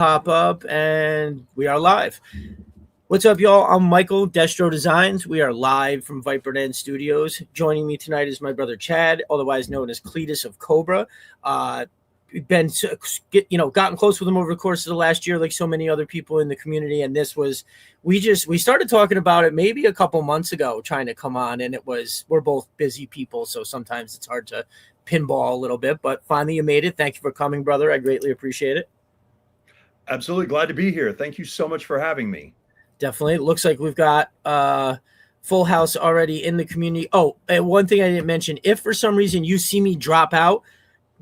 Pop up, and we are live. What's up, y'all? I'm Michael, Destro Designs. We are live from Viper Den Studios. Joining me tonight is my brother Chad, otherwise known as Cletus of Cobra. We've been, gotten close with him over the course of the last year, like so many other people in the community. And this was, we started talking about it maybe a couple months ago, trying to come on, and we're both busy people, so sometimes it's hard to pinball a little bit. But finally, you made it. Thank you for coming, brother. I greatly appreciate it. Absolutely glad to be here. Thank you so much for having me. Definitely. It looks like we've got full house already in the community. Oh, and one thing I didn't mention, if for some reason you see me drop out,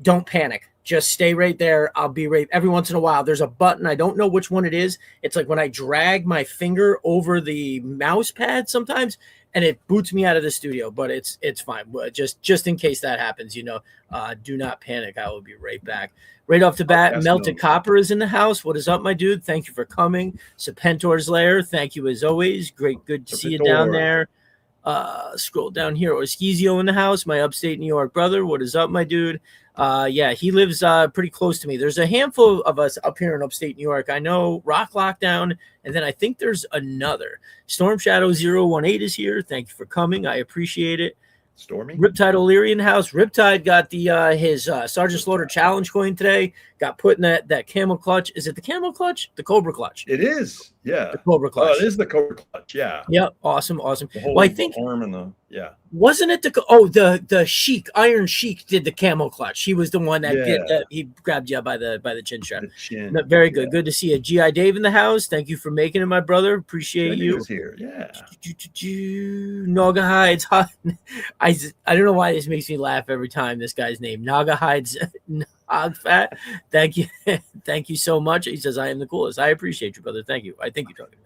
don't panic. Just stay right there. I'll be right. Every once in a while, there's a button. I don't know which one it is. It's like when I drag my finger over the mouse pad sometimes, and it boots me out of the studio, but it's fine. Just in case that happens, do not panic. I will be right back. Right off the bat, Melted Copper is in the house. What is up, my dude? Thank you for coming. Serpentor's Lair, thank you as always. Good to see you down there. Scroll down here. Orskizio in the house, my upstate New York brother. What is up, my dude? Yeah, he lives pretty close to me. There's a handful of us up here in upstate New York. I know Rock Lockdown, and then I think there's another. Storm Shadow 018 is here. Thank you for coming. I appreciate it. Stormy. Riptide O'Leary in the house. Riptide got the his Sergeant Slaughter challenge coin today. Got put in that camel clutch. Is it the camel clutch? The Cobra clutch. It is. Yeah. The Cobra clutch. Oh, it is the Cobra clutch. Yeah. Yep. Awesome. The whole Well, I think arm and wasn't it the Sheik, Iron Sheik did the camel clutch. He was the one that did that. He grabbed you by the chin strap. No, very good. Good to see you. G.I. Dave in the house. Thank you for making it, my brother. Appreciate you. Here. Yeah. Naga Hides. I don't know why this makes me laugh every time. This guy's name, Naga Hides. Hog Fat. Thank you. Thank you so much. He says, I am the coolest. I appreciate you, brother. Thank you. I think you're talking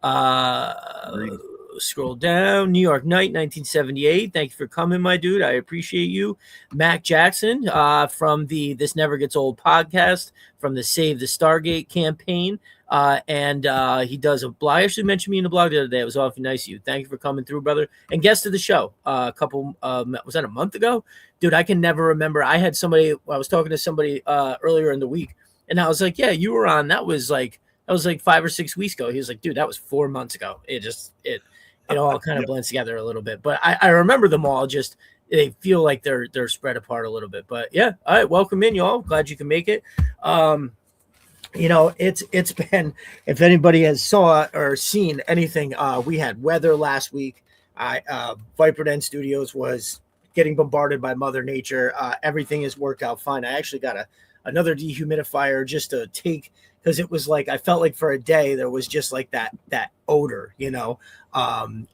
to me. Scroll down. New York Night, 1978. Thank you for coming, my dude. I appreciate you. Mac Jackson from the This Never Gets Old podcast, from the Save the Stargate campaign. And he does a blog. I actually mentioned me in the blog the other day. It was awfully nice of you. Thank you for coming through, brother. And guest of the show was that a month ago? Dude, I can never remember. I was talking to somebody earlier in the week, and I was like, yeah, you were on. That was like 5 or 6 weeks ago. He was like, dude, that was 4 months ago. It all kind of blends together a little bit, but I remember them all. Just they feel like they're spread apart a little bit, but yeah. All right, welcome in, y'all. Glad you can make it. It's been, if anybody has saw or seen anything, we had weather last week. Viper Den Studios was getting bombarded by Mother Nature. Everything has worked out fine. I actually got another dehumidifier just to take, because it was like I felt like for a day there was just like that odor,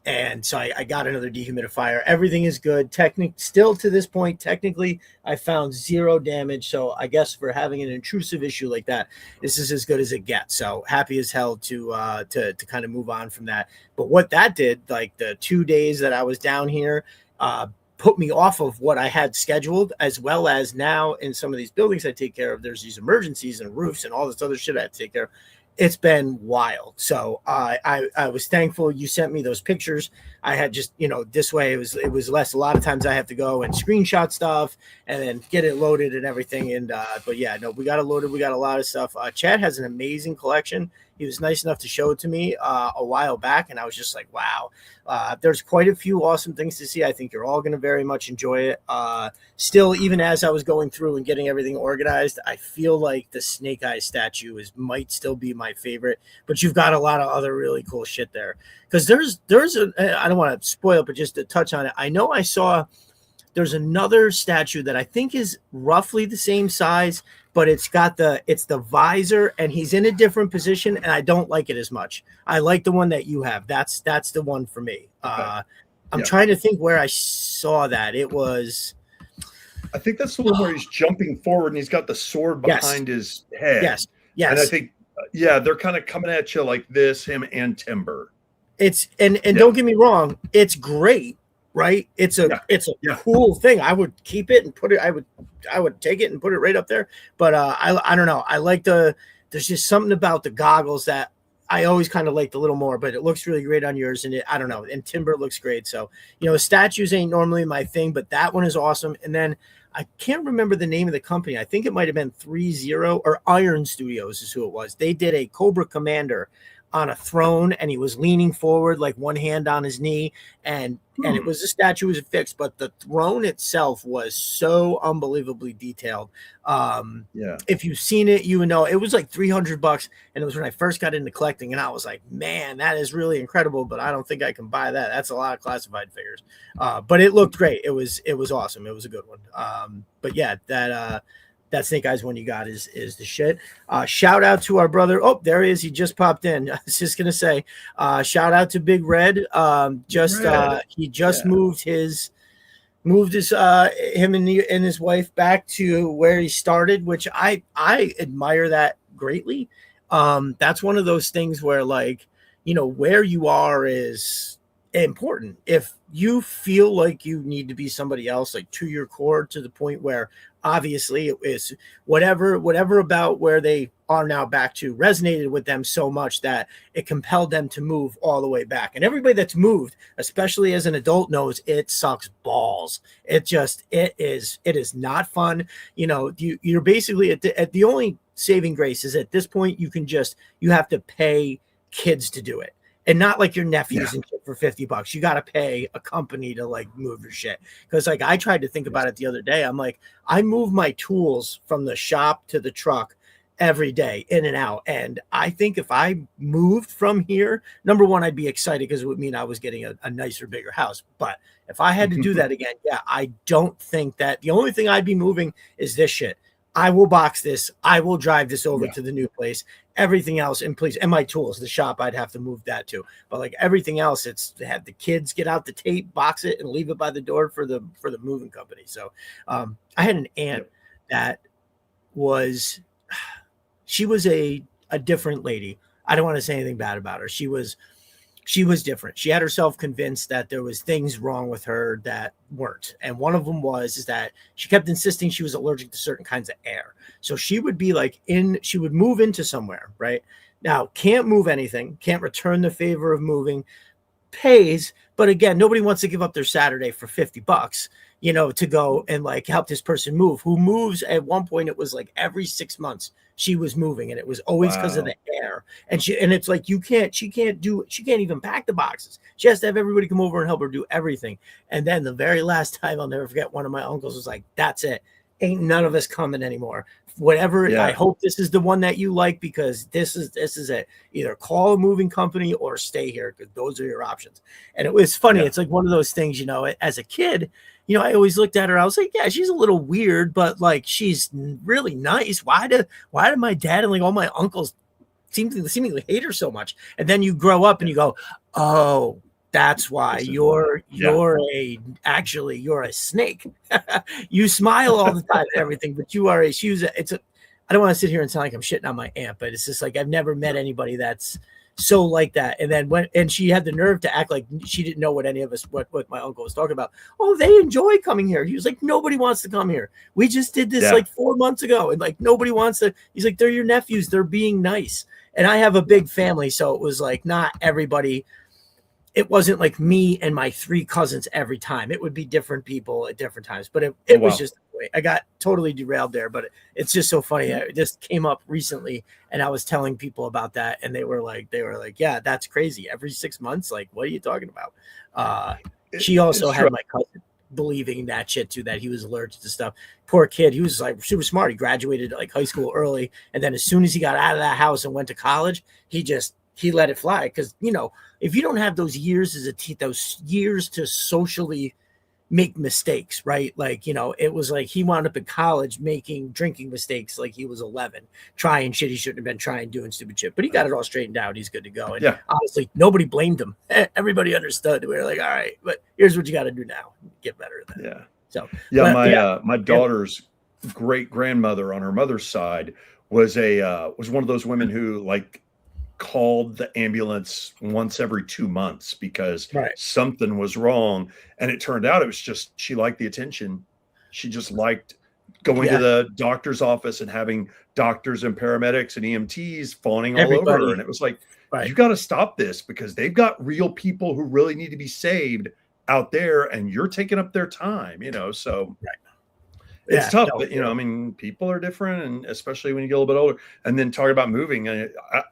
and so I got another dehumidifier. Everything is good. Still to this point, technically, I found 0 damage. So I guess for having an intrusive issue like that, this is as good as it gets. So happy as hell to kind of move on from that. But what that did, like the 2 days that I was down here, put me off of what I had scheduled, as well as now in some of these buildings I take care of, there's these emergencies and roofs and all this other shit I have to take care of. It's been wild. So I was thankful you sent me those pictures. I had just, this way it was less. A lot of times I have to go and screenshot stuff and then get it loaded and everything. And but yeah, no, we got it loaded. We got a lot of stuff. Chad has an amazing collection. He was nice enough to show it to me a while back, and I was just like, wow. There's quite a few awesome things to see. I think you're all going to very much enjoy it. Still, even as I was going through and getting everything organized, I feel like the Snake Eyes statue might still be my favorite, but you've got a lot of other really cool shit there. Because I don't want to spoil it, but just to touch on it, I know I saw there's another statue that I think is roughly the same size, but it's the visor, and he's in a different position, and I don't like it as much. I like the one that you have. That's the one for me. Okay. I'm trying to think where I saw that. It was, I think that's the one where he's jumping forward and he's got the sword behind his head. Yes. And I think, they're kind of coming at you like this, him and Timber. It's and don't get me wrong, it's great, right? It's a cool thing. I would keep it and put it. I would take it and put it right up there. But I don't know. I like there's just something about the goggles that I always kind of liked a little more, but it looks really great on yours. And I don't know. And Timber looks great. So, statues ain't normally my thing, but that one is awesome. And then I can't remember the name of the company. I think it might have been 30 or Iron Studios is who it was. They did a Cobra Commander on a throne, and he was leaning forward, like one hand on his knee, and it was, the statue was fixed, but the throne itself was so unbelievably detailed. Yeah. If you've seen it, you would know it was like $300, and it was when I first got into collecting, and I was like, man, that is really incredible, but I don't think I can buy that. That's a lot of classified figures. But it looked great. It was awesome. It was a good one. But yeah, that Snake Eyes one you got is the shit. Shout out to our brother. Oh, there he is. He just popped in. I was just gonna say, shout out to Big Red. He just moved his him and his wife back to where he started, which I admire that greatly. That's one of those things where, like, where you are is important. If you feel like you need to be somebody else, like to your core, to the point where obviously it is whatever about where they are now back to resonated with them so much that it compelled them to move all the way back. And everybody that's moved, especially as an adult, knows it sucks balls. It is not fun. You're basically at the only saving grace is at this point you have to pay kids to do it. And not like your nephews and shit for $50. You got to pay a company to like move your shit. Because like I tried to think about it the other day. I'm like, I move my tools from the shop to the truck every day, in and out. And I think if I moved from here, number one, I'd be excited because it would mean I was getting a nicer, bigger house. But if I had to do that again, I don't think that the only thing I'd be moving is this shit. I will box this. I will drive this over to the new place. Everything else, and please, and my tools, the shop, I'd have to move that too. But like everything else, it's to have the kids get out the tape, box it, and leave it by the door for the moving company. So I had an aunt that she was a different lady. I don't want to say anything bad about her. She was different. She had herself convinced that there was things wrong with her that weren't. And one of them is that she kept insisting she was allergic to certain kinds of air. So she would be like she would move into somewhere, right? Now, can't move anything, can't return the favor of moving, pays. But again, nobody wants to give up their Saturday for $50, to go and like help this person move, who moves. At one point, it was like every 6 months she was moving, and it was always because of the air. And it's like, she can't even pack the boxes. She has to have everybody come over and help her do everything. And then the very last time, I'll never forget, one of my uncles was like, that's it. Ain't none of us coming anymore. Whatever. I hope this is the one that you like, because this is it. Either call a moving company or stay here, because those are your options. And it was funny. It's like one of those things, as a kid, I always looked at her. I was like, yeah, she's a little weird, but like, she's really nice. Why did my dad and like all my uncles seemingly hate her so much? And then you grow up and you go, oh, that's why you're a snake. You smile all the time and everything, but you are I don't want to sit here and sound like I'm shitting on my aunt, but it's just like, I've never met anybody that's so like that. And then she had the nerve to act like she didn't know what any of us, what my uncle was talking about. Oh, they enjoy coming here. He was like, nobody wants to come here. We just did this like 4 months ago, and like nobody wants to. He's like, they're your nephews. They're being nice. And I have a big family, so it was like not everybody. It wasn't like me and my 3 cousins every time. It would be different people at different times. But it was just, I got totally derailed there. But it's just so funny. It just came up recently, and I was telling people about that, and they were like, yeah, that's crazy. Every 6 months, like, what are you talking about? She also had my cousin believing that shit too, that he was allergic to stuff. Poor kid. He was like super smart. He graduated like high school early, and then as soon as he got out of that house and went to college, he let it fly. Because if you don't have those years those years to socially make mistakes, right? Like, it was like he wound up in college drinking mistakes like he was 11, trying shit he shouldn't have been trying, doing stupid shit. But he got it all straightened out. He's good to go. And honestly, nobody blamed him. Everybody understood. We were like, all right, but here's what you got to do now. Get better at that. Yeah. So my daughter's great grandmother on her mother's side was one of those women who like called the ambulance once every 2 months because something was wrong. And it turned out it was just, she liked the attention. She just liked going to the doctor's office and having doctors and paramedics and EMTs fawning all over her. And it was like, you got to stop this, because they've got real people who really need to be saved out there, and you're taking up their time, so It's Yeah, tough, no, but I mean, people are different, and especially when you get a little bit older. And then talking about moving,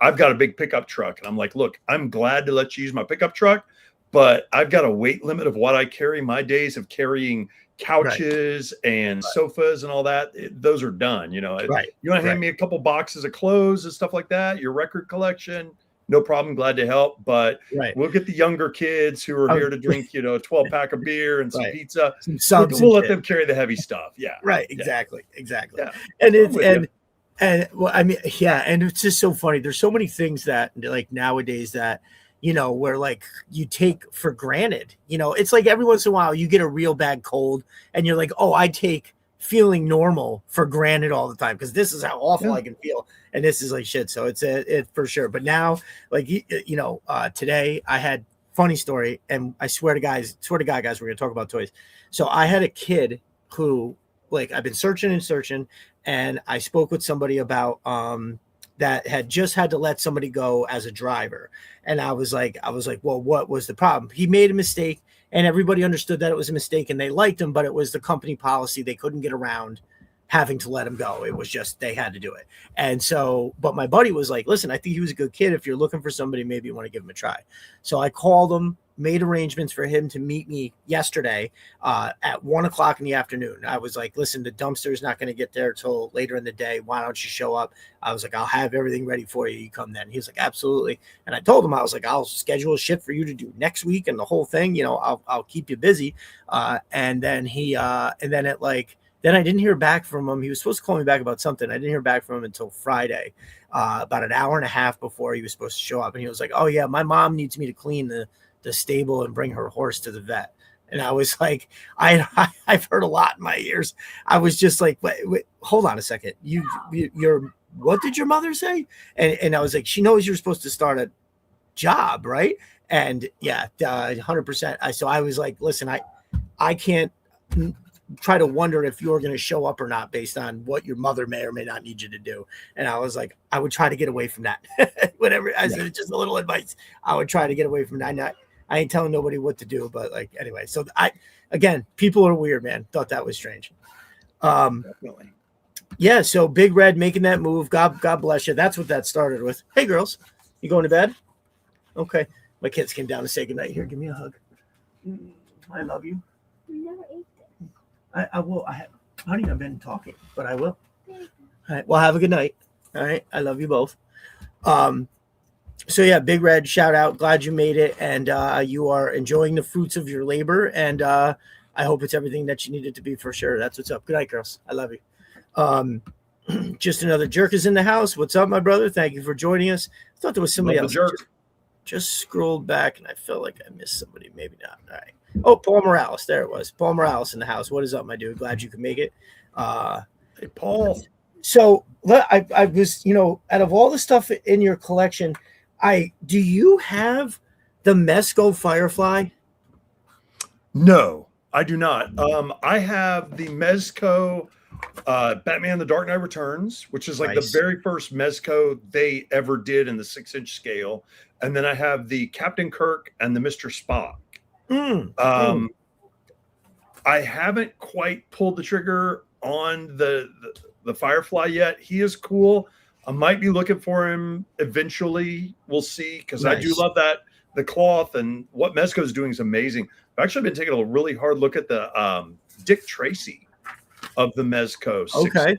I've got a big pickup truck, and I'm like, look, I'm glad to let you use my pickup truck, but I've got a weight limit of what I carry. My days of carrying right, couches and sofas and all that, those are done. You want right, to hand right, me a couple boxes of clothes and stuff like that, your record collection, no problem, glad to help. But right. we'll get the younger kids who are I was, here to drink, a 12 pack of beer and some right. pizza. Some We'll, subs and we'll let shit. them carry the heavy stuff. Yeah. Right, Yeah. exactly. Yeah. And I'm it's with you. and well, I mean, yeah, and it's just so funny. There's so many things that like nowadays that where like you take for granted. It's like every once in a while you get a real bad cold and you're like, oh, I take feeling normal for granted all the time because this is how awful Yeah. I can feel, and this is like shit. So it for sure. But now, like today I had funny story, and I swear to God, guys, we're gonna talk about toys. So I had a kid who, like, I've been searching and searching, and I spoke with somebody about that had just had to let somebody go as a driver. And I was like, well, what was the problem? He made a mistake, and everybody understood that it was a mistake, and they liked him, but it was the company policy. They couldn't get around having to let him go. It was just they had to do it. And so, but my buddy was like, listen, I think he was a good kid. If you're looking for somebody, maybe you want to give him a try. So I called him, made arrangements for him to meet me yesterday at 1:00 in the afternoon. I was like, listen, the dumpster's not going to get there till later in the day. Why don't you show up? I was like, I'll have everything ready for you. You come then. He was like, absolutely. And I told him, I was like, I'll schedule a shift for you to do next week and the whole thing. I'll keep you busy. And then then I didn't hear back from him. He was supposed to call me back about something. I didn't hear back from him until Friday, about an hour and a half before he was supposed to show up. And he was like, oh yeah, my mom needs me to clean the stable and bring her horse to the vet. And I was like, I've heard a lot in my ears. I was just like, wait, hold on a second. You're what did your mother say? And I was like, she knows you're supposed to start a job, right? And yeah, 100%. So I was like, listen, I can't try to wonder if you're going to show up or not based on what your mother may or may not need you to do. And I was like, I would try to get away from that. Whatever. I said, it's just a little advice. I would try to get away from that. I ain't telling nobody what to do, but like, anyway, so again, people are weird, man. Thought that was strange. Definitely. Yeah. So Big Red making that move. God bless you. That's what that started with. Hey girls, you going to bed? Okay. My kids came down to say goodnight. Here, give me a hug. I love you. You never ate this. I will. Honey, I've been talking, but I will. All right. Well, have a good night. All right. I love you both. So yeah, Big Red, shout out. Glad you made it, and you are enjoying the fruits of your labor. And I hope it's everything that you need it to be for sure. That's what's up. Good night, girls. I love you. Just another jerk is in the house. What's up, my brother? Thank you for joining us. I thought there was somebody else. Jerk. Just scrolled back, and I felt like I missed somebody. Maybe not. All right. Oh, Paul Morales. There it was. Paul Morales in the house. What is up, my dude? Glad you could make it. Hey, Paul. So I was, out of all the stuff in your collection, do you have the Mezco Firefly? No, I do not. I have the Mezco Batman The Dark Knight Returns, which is like Nice. the very first Mezco they ever did in the 6-inch scale. And then I have the Captain Kirk and the Mr. Spock. I haven't quite pulled the trigger on the Firefly yet. He is cool. I might be looking for him eventually. We'll see, because I do love the cloth, and what Mezco is doing is amazing. I've actually been taking a really hard look at the Dick Tracy of the Mezco. Okay.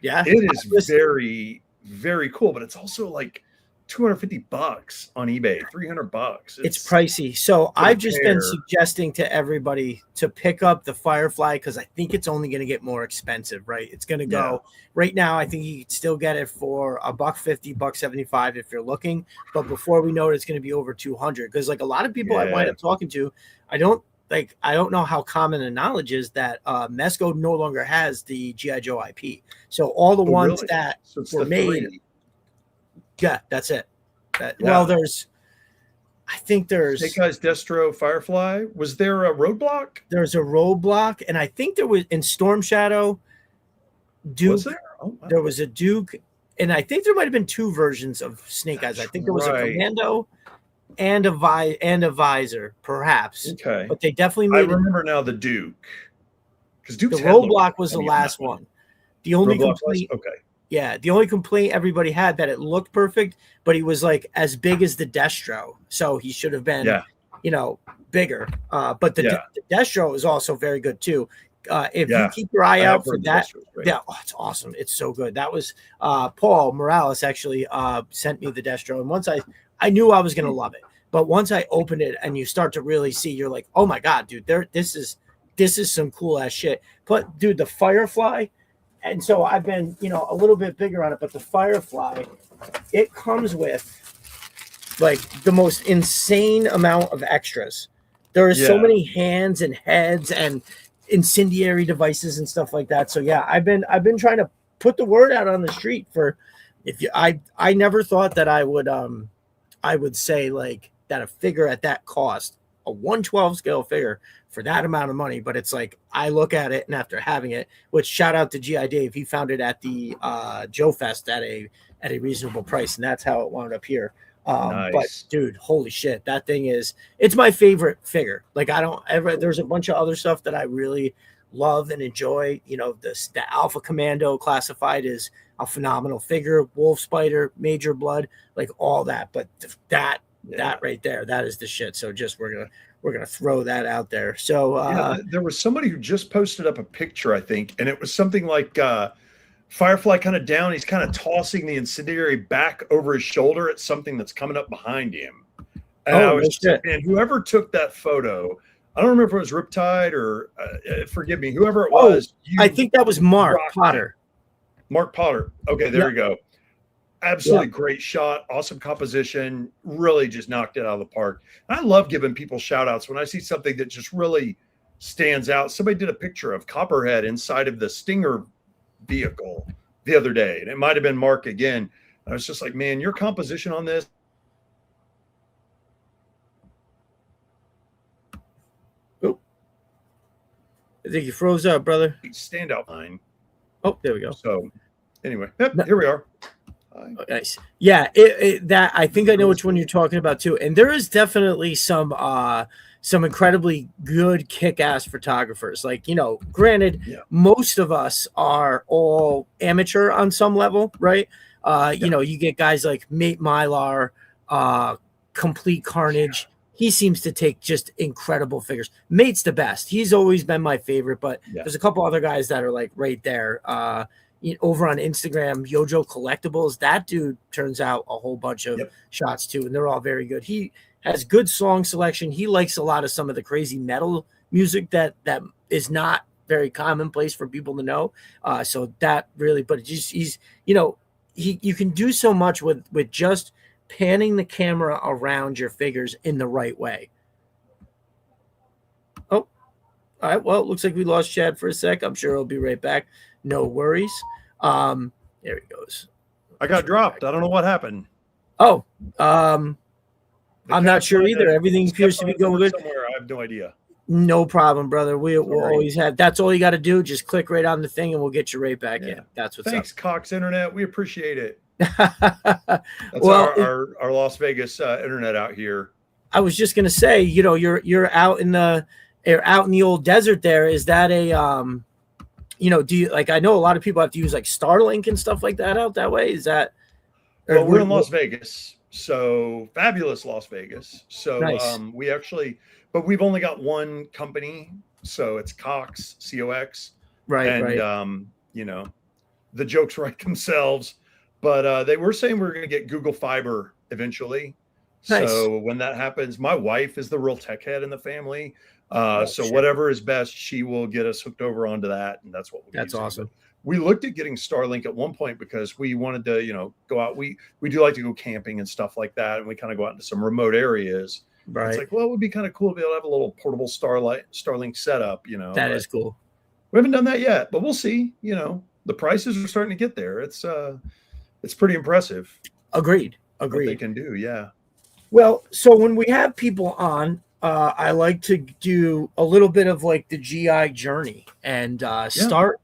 Yeah. It is very, very cool, but it's also like $250 on eBay, $300. It's pricey. So I've just been suggesting to everybody to pick up the Firefly because I think it's only going to get more expensive, right? It's going to go right now. I think you can still get it for $150, $175 if you're looking. But before we know it, it's going to be over 200 because like a lot of people I wind up talking to, I don't know how common the knowledge is that Mezco no longer has the G.I. Joe IP. So all the ones that were made. Yeah, that's it. Well, I think there's Snake Eyes, Destro, Firefly. Was there a Roadblock? There's a Roadblock, and I think there was in Storm Shadow. Duke. Was there? Oh, wow. There was a Duke, and I think there might have been two versions of Snake Eyes. I think there was a Commando and a Visor, perhaps. Okay, but they definitely made. I remember now the Duke. Because The Duke's head looked roadblock was the funny on that last one. one. The only Roadblock was? complaint, Okay. yeah, the only complaint everybody had that it looked perfect, but he was like as big as the Destro, so he should have been, Yeah. bigger. But the, Yeah. the Destro is also very good too. If you Yeah. keep your eye I have out for heard the that, Destro was great. yeah, it's awesome. It's so good. That was Paul Morales actually sent me the Destro, and once I knew I was gonna love it, but once I opened it and you start to really see, you're like, oh my god, dude, this is some cool ass shit. But dude, the Firefly, and so I've been a little bit bigger on it, but the Firefly, it comes with like the most insane amount of extras. There are so many hands and heads and incendiary devices and stuff like that. So yeah, I've been trying to put the word out on the street for if you I never thought that I would say like that a figure at that cost, a 112 scale figure for that amount of money, but it's like I look at it and after having it, which shout out to GI Dave, he found it at the Joe Fest at a reasonable price, and that's how it wound up here. But Nice. dude, holy shit, that thing it's my favorite figure. Like I don't ever there's a bunch of other stuff that I really love and enjoy. The Alpha Commando classified is a phenomenal figure, Wolf Spider, Major Blood, like all that. But that right there, that is the shit. So just we're gonna throw that out there. So there was somebody who just posted up a picture, I think, and it was something like Firefly kind of down. He's kind of tossing the incendiary back over his shoulder at something that's coming up behind him. And I was just like, man, whoever took that photo, I don't remember if it was Riptide or forgive me, whoever it was. I think that was Mark Potter. Mark Potter. Okay, there you go. Absolutely great shot. Awesome composition. Really just knocked it out of the park. And I love giving people shout outs when I see something that just really stands out. Somebody did a picture of Copperhead inside of the Stinger vehicle the other day, and it might have been Mark again. I was just like, man, your composition on this. Oh, I think you froze up, brother. Standout line. Oh, there we go. So anyway, here we are. Oh, nice. Yeah, that I think I know which one you're talking about too. And there is definitely some incredibly good kick-ass photographers. Like, granted, most of us are all amateur on some level, right? You get guys like Mate Mylar, Complete Carnage. He seems to take just incredible figures. Mate's the best. He's always been my favorite, but there's a couple other guys that are like right there. Over on Instagram, Yojo Collectibles, that dude turns out a whole bunch of shots too, and they're all very good. He has good song selection. He likes a lot of some of the crazy metal music that is not very commonplace for people to know. So that really, but he's you can do so much with just panning the camera around your figures in the right way. Oh, all right. Well, it looks like we lost Chad for a sec. I'm sure he'll be right back. No worries. There he goes. I got dropped. I don't know what happened. Oh, I'm not sure either. Everything appears to be going good. Somewhere. I have no idea. No problem, brother. We'll always have. That's all you got to do. Just click right on the thing, and we'll get you right back in. That's what's Thanks, up. Cox Internet. We appreciate it. That's our Las Vegas internet out here. I was just gonna say, you're out in the old desert there. Is that a do you I know a lot of people have to use like Starlink and stuff like that out that way? Is that? Well, we're in Las Vegas, so fabulous Las Vegas. So nice. We actually, but we've only got one company, so it's Cox, COX, right? And the jokes write themselves. But they were saying we're going to get Google Fiber eventually. Nice. So when that happens, my wife is the real tech head in the family. Whatever is best, she will get us hooked over onto that, and that's what we'll That's awesome. We looked at getting Starlink at one point because we wanted to, go out. We do like to go camping and stuff like that, and we kind of go out into some remote areas. Right. It's like, well, it would be kind of cool to be able to have a little portable Starlink setup. That is cool. We haven't done that yet, but we'll see. The prices are starting to get there. It's pretty impressive. Agreed. What they can do, yeah. Well, so when we have people on, I like to do a little bit of like the GI journey and start,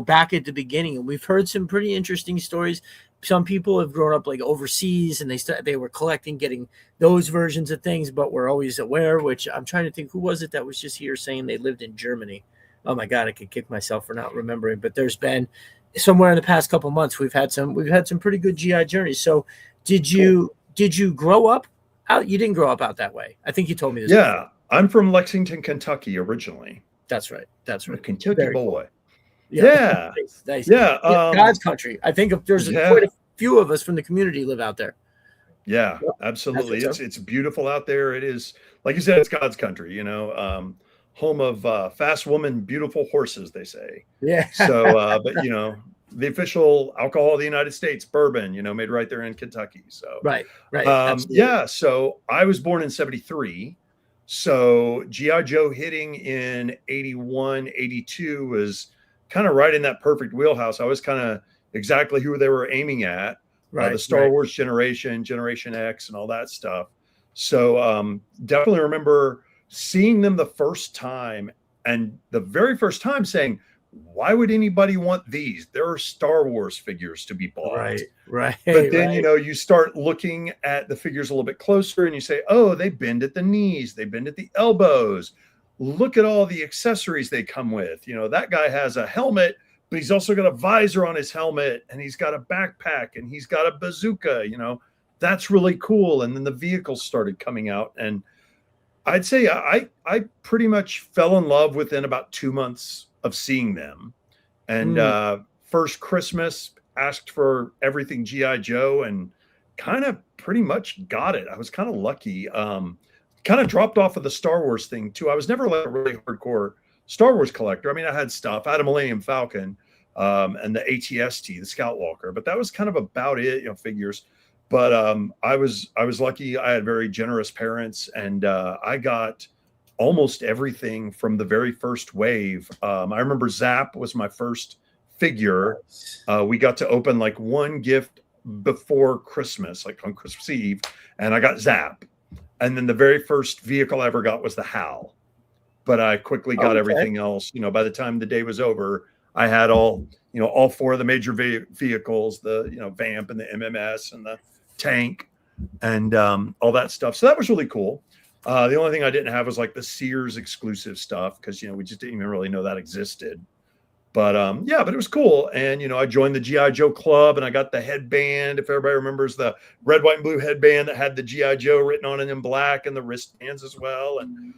back at the beginning. And we've heard some pretty interesting stories. Some people have grown up like overseas and they were getting those versions of things, but we're always aware, which I'm trying to think, who was it that was just here saying they lived in Germany? Oh my God, I could kick myself for not remembering. But there's been somewhere in the past couple months we've had some pretty good GI journeys. So did you grow up out? You didn't grow up out that way. I think you told me this before. Yeah, I'm from Lexington, Kentucky originally. That's right. That's I'm a right. Kentucky Very cool. boy. Yeah. Yeah. Nice. Nice. Yeah. Yeah, God's country. I think if there's quite Yeah. a few of us from the community live out there. Yeah, Yep. That's absolutely. what's up. It's beautiful out there. It is, like you said, it's God's country, home of fast woman, beautiful horses, they say. Yeah. So, but the official alcohol of the United States, bourbon, made right there in Kentucky. So, Right. Absolutely. yeah. So I was born in 73. So GI Joe hitting in 81, 82 was kind of right in that perfect wheelhouse. I was kind of exactly who they were aiming at. Right. The Star Wars generation, Generation X, and all that stuff. So definitely remember seeing them the first time, and the very first time saying, why would anybody want these? There are Star Wars figures to be bought. Right. But then, you start looking at the figures a little bit closer and you say, oh, they bend at the knees, they bend at the elbows. Look at all the accessories they come with. That guy has a helmet, but he's also got a visor on his helmet, and he's got a backpack, and he's got a bazooka. That's really cool. And then the vehicles started coming out, and I'd say I pretty much fell in love within about 2 months of seeing them. And first Christmas, asked for everything GI Joe, and kind of pretty much got it. I was kind of lucky. Kind of dropped off of the Star Wars thing too. I was never like a really hardcore Star Wars collector. I mean, I had stuff. I had a Millennium Falcon and the ATST, the Scout Walker, but that was kind of about it, figures. But I was lucky. I had very generous parents, and I got almost everything from the very first wave. I remember Zap was my first figure. We got to open like one gift before Christmas, like on Christmas Eve, and I got Zap. And then the very first vehicle I ever got was the HAL. But I quickly got everything else. By the time the day was over, I had all four of the major vehicles, the, Vamp and the MMS and the tank and all that stuff. So that was really cool. The only thing I didn't have was like the Sears exclusive stuff because, we just didn't even really know that existed. But but it was cool. And, I joined the GI Joe club, and I got the headband. If everybody remembers the red, white, and blue headband that had the GI Joe written on it in black, and the wristbands as well. And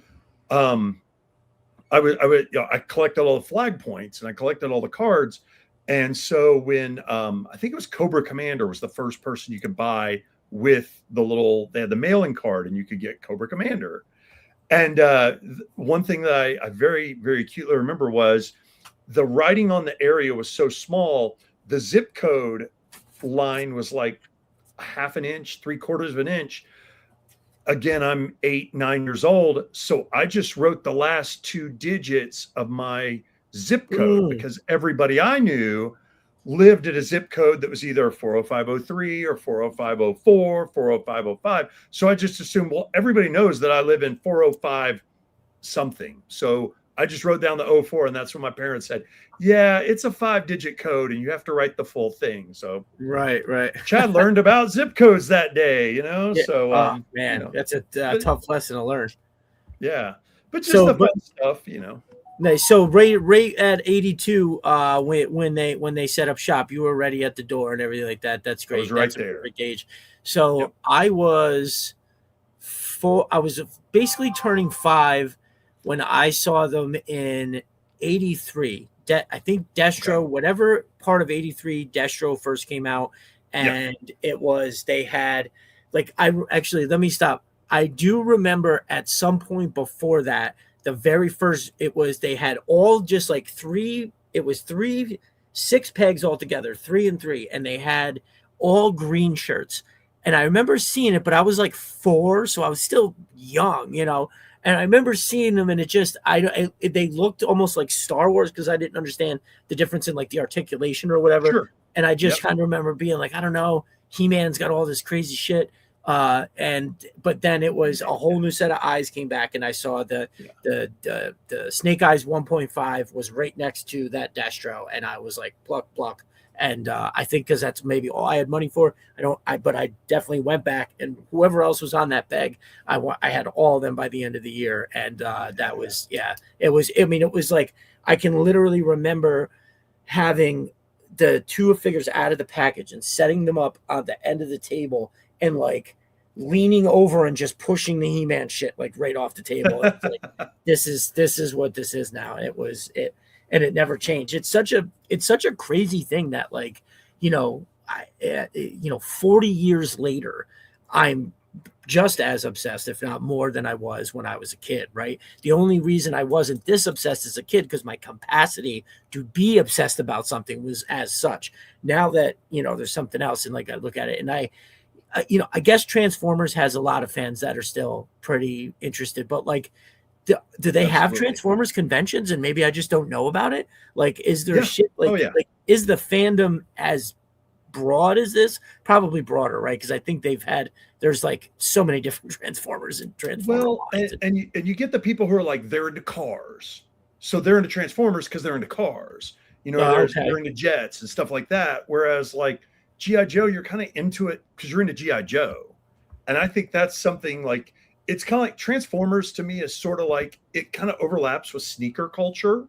I collected all the flag points, and I collected all the cards. And so when I think it was Cobra Commander was the first person you could buy with they had the mailing card, and you could get Cobra Commander. And one thing that I very, very acutely remember was the writing on the area was so small. The zip code line was like a half an inch, 3/4 of an inch. Again, I'm 8, 9 years old. So I just wrote the last 2 digits of my zip code because everybody I knew lived at a zip code that was either 40503 or 40504, 40505. So I just assumed, well, everybody knows that I live in 405 something. So I just wrote down the 04, and that's when my parents said, yeah, it's a 5-digit code and you have to write the full thing. So right. Chad learned about zip codes that day, Yeah. So man, that's a tough lesson to learn. Yeah, but just the fun stuff, Nice. So right at 82, when they set up shop, you were already at the door and everything like that. That's great. I was right that's there. A perfect age. So I was basically turning 5 when I saw them in 83. I think Destro, whatever part of 83 Destro first came out, and it was they had let me stop. I do remember at some point before that, the very first they had all just like 3. It was 6 pegs altogether, 3 and 3, and they had all green shirts. And I remember seeing it, but I was like 4, so I was still young, And I remember seeing them, and they looked almost like Star Wars because I didn't understand the difference in like the articulation or whatever. Sure. And I just kind of remember being like, I don't know, He-Man's got all this crazy shit. But then it was a whole new set of eyes came back, and I saw the Snake Eyes 1.5 was right next to that Destro, and I was like, pluck. And I think because that's maybe all I had money for. But I definitely went back, and whoever else was on that bag, I had all of them by the end of the year. And that was, yeah, it was, I mean, it was like, I can literally remember having the two figures out of the package and setting them up on the end of the table and like leaning over and just pushing the He-Man shit like right off the table. It's like, this is what this is now. It was it, and it never changed. It's such a crazy thing that, like, 40 years later, I'm just as obsessed, if not more, than I was when I was a kid, right? The only reason I wasn't this obsessed as a kid, because my capacity to be obsessed about something was as such. Now that, there's something else, and like I look at it, and I guess Transformers has a lot of fans that are still pretty interested, but like, do they have Transformers conventions and maybe I just don't know about it? Like, is there shit like, like, is the fandom as broad as this? Probably broader, right? Because I think there's like so many different Transformers and Transformers. Well, and you get the people who are like, they're into cars, so they're into Transformers because they're into cars. They're into jets and stuff like that. Whereas like G.I. Joe, you're kind of into it because you're into G.I. Joe, and I think that's something like, it's kind of like Transformers to me is sort of like, it kind of overlaps with sneaker culture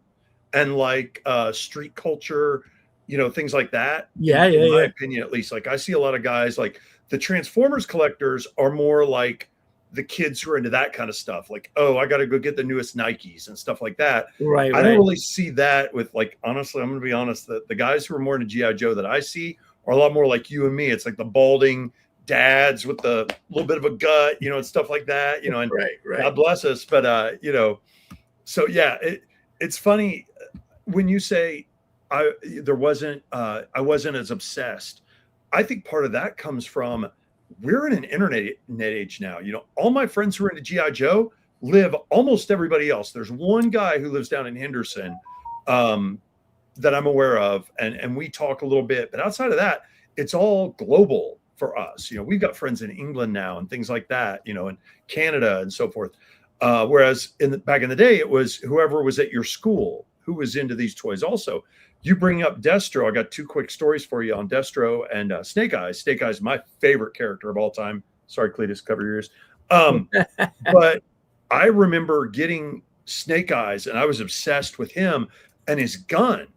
and like street culture, things like that. In my opinion, at least, like I see a lot of guys like the Transformers collectors are more like the kids who are into that kind of stuff. Like, oh, I got to go get the newest Nikes and stuff like that. Right. I don't really see that with, like, honestly, I'm going to be honest, the guys who are more into G.I. Joe that I see are a lot more like you and me. It's like the balding dads with the little bit of a gut, and stuff like that, and right. God bless us. But, so yeah, it's funny when you say I wasn't as obsessed. I think part of that comes from, we're in an internet age now. All my friends who are into G.I. Joe live, almost everybody else. There's one guy who lives down in Henderson that I'm aware of, and we talk a little bit, but outside of that, it's all global for us. We've got friends in England now and things like that, and Canada and so forth. Whereas back in the day, it was whoever was at your school who was into these toys also. You bring up Destro. I got two quick stories for you on Destro and Snake Eyes. Snake Eyes, my favorite character of all time. Sorry, Cletus, cover your ears. But I remember getting Snake Eyes, and I was obsessed with him and his gun,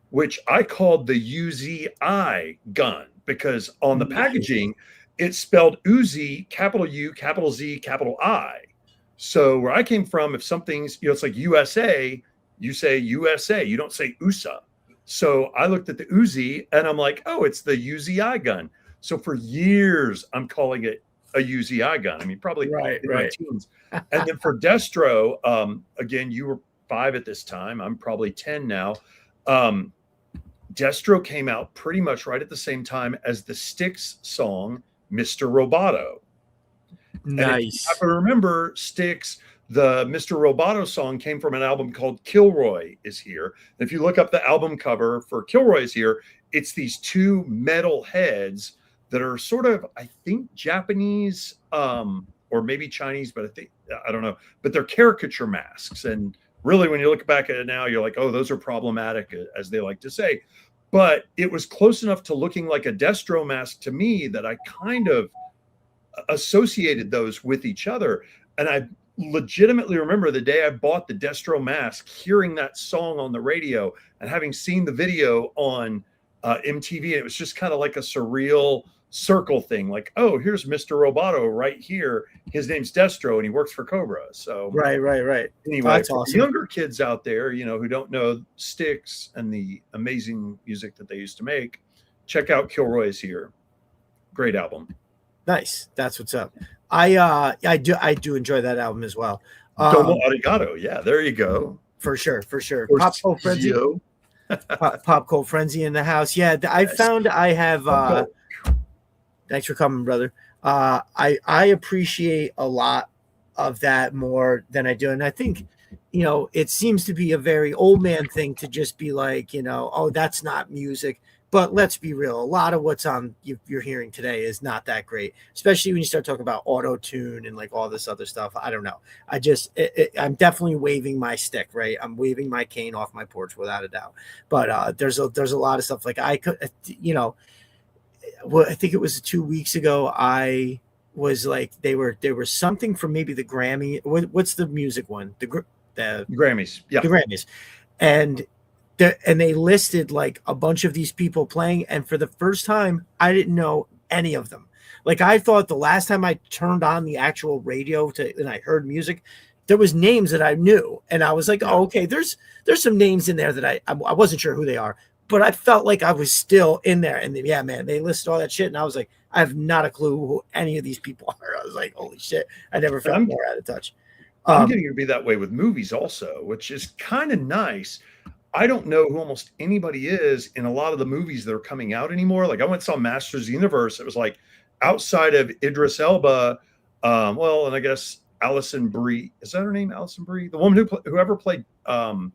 which I called the UZI gun, because on the packaging, it's spelled Uzi, capital U, capital Z, capital I. So where I came from, if something's, it's like USA, you say USA, you don't say USA. So I looked at the Uzi and I'm like, oh, it's the UZI gun. So for years, I'm calling it a UZI gun. I mean, probably in my teens. And then for Destro, again, you were 5 at this time. I'm probably 10 now. Destro came out pretty much right at the same time as the Styx song, Mr. Roboto. Nice. And if you happen to remember, Styx, the Mr. Roboto song came from an album called Kilroy Is Here. And if you look up the album cover for Kilroy Is Here, it's these two metal heads that are sort of, I think, Japanese or maybe Chinese, but I don't know. But they're caricature masks. And really, when you look back at it now, you're like, oh, those are problematic, as they like to say. But it was close enough to looking like a Destro mask to me that I kind of associated those with each other. And I legitimately remember the day I bought the Destro mask, hearing that song on the radio and having seen the video on MTV. And it was just kind of like a surreal circle thing. Like, oh, here's Mr. Roboto right here. His name's Destro and he works for Cobra. So right. Anyway, that's for awesome. Younger kids out there, who don't know Styx and the amazing music that they used to make, check out Kilroy Is Here. Great album. Nice. That's what's up. I do enjoy that album as well. Domo Arigato. Yeah, there you go. For sure. Pop Cult Frenzy. Pop Cult Frenzy in the house. Yeah, I found I have thanks for coming, brother. I appreciate a lot of that more than I do. And I think, it seems to be a very old man thing to just be like, oh, that's not music. But let's be real, a lot of what's on you're hearing today is not that great, especially when you start talking about auto tune and like all this other stuff. I don't know. I'm definitely waving my stick, right? I'm waving my cane off my porch without a doubt. But there's a lot of stuff like I could, well, I think it was 2 weeks ago. I was like, they were something from maybe the Grammy. What's the music one? The Grammys. Yeah. the Grammys, and they listed like a bunch of these people playing, and for the first time, I didn't know any of them. Like I thought the last time I turned on the actual radio and I heard music, there was names that I knew, and I was like, oh, okay, there's some names in there that I wasn't sure who they are, but I felt like I was still in there. And then, yeah, man, they listed all that shit, and I was like, I have not a clue who any of these people are. I was like, holy shit, I never felt more out of touch. I'm getting to be that way with movies also, which is kind of nice. I don't know who almost anybody is in a lot of the movies that are coming out anymore. Like I went and saw Masters of the Universe. It was like outside of Idris Elba, well, and I guess Alison Brie. Is that her name? Alison Brie, the woman whoever played the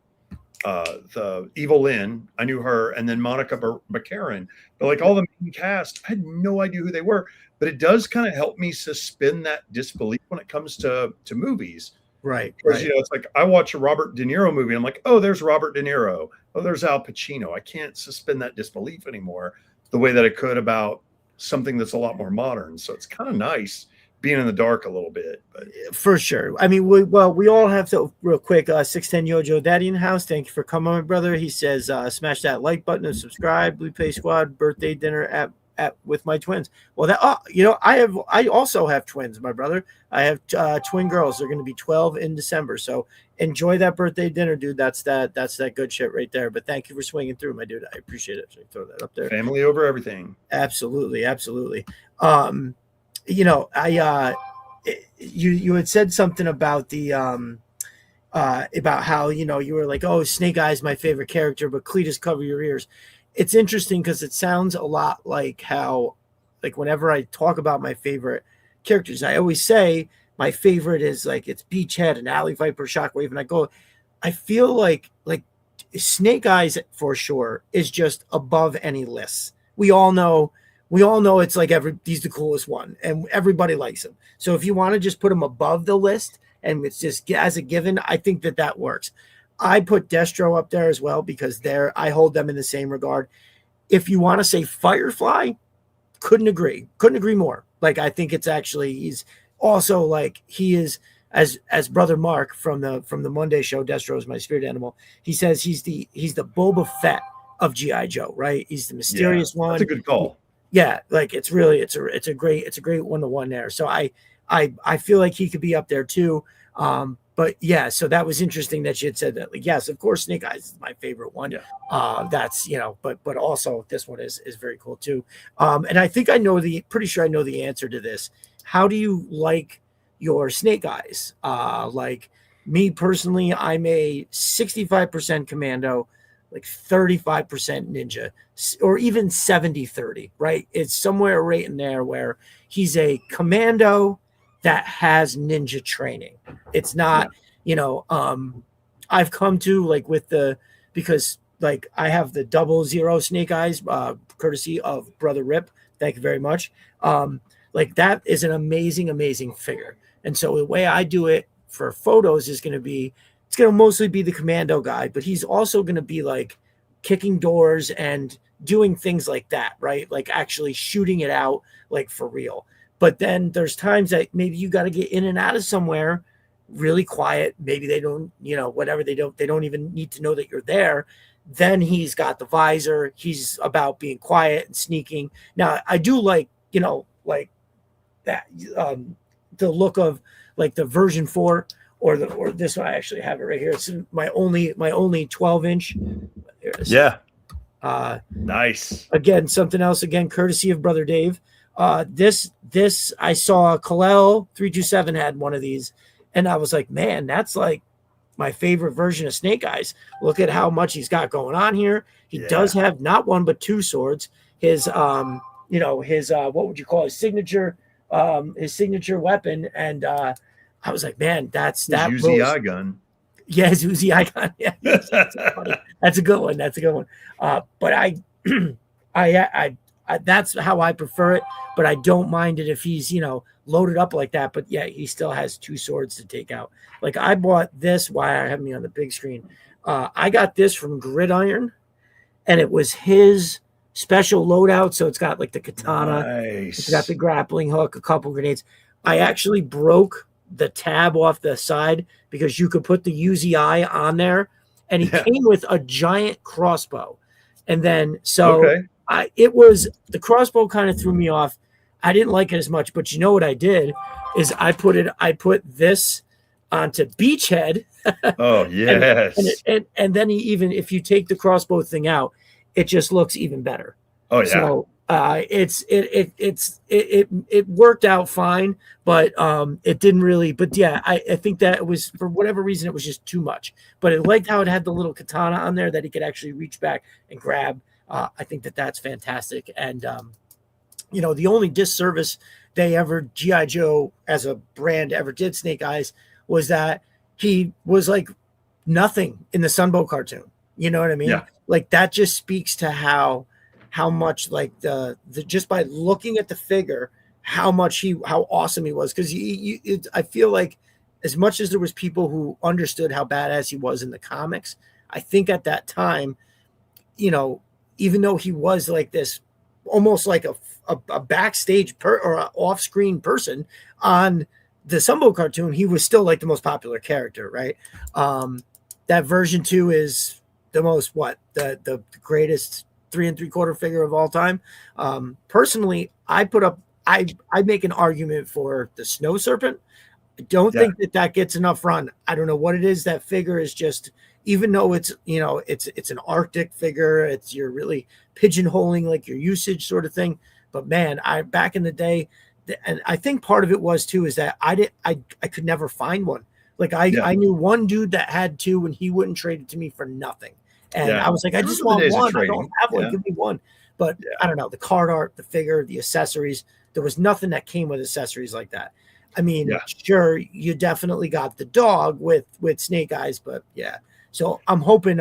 Evil Lynn. I knew her, and then Monica McCarran. But like all the main cast, I had no idea who they were. But it does kind of help me suspend that disbelief when it comes to movies. Right. Because, it's like I watch a Robert De Niro movie. And I'm like, oh, there's Robert De Niro. Oh, there's Al Pacino. I can't suspend that disbelief anymore the way that I could about something that's a lot more modern. So it's kind of nice being in the dark a little bit. But for sure. I mean, we all have to real quick. 610 Yojo Daddy in the house. Thank you for coming, my brother. He says, smash that like button and subscribe. Blue Pay Squad birthday dinner at with my twins. Well, I also have twins, my brother. I have twin girls. They're going to be 12 in December. So enjoy that birthday dinner, dude. That's that good shit right there. But thank you for swinging through, my dude. I appreciate it. So throw that up there. Family over everything. Absolutely. You had said something about the about how you were like, oh, Snake Eyes my favorite character, but Cletus, cover your ears. It's interesting because it sounds a lot like how, like whenever I talk about my favorite characters, I always say my favorite is like it's Beachhead and Alley Viper, Shockwave, and I feel like Snake Eyes for sure is just above any lists. We all know it's like he's the coolest one, and everybody likes him. So if you want to just put him above the list and it's just as a given, I think that works. I put Destro up there as well because I hold them in the same regard. If you want to say Firefly, couldn't agree more. Like I think it's actually he's also like he is as Brother Mark from the Monday show. Destro is my spirit animal. He says he's the Boba Fett of GI Joe, right? He's the mysterious one. That's a good call. Yeah, like it's a great 1-to-1 there. So I feel like he could be up there too. But yeah, so that was interesting that you had said that. Like, yes, of course, Snake Eyes is my favorite one. Yeah. That's but also this one is very cool too. And I think pretty sure I know the answer to this. How do you like your Snake Eyes? Like me personally, I'm a 65% commando, like 35% ninja, or even 70-30, right? It's somewhere right in there where he's a commando that has ninja training. It's not, I've come to like because like I have the 00 Snake Eyes, courtesy of Brother Rip. Thank you very much. Like that is an amazing figure. And so the way I do it for photos is it's going to mostly be the commando guy, but he's also going to be like kicking doors and doing things like that, right? Like actually shooting it out like for real. But then there's times that maybe you got to get in and out of somewhere really quiet. Maybe they don't, whatever, they don't even need to know that you're there. Then he's got the visor. He's about being quiet and sneaking. Now I do like that, the look of like the version 4 or this one. I actually have it right here. It's my only 12-inch. There it is. Yeah. Nice. Again, something else. Again, courtesy of Brother Dave. This I saw Kalel 327 had one of these, and I was like, man, that's like my favorite version of Snake Eyes. Look at how much he's got going on here. He does have not one but two swords. His what would you call his signature weapon, and I was like, man, that's that Uzi eye gun. Yeah, his Uzi eye gun. Yeah, that's a good one. But I that's how I prefer it, but I don't mind it if he's, loaded up like that. But yeah, he still has two swords to take out. Like I bought this. Why I have me on the big screen? I got this from Gridiron, and it was his special loadout. So it's got like the katana, it's got the Nice. grappling hook, a couple grenades. I actually broke the tab off the side because you could put the UZI on there, and he Yeah. came with a giant crossbow. And then so Okay. it was the crossbow kind of threw me off. I didn't like it as much, but you know what I did is I put this onto Beachhead, Oh, and yes. then he, even if you take the crossbow thing out, it just looks even better. Oh, yeah. So it worked out fine, but it didn't really. But yeah, I think that it was, for whatever reason, it was just too much. But I liked how it had the little katana on there that he could actually reach back and grab. I think that that's fantastic. And the only disservice they ever, GI Joe as a brand ever did Snake Eyes, was that he was like nothing in the Sunbow cartoon. You know what I mean? Yeah. Like that just speaks to how much, like the just by looking at the figure, how awesome he was. Because I feel like, as much as there was people who understood how badass he was in the comics, I think at that time, even though he was like this, almost like a backstage or an off-screen person on the Sunbow cartoon, he was still like the most popular character, right? That version 2 is the most, the greatest 3 3/4 figure of all time. Personally, I make an argument for the Snow Serpent. I don't Yeah. think that gets enough run. I don't know what it is. That figure is just, even though it's, it's an Arctic figure, you're really pigeonholing like your usage sort of thing. But man, I back in the day, and I think part of it was too is that I could never find one. Like Yeah. I knew one dude that had two, and he wouldn't trade it to me for nothing. And Yeah. I was like, I Those just are the want days of one. I don't trading. have one. Yeah. Give me one. But Yeah. I don't know, the card art, the figure, the accessories. There was nothing that came with accessories like that. I mean, Yeah. sure, you definitely got the dog with Snake Eyes, but yeah. So I'm hoping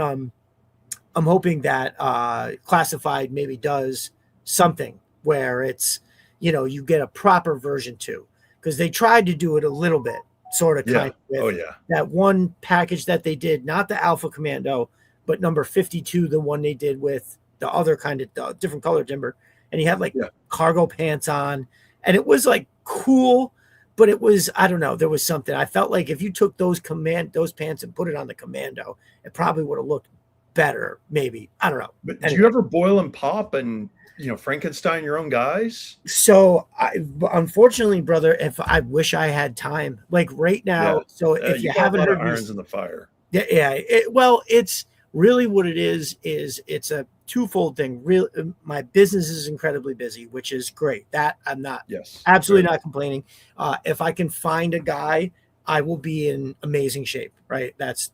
that Classified maybe does something where it's, you get a proper version 2, because they tried to do it a little bit, sort of, kind Yeah. of, with Oh, yeah. that one package that they did, not the Alpha Commando, but number 52, the one they did with the other kind of different color timber, and he had like Yeah. cargo pants on, and it was like cool. But it was, I don't know, there was something. I felt like if you took those pants and put it on the Commando, it probably would have looked better, maybe. I don't know. But do you Anyway, ever boil and pop and, Frankenstein your own guys? so unfortunately, brother, if I wish I had time, like right Yeah. now. So if You you got a haven't lot of heard me, irons in the fire. yeah. Well, it's really what it is it's a twofold thing. Real, my business is incredibly busy, which is great. That I'm not Yes. absolutely Very not complaining. If I can find a guy, I will be in amazing shape. Right? That's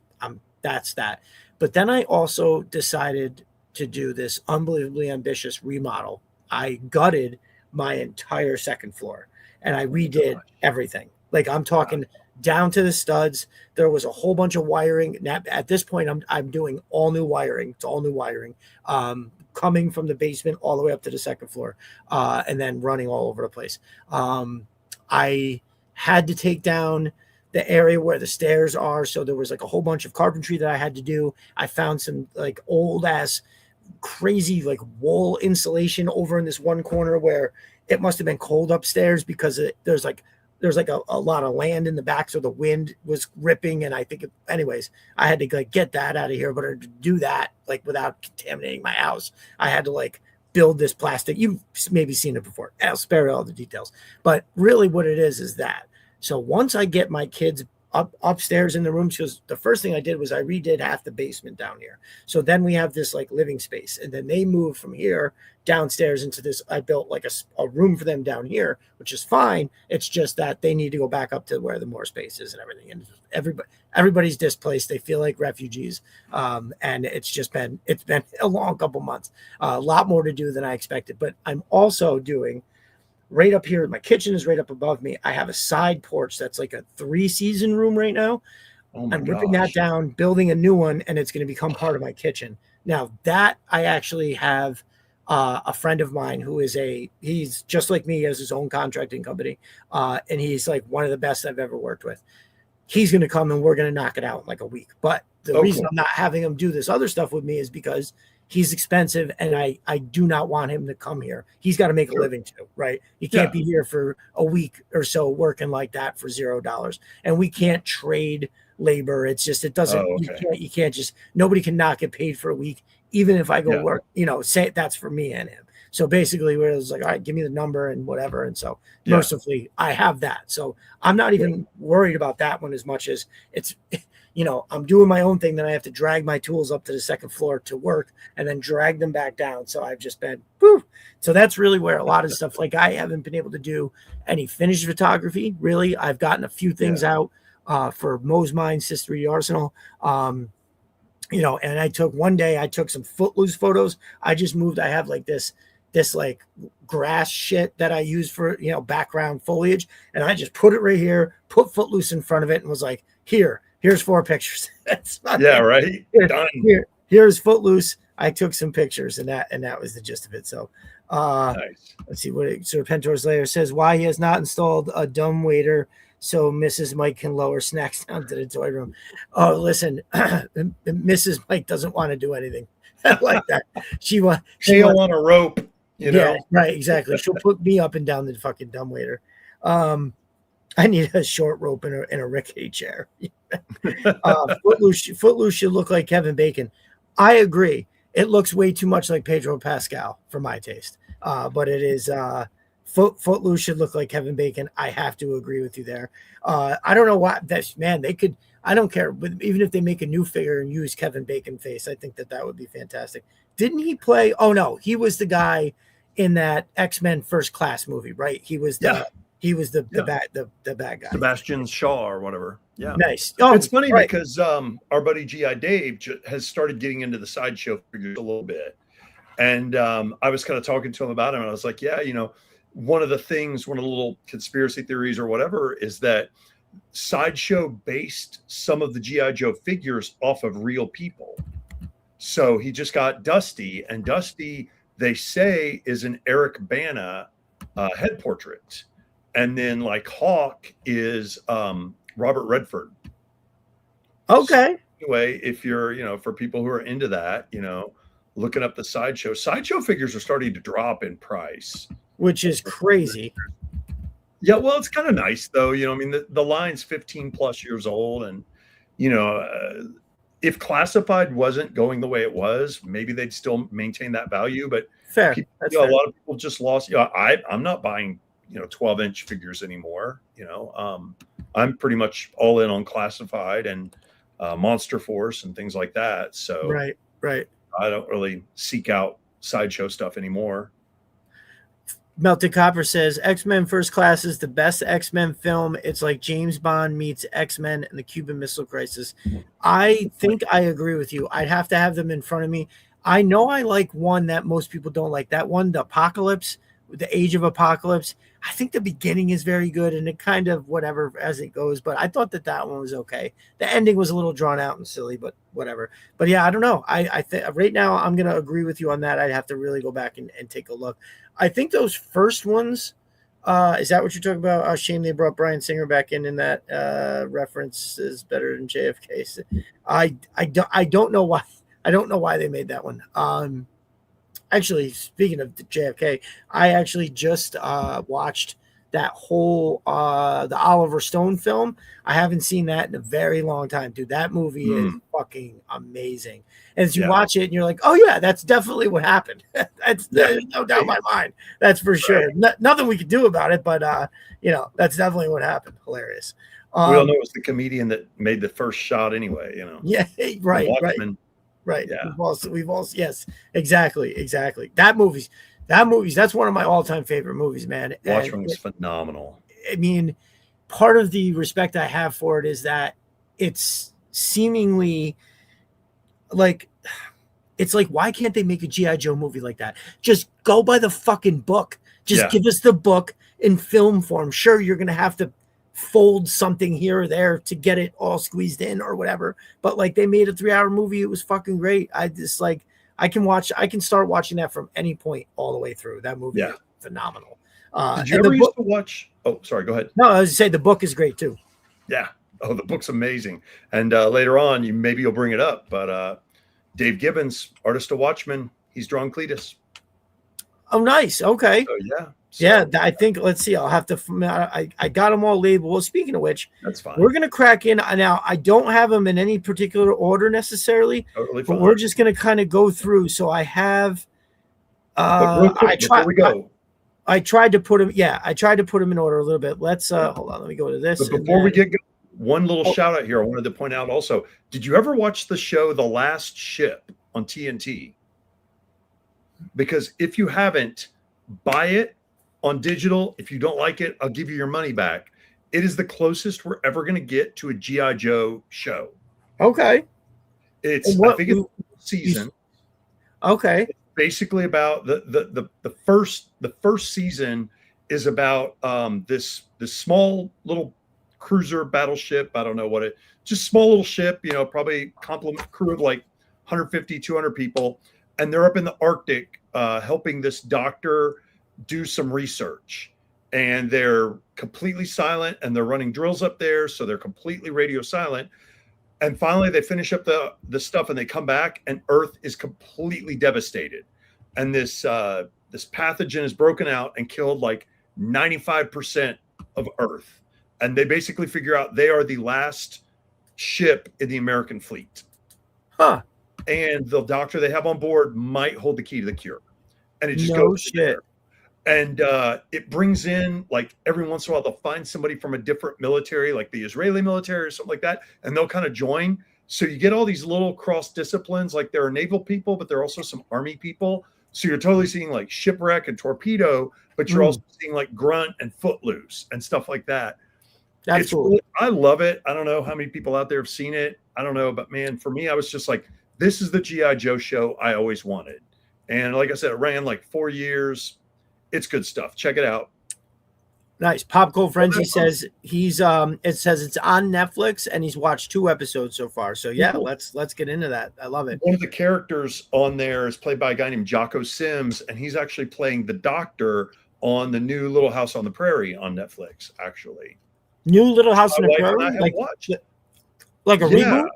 that. But then I also decided to do this unbelievably ambitious remodel. I gutted my entire second floor, and I Oh my redid gosh. everything. Like I'm Wow. talking down to the studs. There was a whole bunch of wiring. Now, at this point, I'm doing all new wiring. It's all new wiring, coming from the basement all the way up to the second floor, and then running all over the place. I had to take down the area where the stairs are, so there was like a whole bunch of carpentry that I had to do. I found some like old ass crazy like wool insulation over in this one corner where it must have been cold upstairs, because there's like a lot of land in the back, so the wind was ripping. And I think anyways, I had to like get that out of here. But to do that like without contaminating my house, I had to like build this plastic. You've maybe seen it before. I'll spare all the details, but really what it is that. So once I get my kids upstairs in the rooms, because the first thing I did was I redid half the basement down here. So then we have this like living space, and then they moved from here downstairs into this. I built like a room for them down here, which is fine. It's just that they need to go back up to where the more space is and everything. And everybody's displaced. They feel like refugees, and it's been a long couple months. A lot more to do than I expected. But I'm also doing, right up here, my kitchen is right up above me. I have a side porch that's like a 3-season room right now. Oh my I'm ripping that gosh. down, building a new one, and it's going to become part of my kitchen. Now that I actually have a friend of mine who is he's just like me, he has his own contracting company, and he's like one of the best I've ever worked with. He's going to come and we're going to knock it out in like a week. But the reason cool. I'm not having him do this other stuff with me is because he's expensive and I do not want him to come here. He's got to make a living too, right? He can't be here for a week or so working like that for $0. And we can't trade labor. It's just, it doesn't, you can't just, nobody can not get paid for a week, even if I go work, say that's for me and him. So basically, where it was like, all right, give me the number and whatever. And so mercifully, I have that. So I'm not even worried about that one as much as it's, I'm doing my own thing. Then I have to drag my tools up to the second floor to work and then drag them back down. So I've just been, whew. So that's really where a lot of stuff, like I haven't been able to do any finished photography. Really, I've gotten a few things out for Mo's Mine, Sister 3D Arsenal. And I took some Footloose photos. I just moved. I have like this like grass shit that I use for, background foliage. And I just put it right here, put Footloose in front of it and was like, here's 4 pictures. That's not right. Done. Here's Footloose. I took some pictures and that was the gist of it. So, nice. Let's see what Sir Pentor's Layer says, why he has not installed a dumb waiter so Mrs. Mike can lower snacks down to the toy room. Oh, listen, Mrs. Mike doesn't want to do anything like that. She wants on a rope. Right, exactly. She'll put me up and down the fucking dumbwaiter. I need a short rope and a rickety chair. Footloose should look like Kevin Bacon. I agree. It looks way too much like Pedro Pascal for my taste. But it is Footloose should look like Kevin Bacon. I have to agree with you there. I don't know why they could. I don't care, but even if they make a new figure and use Kevin Bacon face, I think that would be fantastic. Didn't he play? Oh no, he was the guy in that X-Men First Class movie, right? He was the bad guy, Sebastian Shaw or whatever. Yeah, nice. Oh, it's funny because our buddy G.I. Dave has started getting into the sideshow figures a little bit, and I was kind of talking to him about him, and I was like, one of the little conspiracy theories or whatever is that Sideshow based some of the G.I. Joe figures off of real people. So he just got Dusty, and Dusty, they say, is an Eric Bana head portrait. And then like Hawk is Robert Redford. Okay. So anyway, if you're, for people who are into that, looking up the Sideshow figures are starting to drop in price. Which is crazy. Yeah, well, it's kind of nice though. The line's 15 plus years old, and if Classified wasn't going the way it was, maybe they'd still maintain that value. But fair. A lot of people just lost. I'm not buying 12-inch figures anymore. I'm pretty much all in on Classified and Monster Force and things like that. So right. I don't really seek out sideshow stuff anymore. Melted Copper says X-Men First Class is the best X-Men film. It's like James Bond meets X-Men and the Cuban Missile Crisis. I think I agree with you. I'd have to have them in front of me. I know I like one that most people don't like. That one, the Apocalypse, the Age of Apocalypse. I think the beginning is very good and it kind of whatever as it goes. But I thought that one was okay. The ending was a little drawn out and silly, but whatever. But yeah, I don't know. I think right now I'm going to agree with you on that. I'd have to really go back and take a look. I think those first ones, is that what you're talking about? Shame they brought Bryan Singer back in that reference is better than JFK. I don't know why. I don't know why they made that one. Actually, speaking of JFK, I actually just watched that whole the Oliver Stone film. I haven't seen that in a very long time, dude. That movie is fucking amazing. And as you watch it, and you're like, oh yeah, that's definitely what happened. There's no doubt in my mind. That's for sure. Nothing we could do about it, but that's definitely what happened. Hilarious. We all know it was the comedian that made the first shot anyway. Yeah, right. Right. Yeah. We've all yes, exactly. That's one of my all-time favorite movies, man. Watchmen was phenomenal. I mean, part of the respect I have for it is that it's seemingly like why can't they make a G.I. Joe movie like that? Just go by the fucking book. Just give us the book in film form. Sure, you're gonna have to fold something here or there to get it all squeezed in or whatever, but like they made a 3-hour movie. It was fucking great. I can start watching that from any point all the way through. That movie Yeah. is phenomenal. Did you And the ever used book, to watch? Oh, sorry. Go ahead. no, I was to say the book is great too. Yeah. Oh, the book's amazing. And later on, you'll bring it up. But Dave Gibbons, artist of Watchmen, he's drawn Cletus. Oh, nice. Okay. So yeah. Yeah, I think, let's see. I'll have to, I got them all labeled. Well, speaking of which, that's fine. We're going to crack in. Now, I don't have them in any particular order necessarily, totally but fine. we're just going to kind of go through. So I have, real quick, before we go, I tried to put them. Yeah, I tried to put them in order a little bit. Let's, hold on. Let me go to this. But before we get going, one little shout out here. I wanted to point out also, did you ever watch the show The Last Ship on TNT? Because if you haven't, buy it on digital. If you don't like it, I'll give you your money back. It is the closest we're ever going to get to a G.I. Joe show. Okay. I think it's season. Okay. It's basically about the first season is about this small little cruiser battleship. I don't know what just small little ship, probably complement crew of like 150, 200 people. And they're up in the Arctic helping this doctor do some research. And they're completely silent and they're running drills up there. So they're completely radio silent. And finally they finish up the stuff and they come back and Earth is completely devastated. And this pathogen is broken out and killed like 95% of Earth. And they basically figure out they are the last ship in the American fleet. Huh. And the doctor they have on board might hold the key to the cure. And it just no goes shit. And it brings in, like, every once in a while, they'll find somebody from a different military, like the Israeli military or something like that, and they'll kind of join. So you get all these little cross disciplines, like there are naval people, but there are also some army people. So you're totally seeing like shipwreck and torpedo, but you're also seeing like grunt and footloose and stuff like that. That's cool. Really, I love it. I don't know how many people out there have seen it. I don't know, but man, for me, I was just like, this is the G.I. Joe show I always wanted. And like I said, it ran like 4 years. It's good stuff. Check it out. Nice. Pop Gold Frenzy says he's it says it's on Netflix and he's watched 2 episodes so far. So yeah, let's get into that. I love it. One of the characters on there is played by a guy named Jocko Sims, and he's actually playing the doctor on the new Little House on the Prairie on Netflix, actually. New Little House on the Prairie? Like a reboot?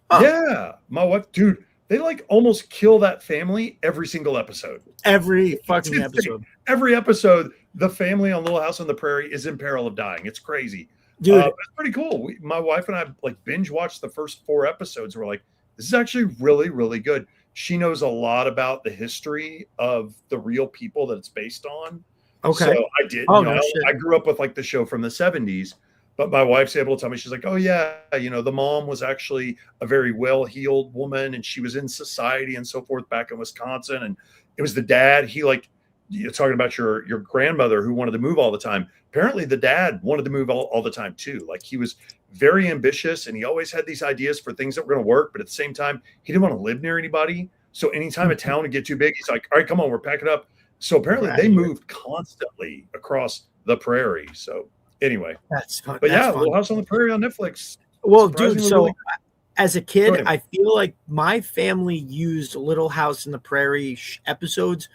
Oh. Yeah. My wife, dude, they like almost kill that family every single episode. Every fucking episode. Every episode, the family on Little House on the Prairie is in peril of dying. It's crazy. Dude, it's pretty cool. My wife and I like binge watched the first 4 episodes. We're like, this is actually really, really good. She knows a lot about the history of the real people that it's based on. Okay. So I did. I grew up with like the show from the 70s. But my wife's able to tell me, she's like, oh, yeah, the mom was actually a very well-heeled woman and she was in society and so forth back in Wisconsin. And it was the dad. He you're talking about your grandmother who wanted to move all the time. Apparently the dad wanted to move all the time, too. Like he was very ambitious and he always had these ideas for things that were going to work. But at the same time, he didn't want to live near anybody. So anytime a town would get too big, he's like, all right, come on, we're packing up. So apparently they moved constantly across the prairie. So anyway, that's fun. But yeah, Little House on the Prairie on Netflix. Well, dude, so really... as a kid, I feel like my family used Little House on the Prairie episodes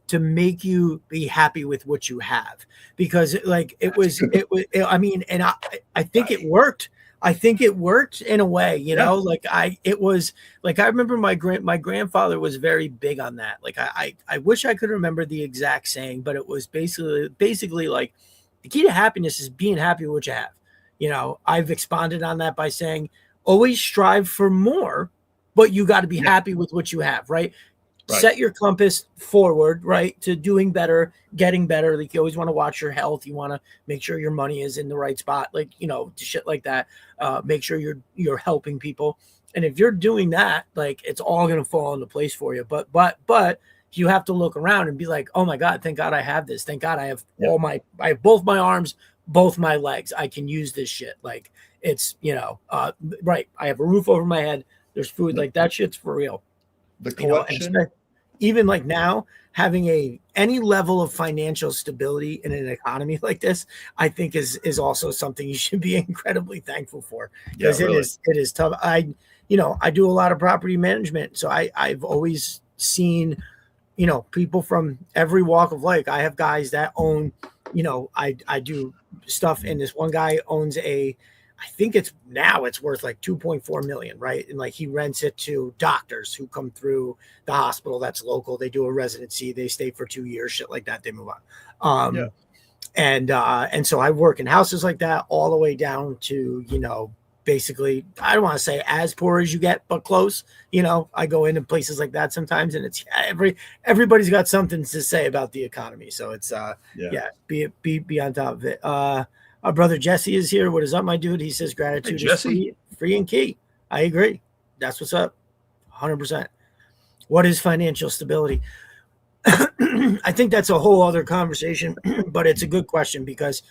to make you be happy with what you have, because like it was. I mean, and I think it worked. I think it worked in a way, like it was like, I remember my grandfather was very big on that. Like I wish I could remember the exact saying, but it was basically like, the key to happiness is being happy with what you have. I've expanded on that by saying, always strive for more, but you got to be happy with what you have, right? Set your compass forward, right, to doing better, getting better. Like you always want to watch your health. You want to make sure your money is in the right spot, like, shit like that. Make sure you're helping people. And if you're doing that, like it's all going to fall into place for you. But you have to look around and be like, oh my God, thank God I have this. Thank God I have I have both my arms, both my legs. I can use this shit. Like it's, right. I have a roof over my head. There's food. Like that shit's for real. The collection. Even like now, having any level of financial stability in an economy like this, I think is also something you should be incredibly thankful for, because it is tough. I do a lot of property management. So I've always seen, people from every walk of life. I have guys that own, I do stuff, and this one guy owns I think it's worth like 2.4 million, right? And like he rents it to doctors who come through the hospital that's local. They do a residency, they stay for 2 years, shit like that, they move on. Yeah. And so I work in houses like that all the way down to, basically, I don't want to say as poor as you get, but close. I go into places like that sometimes, and it's everybody's got something to say about the economy. So it's be on top of it. Our brother Jesse is here. What is up, my dude? He says gratitude is free and key. I agree. That's what's up. 100%. What is financial stability? I think that's a whole other conversation, but it's a good question because,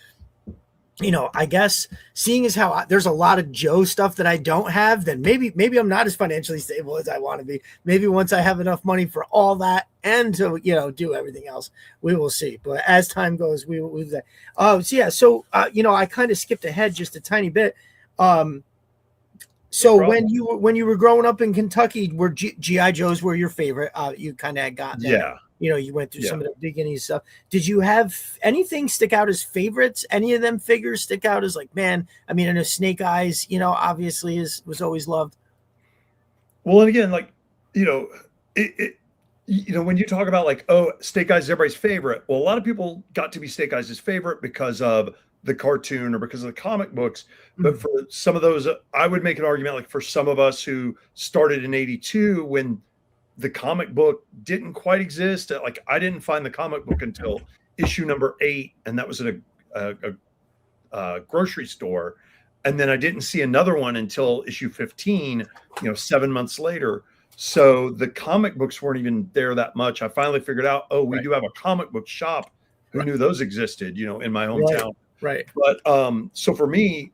I guess seeing as how there's a lot of Joe stuff that I don't have, then maybe I'm not as financially stable as I want to be. Maybe once I have enough money for all that and to, do everything else, we will see. But as time goes, we will do that. So I kind of skipped ahead just a tiny bit. So when you were growing up in Kentucky, were GI Joes were your favorite? You kind of had got there. Yeah. You went through some of the beginning stuff. Did you have anything stick out as favorites? Any of them figures stick out as like, man? I mean, I know Snake Eyes, obviously was always loved. Well, and again, like, when you talk about like, oh, Snake Eyes is everybody's favorite. Well, a lot of people got to be Snake Eyes' favorite because of the cartoon or because of the comic books. But for some of those, I would make an argument like for some of us who started in '82 when the comic book didn't quite exist. Like I didn't find the comic book until issue number 8, and that was at a grocery store. And then I didn't see another one until issue 15, 7 months later. So the comic books weren't even there that much. I finally figured out, we do have a comic book shop. Who knew those existed, in my hometown. Right. But so for me,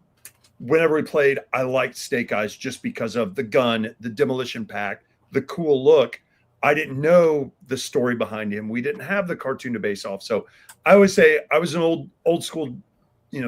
whenever we played, I liked Snake Eyes just because of the gun, the demolition pack, the cool look. I didn't know the story behind him. We didn't have the cartoon to base off. So I always say I was an old school,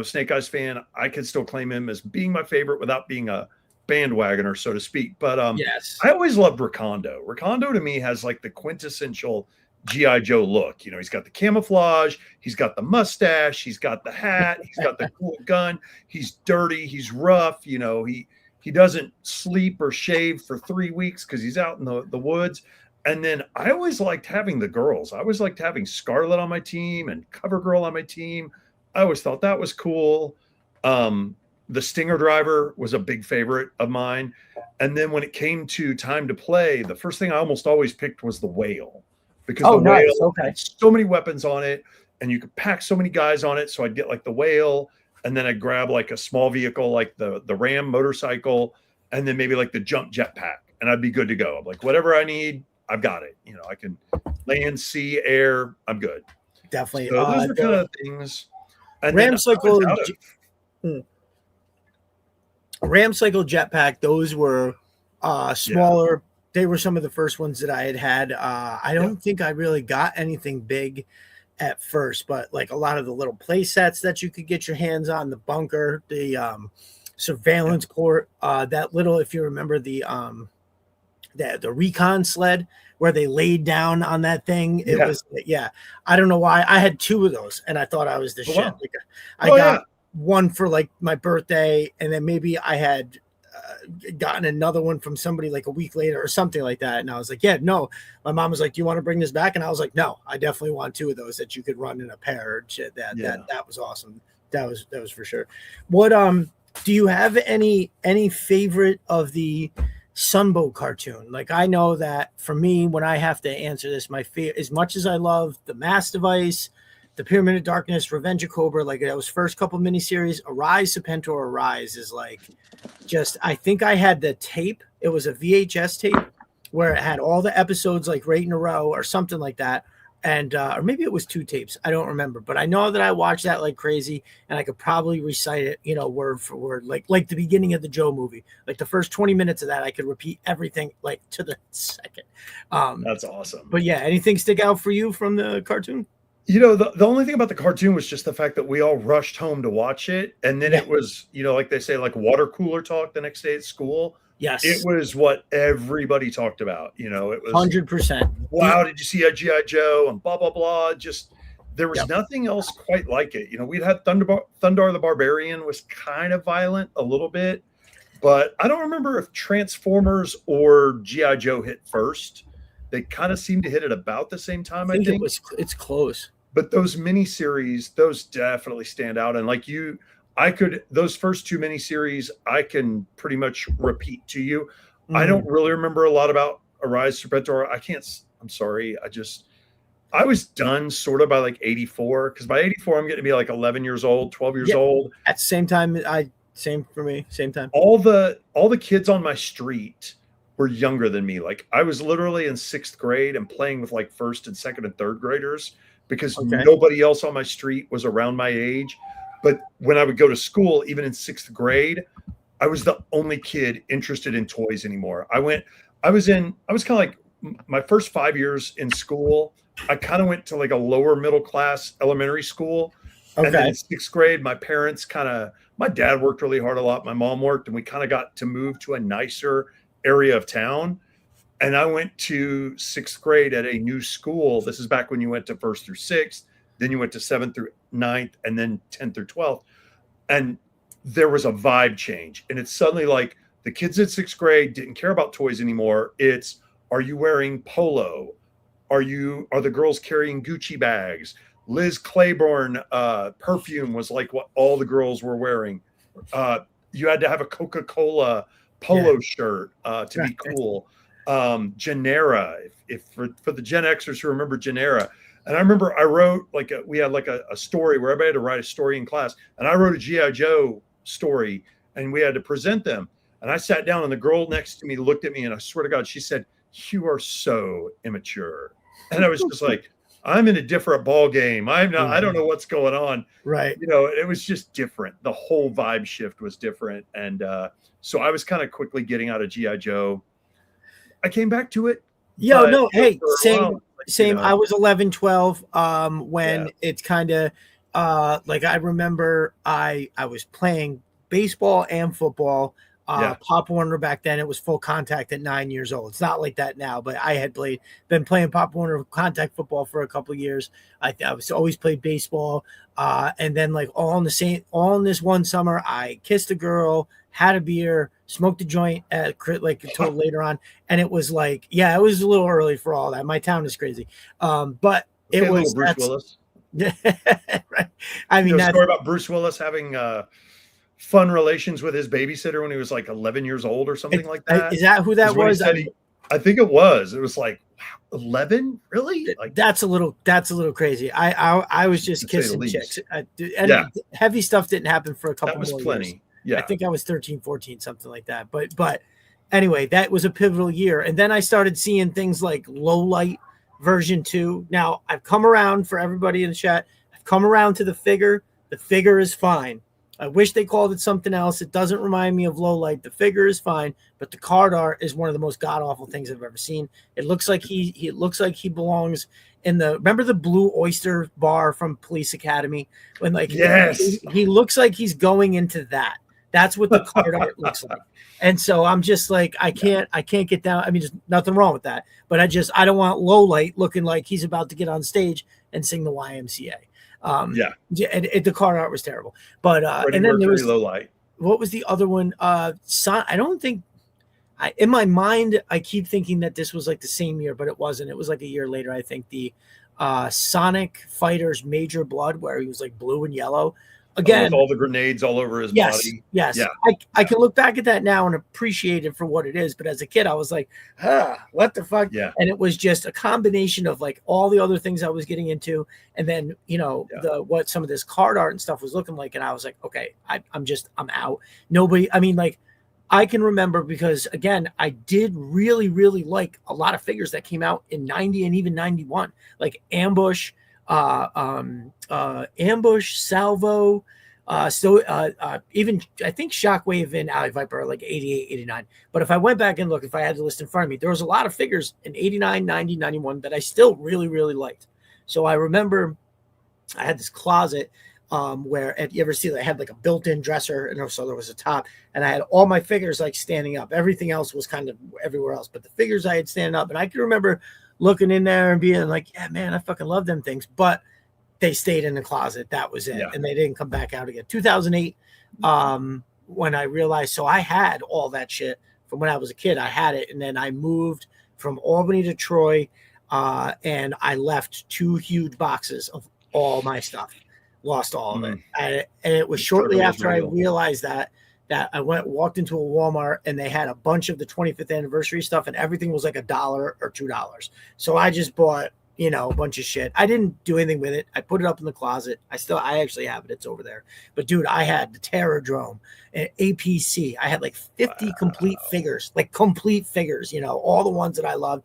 Snake Eyes fan. I can still claim him as being my favorite without being a bandwagoner, so to speak. But yes, I always loved Recondo. Recondo to me has like the quintessential GI Joe look. He's got the camouflage, he's got the mustache, he's got the hat, he's got the cool gun. He's dirty, he's rough. He doesn't sleep or shave for 3 weeks because he's out in the woods. And then I always liked having the girls. I always liked having Scarlet on my team and CoverGirl on my team. I always thought that was cool. The Stinger Driver was a big favorite of mine. And then when it came to time to play, the first thing I almost always picked was the Whale. Because the Whale had so many weapons on it and you could pack so many guys on it. So I'd get like the Whale, and then I'd grab like a small vehicle like the Ram motorcycle, and then maybe like the jump jetpack, and I'd be good to go. I'm like, whatever I need, I've got it. I can land, sea, air, I'm good. Definitely. So those are kind of things. And Ram Cycle jetpack, those were smaller. Yeah. They were some of the first ones that I had. I don't think I really got anything big at first, but like a lot of the little play sets that you could get your hands on, the bunker, the surveillance court, that little, if you remember the recon sled where they laid down on that thing. It was, I don't know why I had 2 of those and I thought I was the shit. Wow. Like, I got one for like my birthday, and then maybe I had gotten another one from somebody like a week later or something like that. And I was like, no, my mom was like, do you want to bring this back? And I was like, no, I definitely want 2 of those that you could run in a pair. That was awesome. That was for sure. What, do you have any favorite of the Sunbow cartoon? Like, I know that for me, when I have to answer this, my favorite, as much as I love the Mass Device, the Pyramid of Darkness, Revenge of Cobra, like those first couple miniseries, Arise, Serpentor, Arise is like just, I think I had the tape. It was a VHS tape where it had all the episodes like right in a row or something like that. And, or maybe it was 2 tapes. I don't remember, but I know that I watched that like crazy, and I could probably recite it, word for word, like the beginning of the Joe movie, like the first 20 minutes of that, I could repeat everything like to the second. That's awesome. But yeah, anything stick out for you from the cartoon? The only thing about the cartoon was just the fact that we all rushed home to watch it. And then it was, like they say, like water cooler talk the next day at school. It Yes. was what everybody talked about. You know, it was 100%. wow, did you see a GI Joe and blah blah blah. Just there was Yep. nothing else quite like it. You know, we'd had Thundar the Barbarian was kind of violent a little bit, but I don't remember if Transformers or GI Joe hit first. They kind of seemed to hit at about the same I time, I think think. it's close. But those miniseries, those definitely stand out. And like you, I could those first two miniseries, I can pretty much repeat to you. I don't Mm. really remember a lot about Arise Serpentor. I can't. I'm sorry. I was done sort of by like 84 because by 84 I'm getting to be like 11 years old, 12 years Yeah. old. At the same time, same for me, same time. All the kids on my street were younger than me. Like I was literally in sixth grade and playing with like first and second and third graders because Okay. nobody else on my street was around my age. But when I would go to school, even in sixth grade, I was the only kid interested in toys anymore. I was kind of like my first 5 years in school. I kind of went to like a lower middle class elementary school. And then Okay. in sixth grade, my dad worked really hard a lot. My mom worked, and we kind of got to move to a nicer area of town. And I went to sixth grade at a new school. This is back when you went to first through sixth, then you went to seventh through ninth, and then 10th through 12th. And there was a vibe change. And it's suddenly like the kids in sixth grade didn't care about toys anymore. It's, are you wearing polo? Are the girls carrying Gucci bags? Liz Claiborne perfume was like what all the girls were wearing. You had to have a Coca-Cola Yeah. polo shirt to be cool. Genera, if for the Gen Xers who remember Genera. And I remember I wrote we had like a story where everybody had to write a story in class. And I wrote a G.I. Joe story and we had to present them. And I sat down and the girl next to me looked at me and I swear to God, she said, "You are so immature." And I was just like, I'm in a different ball game. I don't know what's going on. Right. You know, it was just different. The whole vibe shift was different. And so I was kind of quickly getting out of G.I. Joe. I came back to it. Yo, no, hey, for a same, while, same. I was 11, 12. When Yeah. it's kind of, like I remember I was playing baseball and football. Yeah. Pop Warner back then, it was full contact at 9 years old. It's not like that now, but I had been playing Pop Warner contact football for a couple of years. I was always played baseball. And then like all in this one summer, I kissed a girl, had a beer, smoked a joint like until later on. And it was like, yeah, it was a little early for all that. My town is crazy. But it Okay, was little Bruce Willis. right. I mean, You know, that's story about Bruce Willis having fun relations with his babysitter when he was like 11 years old or something like that. Is that who that was? I think it was. It was like, wow, 11, really? Like that's a little crazy. I was just kissing chicks. And heavy stuff didn't happen for a couple more plenty. years. Yeah. I think I was 13, 14, something like that. But anyway, that was a pivotal year. And then I started seeing things like Low Light version 2. Now I've come around, for everybody in the chat. I've come around to the figure. The figure is fine. I wish they called it something else. It doesn't remind me of Low Light. The figure is fine, but the card art is one of the most god awful things I've ever seen. It looks like he looks like he belongs in remember the Blue Oyster bar from Police Academy, when like yes, he looks like he's going into that. That's what the card art looks like. And so I'm just like, I can't get down. I mean, there's nothing wrong with that, but I don't want Low Light looking like he's about to get on stage and sing the YMCA. And the card art was terrible. But and then there was Low Light. What was the other one? I don't think in my mind I keep thinking that this was like the same year, but it wasn't. It was like a year later. I think the Sonic Fighters Major Blood, where he was like blue and yellow. Again, with all the grenades all over his body. Yes. Yeah. I can look back at that now and appreciate it for what it is. But as a kid, I was like, what the fuck? Yeah. And it was just a combination of like all the other things I was getting into. And then, what some of this card art and stuff was looking like. And I was like, okay, I'm out. Nobody, I mean, like, I can remember because, again, I did really, really like a lot of figures that came out in 90 and even 91, like Ambush, Salvo, even I think Shockwave and Alley Viper are like 88, 89. But if I went back and look, if I had the list in front of me, there was a lot of figures in 89, 90, 91 that I still really, really liked. So I remember I had this closet where you ever see they had like a built-in dresser, and so there was a top, and I had all my figures like standing up. Everything else was kind of everywhere else, but the figures I had standing up, and I can remember looking in there and being like, yeah, man, I fucking love them things, but they stayed in the closet. That was it, Yeah. and they didn't come back out again. 2008, when I realized, so I had all that shit from when I was a kid. I had it, and then I moved from Albany to Troy, and I left 2 huge boxes of all my stuff. Lost all of it, and it was shortly after I realized that I walked into a Walmart, and they had a bunch of the 25th anniversary stuff, and everything was like $1 or $2. So I just bought, a bunch of shit. I didn't do anything with it. I put it up in the closet. I actually have it. It's over there. But dude, I had the Terrordrome and APC. I had like 50 complete figures, all the ones that I loved.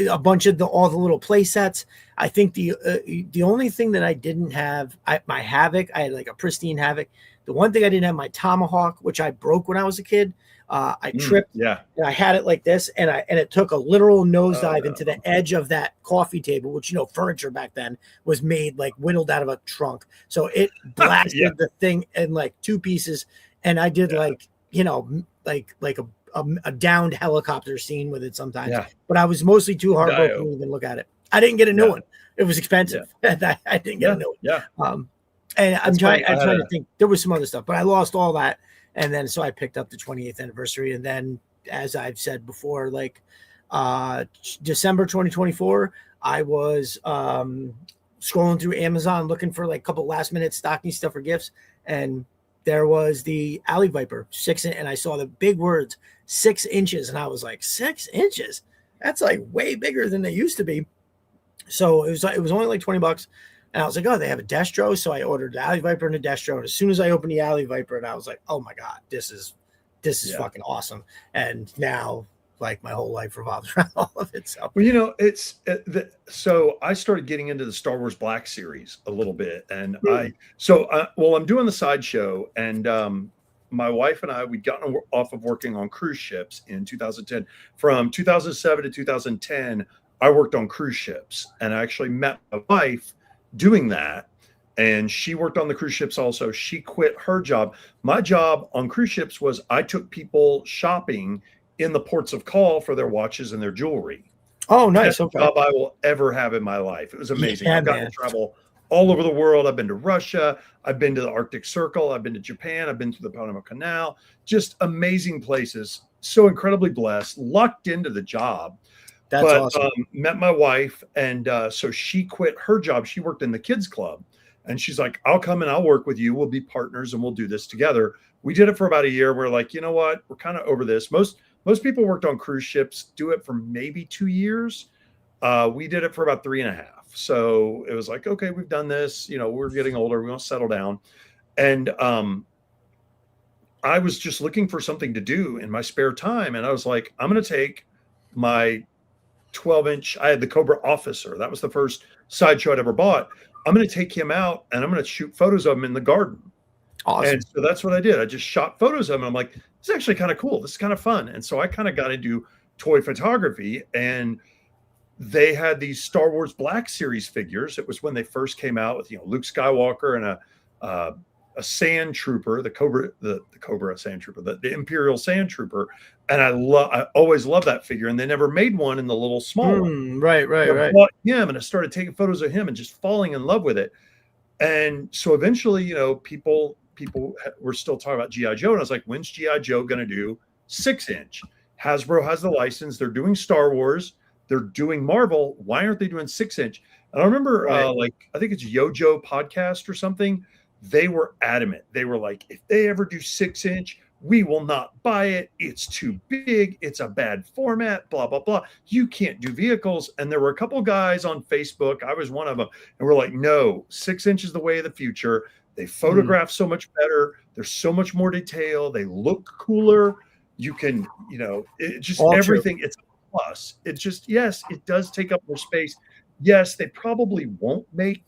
A bunch of all the little play sets. I think the only thing that I didn't have, my Havoc, I had like a pristine Havoc. The one thing I didn't have, my Tomahawk, which I broke when I was a kid. I tripped, and I had it like this, and it took a literal nosedive into the edge of that coffee table, which furniture back then was made like whittled out of a trunk, so it blasted the thing in like 2 pieces, and I did like a downed helicopter scene with it sometimes, but I was mostly too heartbroken to even look at it. I didn't get a new one. It was expensive. I didn't get a new one. And I'm trying to think. There was some other stuff, but I lost all that. And then so I picked up the 28th anniversary. And then, as I've said before, like December 2024, I was scrolling through Amazon looking for like a couple last minute stocking stuff or gifts. And there was the Alley Viper 6, and I saw the big words 6 inches. And I was like, 6 inches? That's like way bigger than they used to be. So it was only like $20. And I was like, oh, they have a Destro. So I ordered the Alley Viper and a Destro. And as soon as I opened the Alley Viper, and I was like, oh my God, this is fucking awesome. And now, like, my whole life revolves around all of it. So, well, so I started getting into the Star Wars Black series a little bit. And I'm doing the sideshow, and my wife and we'd gotten off of working on cruise ships in 2010. From 2007 to 2010, I worked on cruise ships, and I actually met my wife doing that, and she worked on the cruise ships also. She quit her job. My job on cruise ships was I took people shopping in the ports of call for their watches and their jewelry. Oh, nice. Best job I will ever have in my life. It was amazing. I've gotten to travel all over the world. I've been to Russia. I've been to the Arctic Circle. I've been to Japan. I've been to the Panama Canal. Just amazing places. So incredibly blessed, lucked into the job. That's awesome. Met my wife, and so she quit her job. She worked in the kids club, and she's like, I'll come and I'll work with you. We'll be partners and we'll do this together. We did it for about a year. We're like, you know what? We're kind of over this. Most people worked on cruise ships, do it for maybe 2 years. We did it for about 3.5. So it was like, okay, we've done this. We're getting older. We want to settle down. And I was just looking for something to do in my spare time. And I was like, I'm going to take my 12-inch. I had the Cobra Officer. That was the first sideshow I'd ever bought. I'm going to take him out, and I'm going to shoot photos of him in the garden. Awesome. And so that's what I did. I just shot photos of him. I'm like, this is actually kind of cool. This is kind of fun. And so I kind of got into toy photography, and they had these Star Wars Black Series figures. It was when they first came out with, Luke Skywalker and a sand trooper, the Cobra sand trooper, the Imperial sand trooper. And I always loved that figure. And they never made one in the little small one. Right. I bought him, and I started taking photos of him and just falling in love with it. And so eventually, people were still talking about G.I. Joe. And I was like, when's G.I. Joe going to do 6-inch? Hasbro has the license. They're doing Star Wars. They're doing Marvel. Why aren't they doing 6-inch? And I remember, I think it's Yojo podcast or something. They were adamant. They were like, if they ever do 6-inch, we will not buy it. It's too big. It's a bad format, blah, blah, blah. You can't do vehicles. And there were a couple guys on Facebook. I was one of them. And we're like, no, 6-inch is the way of the future. They photograph so much better. There's so much more detail. They look cooler. You can, it just all everything. True. It's a plus. It's just, yes, it does take up more space. Yes, they probably won't make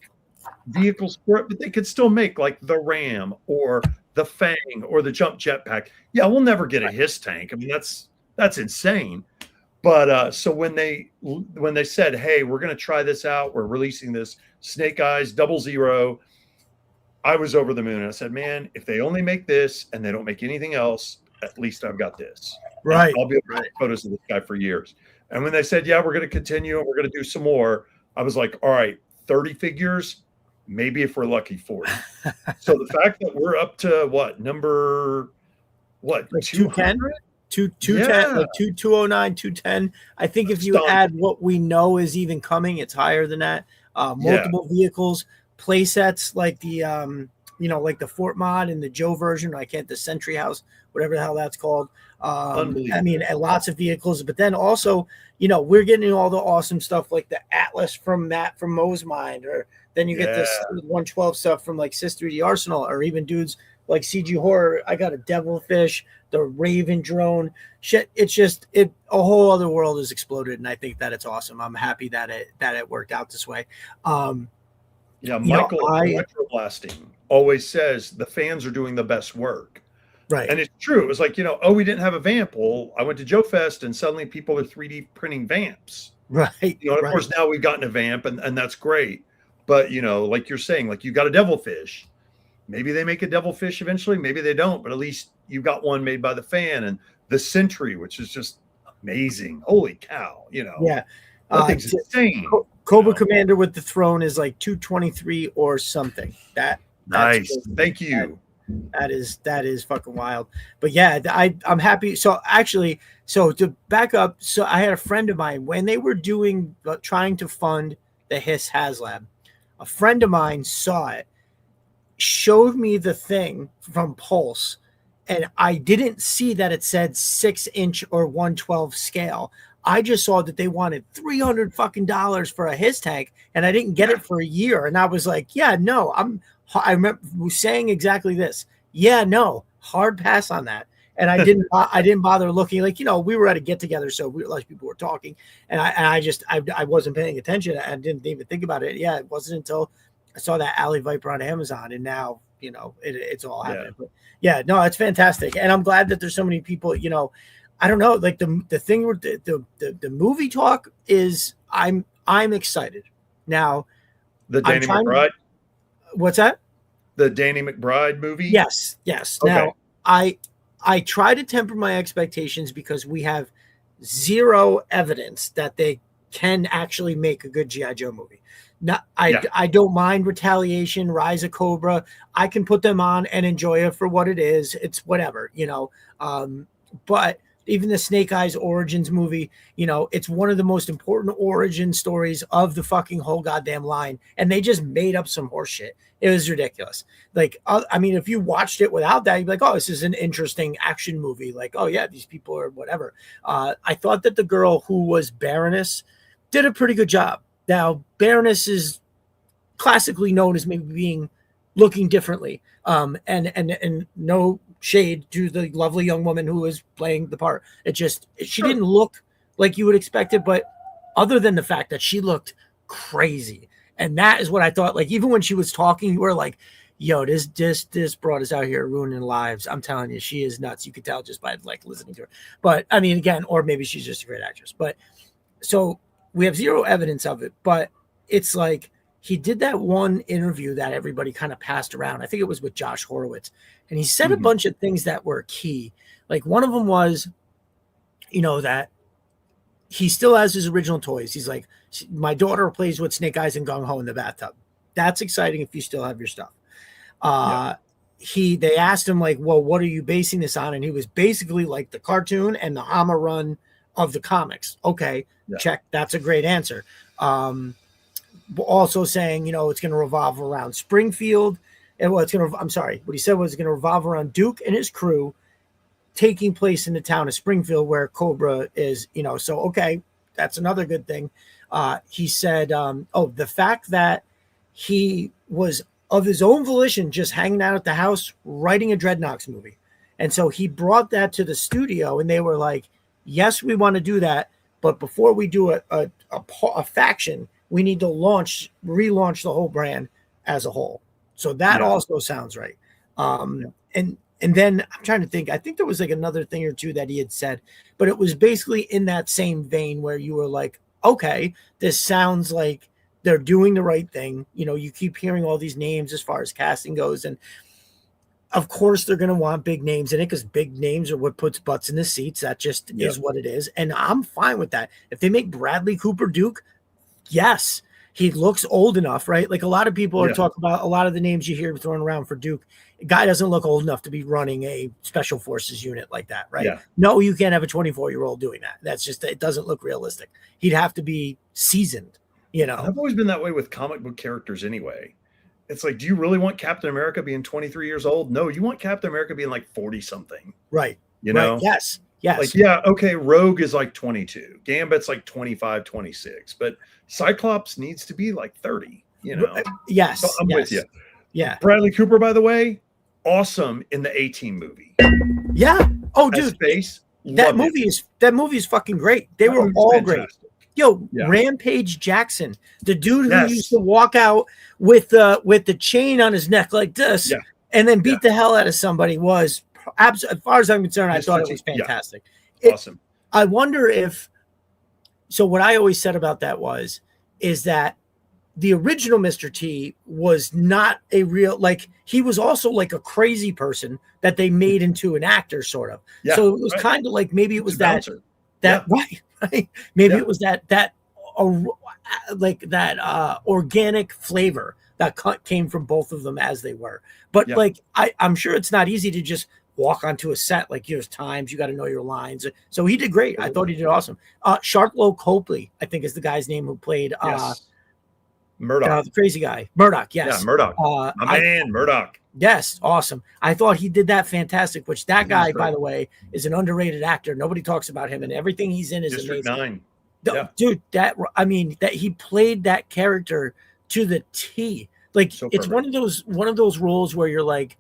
vehicles for it, but they could still make like the Ram or the Fang or the Jump Jetpack. Yeah, we'll never get a HISS tank. I mean, that's insane. But so when they said, hey, we're going to try this out, we're releasing this Snake Eyes 00, I was over the moon. And I said, man, if they only make this and they don't make anything else, at least I've got this. And Right. I'll be able to Right. take photos of this guy for years. And when they said, yeah, we're going to continue and we're going to do some more, I was like, all right, 30 figures, maybe if we're lucky, 40. So the fact that we're up to what, Like 210, 200? 210, Yeah. like 209, 210. I think if you Astonishing. add what we know is even coming, it's higher than that. Yeah. Multiple vehicles, play sets like the like the Fort Mod and the Joe version. I can't, the Century House, whatever the hell that's called. I mean, Unbelievable. and lots of vehicles, but then also, we're getting all the awesome stuff like the Atlas from Matt from Mo's Mind, or then you get Yeah. this 112 stuff from like Sis 3D Arsenal, or even dudes like CG Horror. I got a Devilfish, the Raven drone. Shit, it's just a whole other world has exploded, and I think that it's awesome. I'm happy that it worked out this way. Yeah. You know, Michael Electroblasting always says the fans are doing the best work. right, And it's true. It was like, oh, we didn't have a vamp. Well, I went to Joe Fest and suddenly people are 3D printing vamps. right, And of right. course, now we've gotten a vamp and that's great. But, like you're saying, like you got a devilfish. Maybe they make a devilfish eventually. Maybe they don't. But at least you've got one made by the fan. And the Sentry, which is just amazing. Holy cow. Yeah. That thing's insane. Cobra Commander with the throne is like 223 or something. That's Nice. crazy. Thank you. That is fucking wild. But yeah, I'm happy. So actually, to back up, so I had a friend of mine when they were trying to fund the Hiss HasLab. A friend of mine saw it, showed me the thing from Pulse, and I didn't see that it said 6-inch or 112 scale. I just saw that they wanted $300 fucking dollars for a Hiss tank, and I didn't get it for a year. And I was like, yeah, no, I remember saying exactly this. Yeah, no, hard pass on that. And I didn't bother looking. Like, we were at a get together, so lots of people were talking, and I wasn't paying attention. I didn't even think about it. Yeah, it wasn't until I saw that Alley Viper on Amazon, and now it's all happening. But yeah, no, it's fantastic, and I'm glad that there's so many people. I don't know, like the thing with the movie talk is I'm excited now. The Danny McBride. What's that? The Danny McBride movie? Yes. Okay. Now, I try to temper my expectations because we have zero evidence that they can actually make a good G.I. Joe movie. I don't mind Retaliation, Rise of Cobra. I can put them on and enjoy it for what it is. It's whatever, but even the Snake Eyes Origins movie, it's one of the most important origin stories of the fucking whole goddamn line. And they just made up some horse shit. It was ridiculous. Like, I mean, if you watched it without that, you'd be like, oh, this is an interesting action movie. Like, oh yeah, these people are whatever. I thought that the girl who was Baroness did a pretty good job. Now, Baroness is classically known as maybe looking differently. And no shade to the lovely young woman who is playing the part. She didn't look like you would expect it, but other than the fact that she looked crazy. And that is what I thought. Like, even when she was talking, you were like, yo, this broad is out here ruining lives. I'm telling you, she is nuts. You could tell just by like listening to her. But I mean, again, or maybe she's just a great actress. But so we have zero evidence of it, but it's like he did that one interview that everybody kind of passed around. I think it was with Josh Horowitz. And he said a bunch of things that were key. Like, one of them was, that he still has his original toys. He's like, my daughter plays with Snake Eyes and Gung Ho in the bathtub. That's exciting if you still have your stuff. They asked him, like, well, what are you basing this on? And he was basically like the cartoon and the Hama run of the comics. Okay, check. That's a great answer. Also saying, it's going to revolve around Springfield. And what he said was going to revolve around Duke and his crew, taking place in the town of Springfield where Cobra is, so, okay, that's another good thing. He said, the fact that he was of his own volition, just hanging out at the house, writing a Dreadnoks movie. And so he brought that to the studio and they were like, yes, we want to do that. But before we do a faction, we need to relaunch the whole brand as a whole. So that also sounds right. And then I'm trying to think, I think there was like another thing or two that he had said, but it was basically in that same vein where you were like, okay, this sounds like They're doing the right thing. You know, you keep hearing all these names as far as casting goes, and of course they're going to want big names in it because big names are what puts butts in the seats. That just Yep. is what it is, and I'm fine with that. If they make Bradley Cooper Duke, yes, he looks old enough, right? Like a lot of people are Yeah. talking about a lot of the names you hear thrown around for Duke. A guy doesn't look old enough to be running a special forces unit like that, right? Yeah. No, you can't have a 24-year-old doing that. That's just, it doesn't look realistic. He'd have to be seasoned, you And know. I've always been that way with comic book characters anyway. It's like, do you really want Captain America being 23 years old? No, you want Captain America being like 40 something. Right. You Right. know? Yes. Yes. Like, yeah, okay, Rogue is like 22. Gambit's like 25, 26. But Cyclops needs to be like 30, you know? Yes. So I'm yes. with you. Yeah. Bradley Cooper, by the way, awesome in the A-Team movie. Yeah. Oh, As dude. Space, That movie is fucking great. They were all great. Yo, Yeah. Rampage Jackson, the dude who Yes. used to walk out with the chain on his neck like this, Yeah. and then beat the hell out of somebody, was as far as I'm concerned, I thought it was fantastic. Awesome. I wonder if, so what I always said about that is that the original Mr. T was not a real, like, he was also like a crazy person that they made into an actor, sort of. Yeah, So it was right. kind of like, maybe it was It's a that bouncer. right. Maybe Yeah. it was that organic flavor that came from both of them as they were. But Yeah. like, I'm sure it's not easy to just walk onto a set. Like, there's times you got to know your lines. So he did great. I thought he did awesome. Sharklow Copley, I think is the guy's name, who played Yes. Murdoch. the crazy guy. Murdoch, yes. Yeah, Murdoch. My man, Murdoch. Yes, awesome. I thought he did that fantastic, which that He was guy, great. by the way, is an underrated actor. Nobody talks about him, and everything he's in is District amazing. 9. Yeah. Dude, that he played that character to the T. Like, So it's perfect. one of those roles where you're like,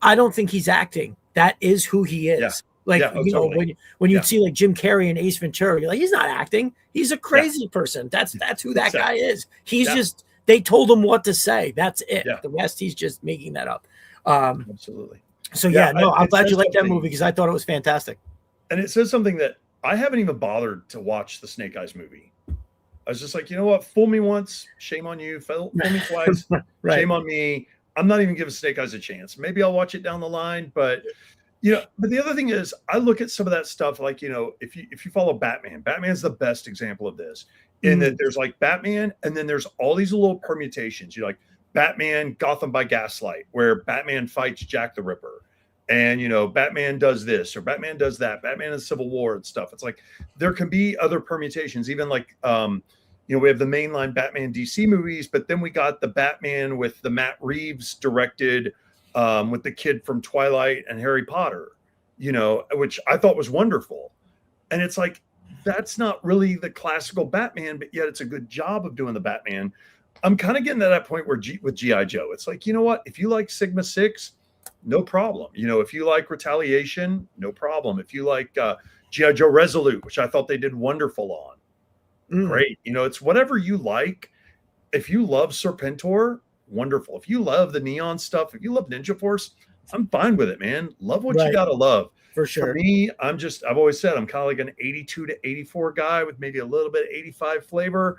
I don't think he's acting. That is who he is. Yeah. Like, Yeah, you know, totally. when you Yeah. see like Jim Carrey and Ace Ventura, you're like, he's not acting. He's a crazy person. That's who that guy is. He's just, they told him what to say. That's it. Yeah. The rest, he's just making that up. Absolutely. So Yeah, I'm glad it you says liked that something. movie because I thought it was fantastic. And it says something that I haven't even bothered to watch the Snake Eyes movie. I was just like, you know what? Fool me once, shame on you. Fool me twice, Right. shame on me. I'm not even giving Snake Eyes a chance. Maybe I'll watch it down the line, but you know. But the other thing is, I look at some of that stuff like, you know, if you follow Batman, Batman's the best example of this. In that there's like Batman, and then there's all these little permutations. You know, like Batman Gotham by Gaslight, where Batman fights Jack the Ripper. And, you know, Batman does this or Batman does that, Batman in Civil War and stuff. It's like there can be other permutations, even like, you know, we have the mainline Batman DC movies, but then we got the Batman with the Matt Reeves directed with the kid from Twilight and Harry Potter, you know, which I thought was wonderful. And it's like, that's not really the classical Batman, but yet it's a good job of doing the Batman. I'm kind of getting to that point where with G.I. Joe, it's like, you know what? If you like Sigma 6, no problem. You know, if you like Retaliation, no problem. If you like G.I. Joe Resolute, which I thought they did wonderful on, great. You know, it's whatever you like. If you love Serpentor, wonderful. If you love the neon stuff, if you love Ninja Force, I'm fine with it, man. Love what you got to love. For sure. For me, I've always said I'm kind of like an 82 to 84 guy with maybe a little bit of 85 flavor.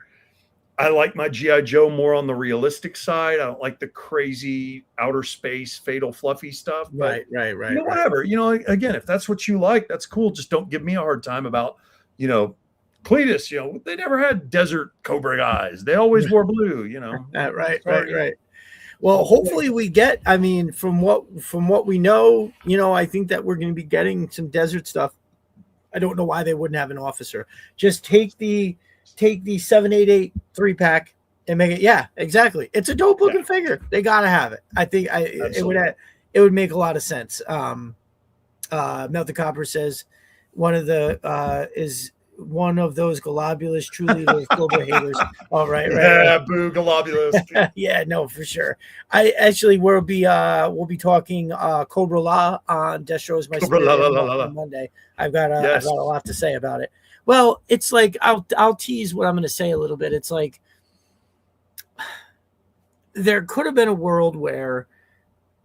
I like my G.I. Joe more on the realistic side. I don't like the crazy outer space, fatal, fluffy stuff. But, Right. You know, whatever. You know, again, if that's what you like, that's cool. Just don't give me a hard time about, you know, Cletus. You know, they never had desert cobra guys. They always wore blue. You know. Right. Well, hopefully we get. I mean, from what we know, you know, I think that we're going to be getting some desert stuff. I don't know why they wouldn't have an officer. Just take the 788 3-pack and make it. Yeah, exactly. It's a dope looking figure. They got to have it. I think it would make a lot of sense. Melt the Copper says one of those globulous, truly those Cobra haters. All right. Yeah, boo, globulous. Yeah, no, for sure. I actually we'll be talking Cobra La on Destro's My Spirit on Monday. I've got a lot to say about it. Well, it's like I'll tease what I'm going to say a little bit. It's like there could have been a world where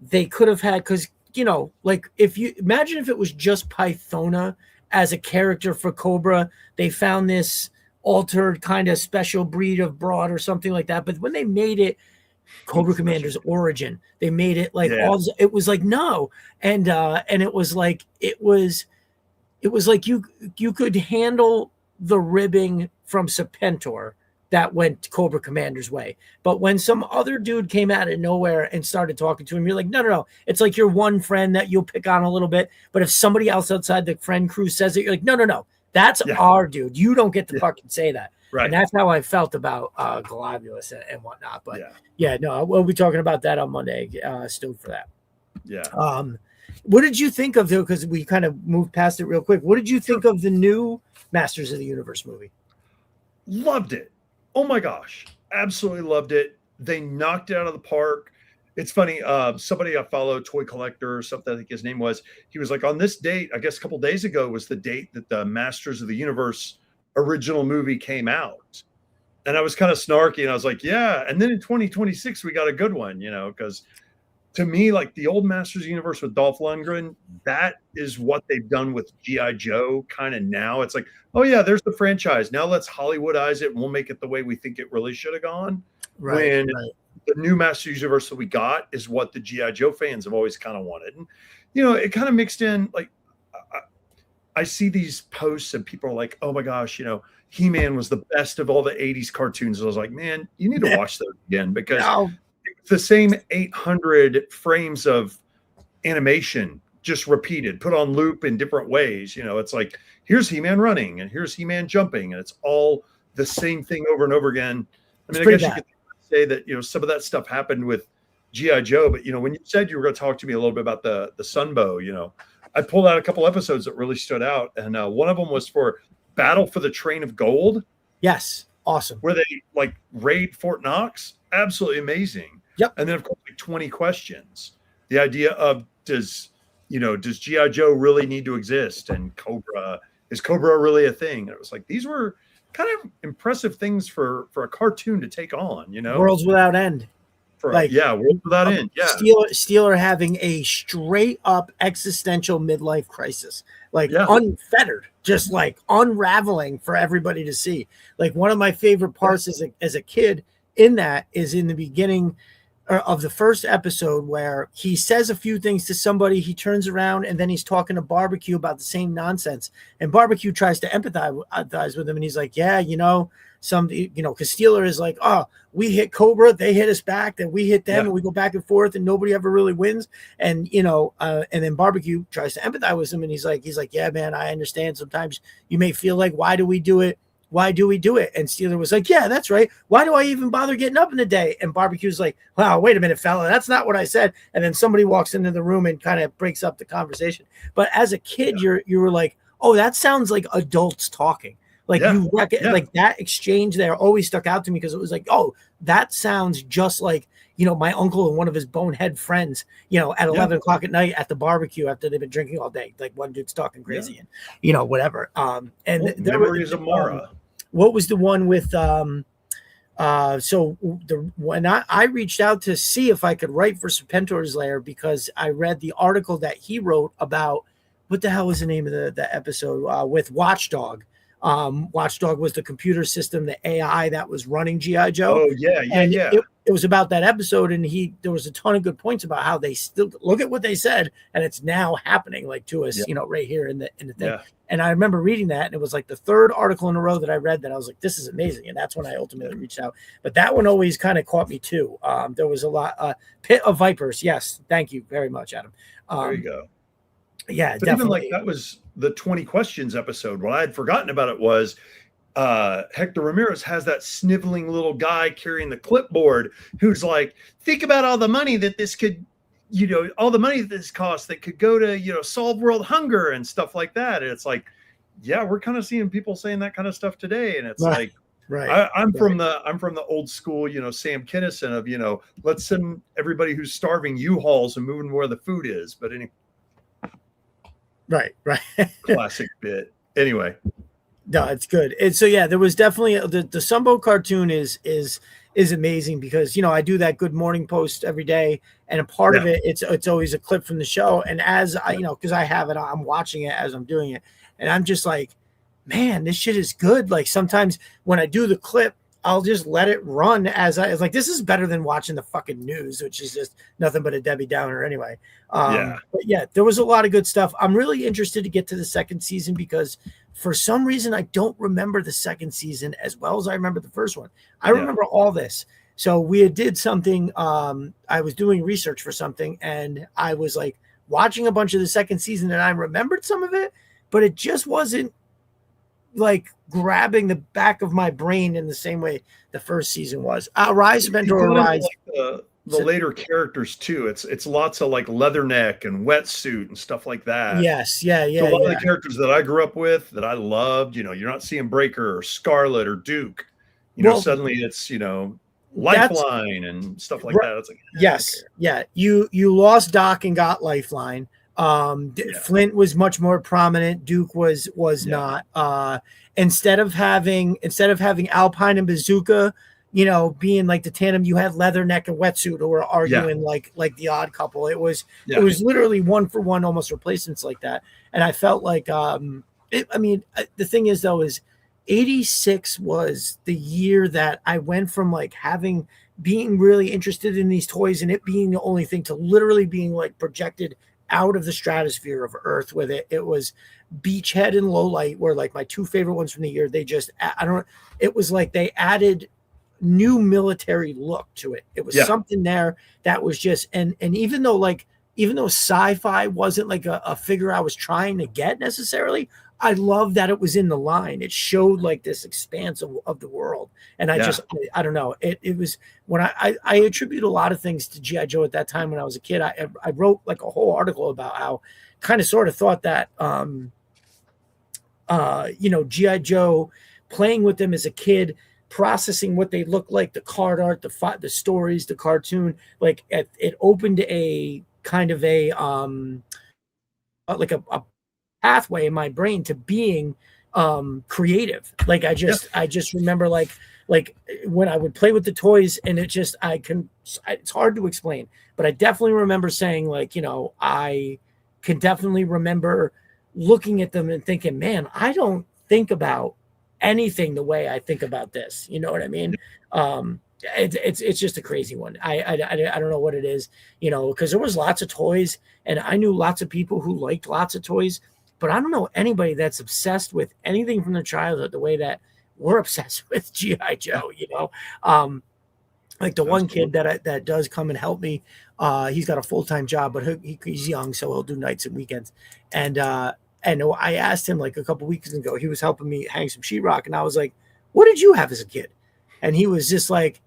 they could have had, because, you know, like if you imagine if it was just Pythona as a character for Cobra, they found this altered kind of special breed of broad or something like that. But when they made it Cobra Commander's origin, they made it like it was like no, and it was like you could handle the ribbing from Serpentor that went Cobra Commander's way. But when some other dude came out of nowhere and started talking to him, you're like, no. It's like your one friend that you'll pick on a little bit. But if somebody else outside the friend crew says it, you're like, no. That's our dude. You don't get to fucking say that. Right. And that's how I felt about Globulus and whatnot. But no, we'll be talking about that on Monday. Stoked for that. Yeah. What did you think of, though, because we kind of moved past it real quick. What did you think of the new Masters of the Universe movie? Loved it. Oh my gosh. Absolutely loved it. They knocked it out of the park. It's funny. Somebody I follow, Toy Collector or something, I think his name was, he was like, on this date, I guess a couple days ago was the date that the Masters of the Universe original movie came out. And I was kind of snarky and I was like, yeah. And then in 2026, we got a good one, because to me, like the old Masters of the Universe with Dolph Lundgren, that is what they've done with G.I. Joe kind of now. It's like, oh yeah, there's the franchise. Now let's Hollywoodize it and we'll make it the way we think it really should have gone. Right. The new Masters of the Universe that we got is what the G.I. Joe fans have always kind of wanted. And, it kind of mixed in, like, I see these posts and people are like, oh my gosh, He-Man was the best of all the 80s cartoons. And I was like, man, you need to watch those again because it's the same 800 frames of animation just repeated, put on loop in different ways. It's like, here's He-Man running and here's He-Man jumping. And it's all the same thing over and over again. I mean, I guess you could say that, some of that stuff happened with G.I. Joe, but, when you said you were going to talk to me a little bit about the Sunbow, I pulled out a couple episodes that really stood out. And one of them was for Battle for the Train of Gold. Yes. Awesome. Where they like raid Fort Knox. Absolutely amazing. Yep. And then of course, like 20 questions. The idea of does G.I. Joe really need to exist? And is Cobra really a thing? And it was like, these were kind of impressive things for a cartoon to take on, Worlds Without End. Worlds Without End. Yeah. Steeler having a straight up existential midlife crisis, unfettered, just like unraveling for everybody to see. Like one of my favorite parts as a kid in that is in the beginning of the first episode where he says a few things to somebody, he turns around and then he's talking to Barbecue about the same nonsense. And Barbecue tries to empathize with him. And he's like, yeah, because Steeler is like, oh, we hit Cobra, they hit us back, then we hit them and we go back and forth and nobody ever really wins. And, and then Barbecue tries to empathize with him. And he's like, yeah, man, I understand. Sometimes you may feel like, why do we do it? Why do we do it? And Steeler was like, yeah, that's right. Why do I even bother getting up in the day? And Barbecue's like, wow, wait a minute, fella. That's not what I said. And then somebody walks into the room and kind of breaks up the conversation. But as a kid, you were like, oh, that sounds like adults talking. Like like that exchange there always stuck out to me because it was like, oh, that sounds just like, my uncle and one of his bonehead friends, at 11 o'clock at night at the barbecue after they've been drinking all day. Like one dude's talking crazy and, whatever. And Memories of Mara. What was the one with when I reached out to see if I could write for Serpentor's Lair because I read the article that he wrote about what the hell was the name of the episode with Watchdog. Watchdog was the computer system, the AI that was running G.I. Joe. Oh yeah. It was about that episode, and there was a ton of good points about how they still look at what they said, and it's now happening like to us, right here in the thing. Yeah. And I remember reading that, and it was like the third article in a row that I read that I was like, this is amazing, and that's when I ultimately reached out. But that one always kind of caught me too. There was a lot. Pit of Vipers, yes, thank you very much, Adam. There you go. Yeah, but definitely. Even like that was the 20 questions episode. What I had forgotten about it was Hector Ramirez has that sniveling little guy carrying the clipboard who's like, think about all the money that this could, all the money that this costs that could go to, solve world hunger and stuff like that. And it's like, yeah, we're kind of seeing people saying that kind of stuff today. And it's I'm from the old school, Sam Kinison of, let's send everybody who's starving U-Hauls and moving where the food is. But anyway. Right. Classic bit. Anyway. No, it's good. And so yeah, there was definitely the Sunbow cartoon is amazing because I do that Good Morning Post every day, and a part of it it's always a clip from the show. And as I because I have it, I'm watching it as I'm doing it, and I'm just like, man, this shit is good. Like sometimes when I do the clip, I'll just let it run as I was like, this is better than watching the fucking news, which is just nothing but a Debbie Downer anyway. Yeah. But yeah, there was a lot of good stuff. I'm really interested to get to the second season because for some reason I don't remember the second season as well as I remember the first one. I remember all this. So we did something. I was doing research for something, and I was like watching a bunch of the second season, and I remembered some of it, but it just wasn't like grabbing the back of my brain in the same way the first season was. Rise of Endor Rise. Like the later characters too. It's lots of like Leatherneck and Wetsuit and stuff like that. Yes, yeah. So a lot of the characters that I grew up with that I loved, you're not seeing Breaker or Scarlet or Duke. Suddenly it's Lifeline and stuff like that. It's like yes, yeah. You lost Doc and got Lifeline. Flint was much more prominent. Duke was not. Instead of having Alpine and Bazooka, being like the tandem, you had Leatherneck and Wetsuit who were arguing like the odd couple. It was literally one for one, almost replacements like that. And I felt like the thing is though is 86 was the year that I went from like being really interested in these toys and it being the only thing to literally being like projected out of the stratosphere of Earth with it. It was Beachhead and Low Light were like my two favorite ones from the year. It was like they added new military look to it. It was something there that was just, and even though sci-fi wasn't like a figure I was trying to get necessarily, I love that it was in the line. It showed like this expanse of the world. And I don't know. It was when I attribute a lot of things to G.I. Joe at that time when I was a kid. I wrote like a whole article about how kind of sort of thought that, G.I. Joe, playing with them as a kid, processing what they look like, the card art, the stories, the cartoon, like it opened a kind of a pathway in my brain to being creative. Like I just remember like when I would play with the toys and it's hard to explain, but I definitely remember saying like, I can definitely remember looking at them and thinking, man, I don't think about anything the way I think about this. You know what I mean? It's just a crazy one. I don't know what it is, because there was lots of toys and I knew lots of people who liked lots of toys, but I don't know anybody that's obsessed with anything from their childhood the way that we're obsessed with G.I. Joe, like the one kid that does come and help me. He's got a full-time job, but he's young, so he'll do nights and weekends. And I asked him like a couple weeks ago, he was helping me hang some sheetrock. And I was like, what did you have as a kid? And he was just like,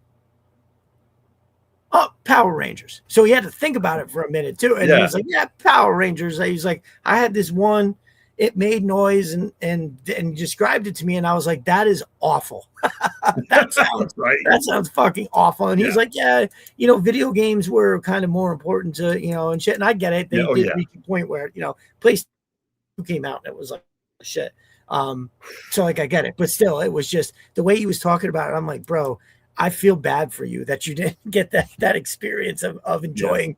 oh, Power Rangers. So he had to think about it for a minute too. And he was like, yeah, Power Rangers. He's like, I had this one, it made noise and described it to me. And I was like, that is awful. That sounds fucking awful. And he's like, yeah, video games were kind of more important to, and shit. And I get it. They did reach a point where, PlayStation came out and it was like shit. So like I get it, but still it was just the way he was talking about it. I'm like, bro, I feel bad for you that you didn't get that experience of enjoying,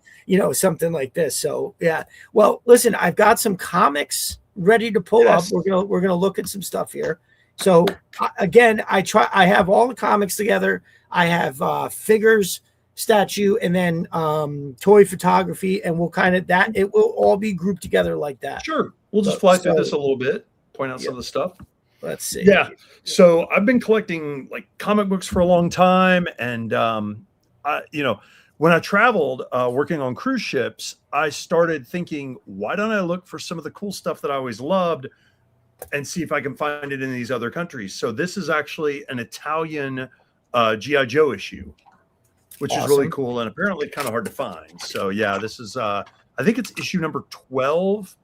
something like this. So yeah. Well, listen, I've got some comics ready to pull up. We're gonna look at some stuff here. So again, I have all the comics together. I have figures, statue, and then toy photography, and we'll kind of it will all be grouped together like that. Sure. We'll just fly through this a little bit, point out some of the stuff. Let's see. Yeah. So I've been collecting like comic books for a long time. And, when I traveled working on cruise ships, I started thinking, why don't I look for some of the cool stuff that I always loved and see if I can find it in these other countries? So this is actually an Italian G.I. Joe issue, which is really cool and apparently kind of hard to find. So yeah, this is, I think it's issue number 12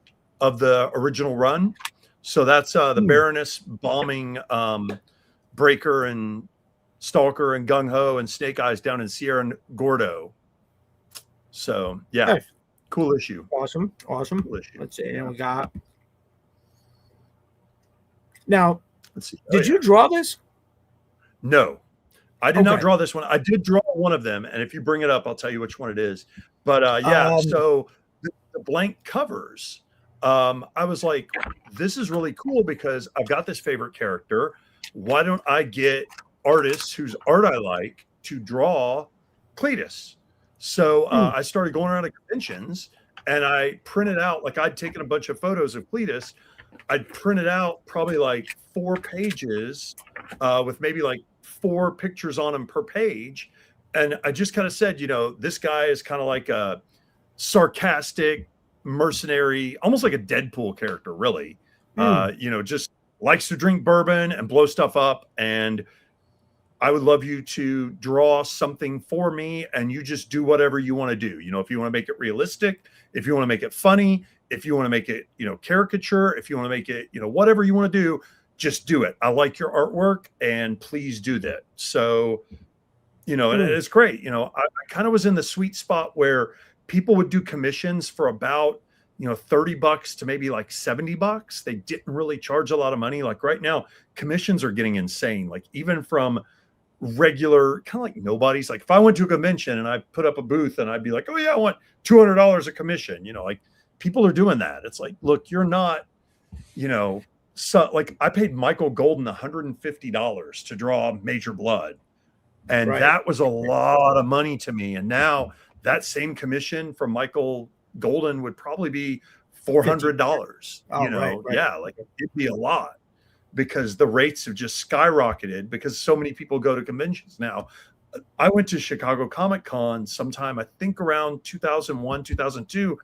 of the original run. So that's the Baroness bombing Breaker and Stalker and Gung Ho and Snake Eyes down in Sierra Gordo. So yeah, cool issue. Awesome. Cool issue. Let's see. And we got. Now, let's see. Did you draw this? No, I did not draw this one. I did draw one of them, and if you bring it up, I'll tell you which one it is. But so the blank covers I was like, this is really cool because I've got this favorite character. Why don't I get artists whose art I like to draw Cletus? So I started going around to conventions and I printed out, like I'd taken a bunch of photos of Cletus. I'd printed out probably like 4 pages with maybe like 4 pictures on them per page. And I just kind of said, this guy is kind of like a sarcastic, mercenary, almost like a Deadpool character, really. Just likes to drink bourbon and blow stuff up. And I would love you to draw something for me and you just do whatever you want to do. If you want to make it realistic, if you want to make it funny, if you want to make it, caricature, if you want to make it, whatever you want to do, just do it. I like your artwork and please do that. So, and it's great. I kind of was in the sweet spot where people would do commissions for about, $30 to maybe like $70. They didn't really charge a lot of money. Like right now, commissions are getting insane. Like even from regular kind of like nobodies. Like if I went to a convention and I put up a booth and I'd be like, oh yeah, I want $200 a commission, like people are doing that. It's like, look, you're not, so like I paid Michael Golden $150 to draw Major Blood. And that was a lot of money to me. And now that same commission from Michael Golden would probably be $400. Yeah, like it'd be a lot because the rates have just skyrocketed because so many people go to conventions now. I went to Chicago Comic Con sometime, I think around 2001, 2002.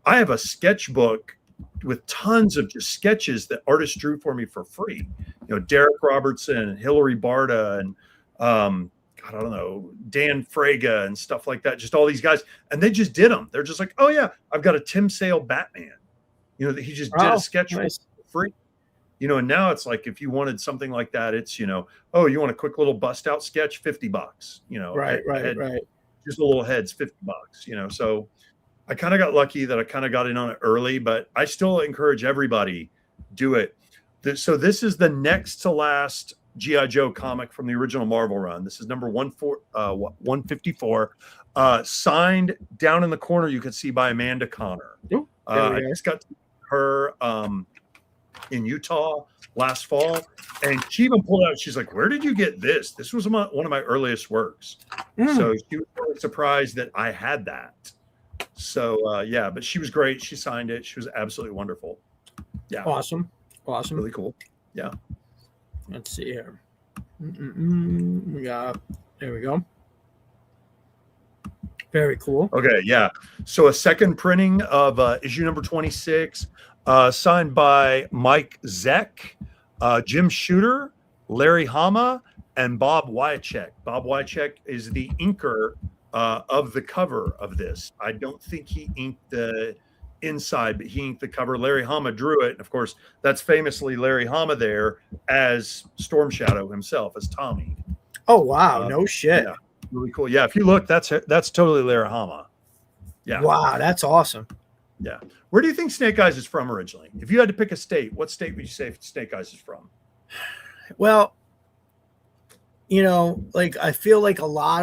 I have a sketchbook with tons of just sketches that artists drew for me for free. Derek Robertson, Hillary Barta, and I don't know, Dan Fraga and stuff like that. Just all these guys. And they just did them. They're just like, oh yeah, I've got a Tim Sale Batman. That he just did a sketch for free. And now it's like, if you wanted something like that, it's, oh, you want a quick little bust out sketch, $50, Right. Just a little heads, $50, so I kind of got lucky that I kind of got in on it early, but I still encourage everybody do it. So this is the next to last G.I. Joe comic from the original Marvel run. This is number 154, signed down in the corner. You can see by Amanda Connor. I just got her in Utah last fall, and she even pulled out. She's like, "Where did you get this? This was one of my earliest works." So she was really surprised that I had that. So yeah, but she was great. She signed it. She was absolutely wonderful. Yeah, awesome, really cool. Yeah. Let's see here. Yeah, there we go. Very cool. Okay, yeah. So a second printing of issue number 26, signed by Mike Zeck, Jim Shooter, Larry Hama, and Bob Wyacek. Bob Wyacek is the inker of the cover of this. I don't think he inked the inside, but he inked the cover. Larry Hama drew it. And of course, that's famously Larry Hama there as Storm Shadow himself, as Tommy. Oh, wow. No shit. Yeah, really cool. Yeah, if you look, that's totally Larry Hama. Yeah. Wow, that's awesome. Yeah. Where do you think Snake Eyes is from originally? If you had to pick a state, what state would you say Snake Eyes is from? Well, like I feel like a lot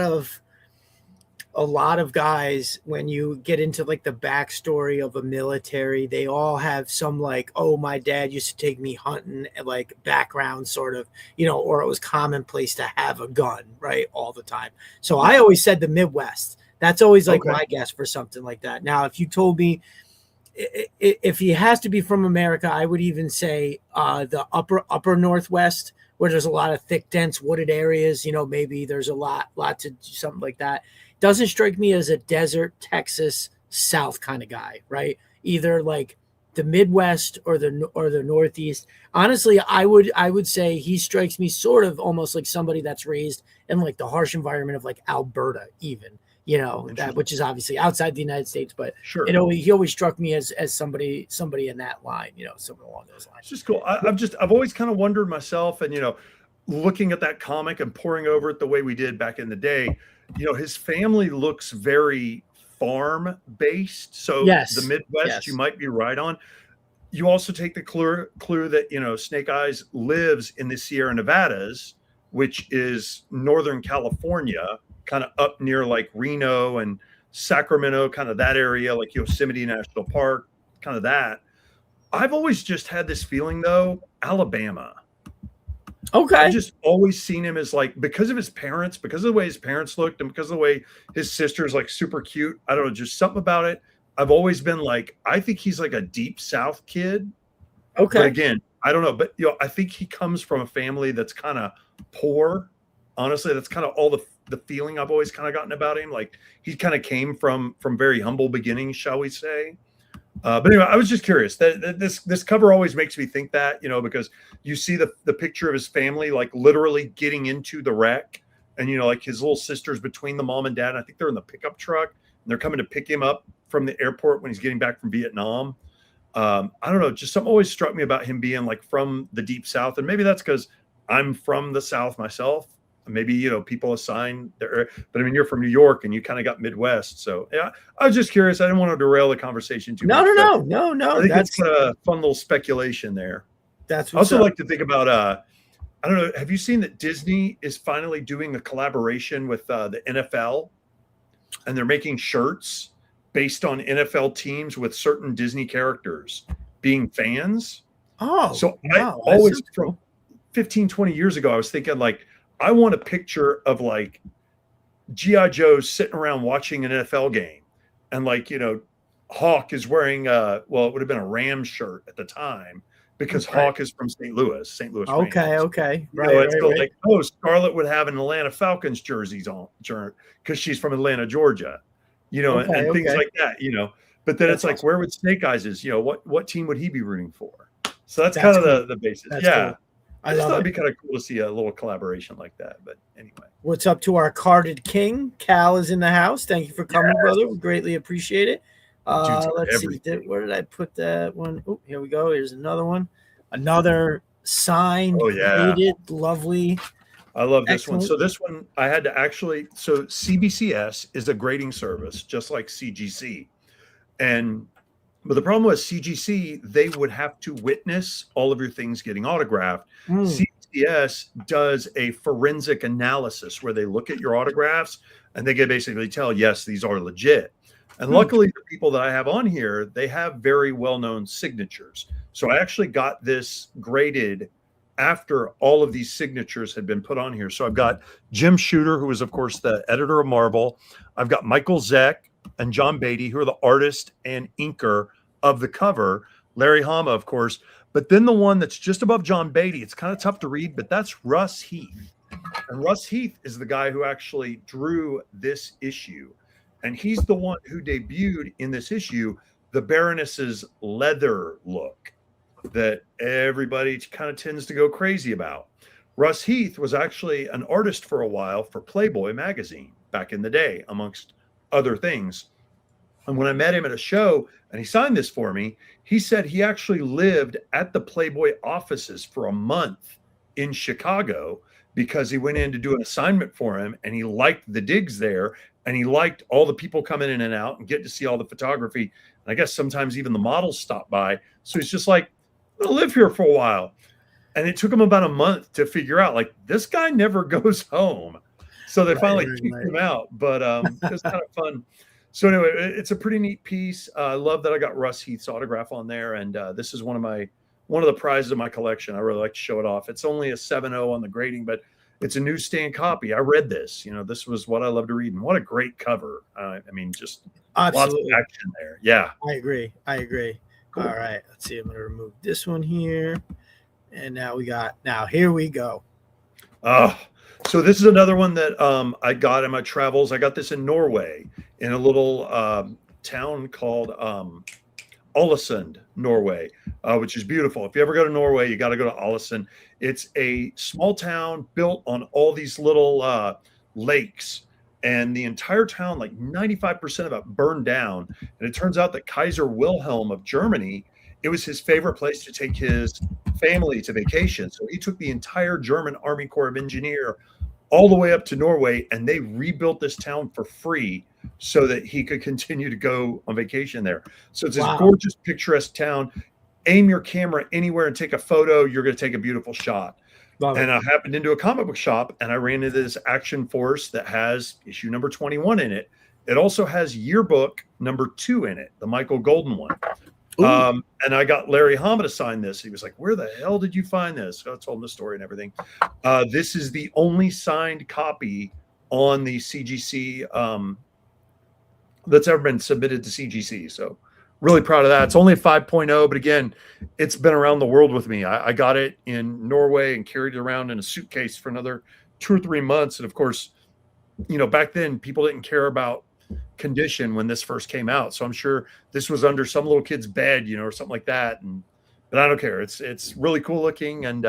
of guys, when you get into like the backstory of a military, they all have some like, oh, my dad used to take me hunting, like background sort of, or it was commonplace to have a gun, right, all the time. So I always said the Midwest. That's always like my guess for something like that. Now, if you told me if he has to be from America, I would even say the upper Northwest, where there's a lot of thick, dense wooded areas. Maybe there's a lot to do something like that. Doesn't strike me as a desert Texas South kind of guy, right? Either like the Midwest or the Northeast. Honestly, I would say he strikes me sort of almost like somebody that's raised in like the harsh environment of like Alberta, even. That, which is obviously outside the United States, but sure. He always struck me as somebody in that line, something along those lines. It's just cool. I've always kind of wondered myself, and looking at that comic and poring over it the way we did back in the day, his family looks very farm based. So the Midwest, you might be right on. You also take the clue that Snake Eyes lives in the Sierra Nevadas, which is Northern California, kind of up near like Reno and Sacramento, kind of that area, like Yosemite National Park, kind of that. I've always just had this feeling though, Alabama. Okay. I've just always seen him as like, because of his parents, because of the way his parents looked, and because of the way his sister's like super cute. I don't know, just something about it. I've always been like, I think he's like a deep South kid. But Okay. again, I don't know. But I think he comes from a family that's kind of poor. Honestly, that's kind of all the feeling I've always kind of gotten about him. Like he kind of came from very humble beginnings, shall we say? But anyway, I was just curious. This cover always makes me think that, because you see the picture of his family like literally getting into the wreck, and like his little sister's between the mom and dad. And I think they're in the pickup truck, and they're coming to pick him up from the airport when he's getting back from Vietnam. I don't know, just something always struck me about him being like from the deep South, and maybe that's because I'm from the South myself. Maybe people assign their, but I mean, you're from New York and you kind of got Midwest, so yeah. I was just curious. I didn't want to derail the conversation too much. No. I think that's a fun little speculation there. That's I also like to think about. I don't know. Have you seen that Disney is finally doing a collaboration with the NFL, and they're making shirts based on NFL teams with certain Disney characters being fans? Oh, so wow, I always from 15, 20 years ago, I was thinking like, I want a picture of like G.I. Joe sitting around watching an NFL game. And like, Hawk is wearing well, it would have been a Rams shirt at the time because Hawk is from St. Louis Rams. Okay. Right. Like, oh, Scarlett would have an Atlanta Falcons jerseys on because she's from Atlanta, Georgia, and things like that, But then it's like, where would Snake Eyes is, what team would he be rooting for? So that's kind of the basis. Cool. I just thought it'd be kind of cool to see a little collaboration like that. But anyway. What's up to our carded king? Cal is in the house. Thank you for coming, brother. We greatly appreciate it. Let's see. Where did I put that one? Oh, here we go. Here's another one. Another signed, graded, lovely. I love this one. So this one I had to actually, so CBCS is a grading service, just like CGC. But the problem was CGC, they would have to witness all of your things getting autographed. CBCS does a forensic analysis where they look at your autographs and they can basically tell, yes, these are legit. And luckily, the people that I have on here, they have very well-known signatures. So I actually got this graded after all of these signatures had been put on here. So I've got Jim Shooter, who is, of course, the editor of Marvel. I've got Michael Zeck and John Beatty, who are the artist and inker of the cover. Larry Hama, of course. But then the one that's just above John Beatty, it's kind of tough to read, but that's Russ Heath. And Russ Heath is the guy who actually drew this issue. And he's the one who debuted in this issue the Baroness's leather look that everybody kind of tends to go crazy about. Russ Heath was actually an artist for a while for Playboy magazine back in the day, amongst other things. And when I met him at a show and he signed this for me, he said he actually lived at the Playboy offices for a month in Chicago because he went in to do an assignment for him and he liked the digs there and he liked all the people coming in and out and get to see all the photography. And I guess sometimes even the models stop by. So he's just like, I'm gonna live here for a while. And it took him about a month to figure out, like, this guy never goes home. So they finally kicked him out. But it was kind of fun. So anyway, it's a pretty neat piece. I love that I got Russ Heath's autograph on there. And this is one of the prizes of my collection. I really like to show it off. It's only a 7.0 on the grading, but it's a newsstand copy. I read this. This was what I love to read. And what a great cover. I mean, just Absolutely. lots of action there. Yeah. I agree. Cool. All right. Let's see. I'm going to remove this one here. And now here we go. So this is another one that I got in my travels. I got this in Norway in a little town called Ålesund, Norway, which is beautiful. If you ever go to Norway, you got to go to Ålesund. It's a small town built on all these little lakes. And the entire town, like 95% of it burned down. And it turns out that Kaiser Wilhelm of Germany, it was his favorite place to take his family to vacation. So he took the entire German Army Corps of Engineer all the way up to Norway, and they rebuilt this town for free so that he could continue to go on vacation there. So it's this gorgeous, picturesque town. Aim your camera anywhere and take a photo. You're going to take a beautiful shot. And I happened into a comic book shop and I ran into this Action Force that has issue number 21 in it. It also has yearbook number 2 in it, the Michael Golden one. Ooh. And I got Larry Hama to sign this. He was like, "Where the hell did you find this?" So I told him the story and everything. This is the only signed copy on the CGC that's ever been submitted to CGC. So really proud of that. It's only a 5.0, but again, it's been around the world with me. I got it in Norway and carried it around in a suitcase for another 2 or 3 months. And of course, back then people didn't care about condition when this first came out. So I'm sure this was under some little kid's bed, or something like that. But I don't care. It's really cool looking, and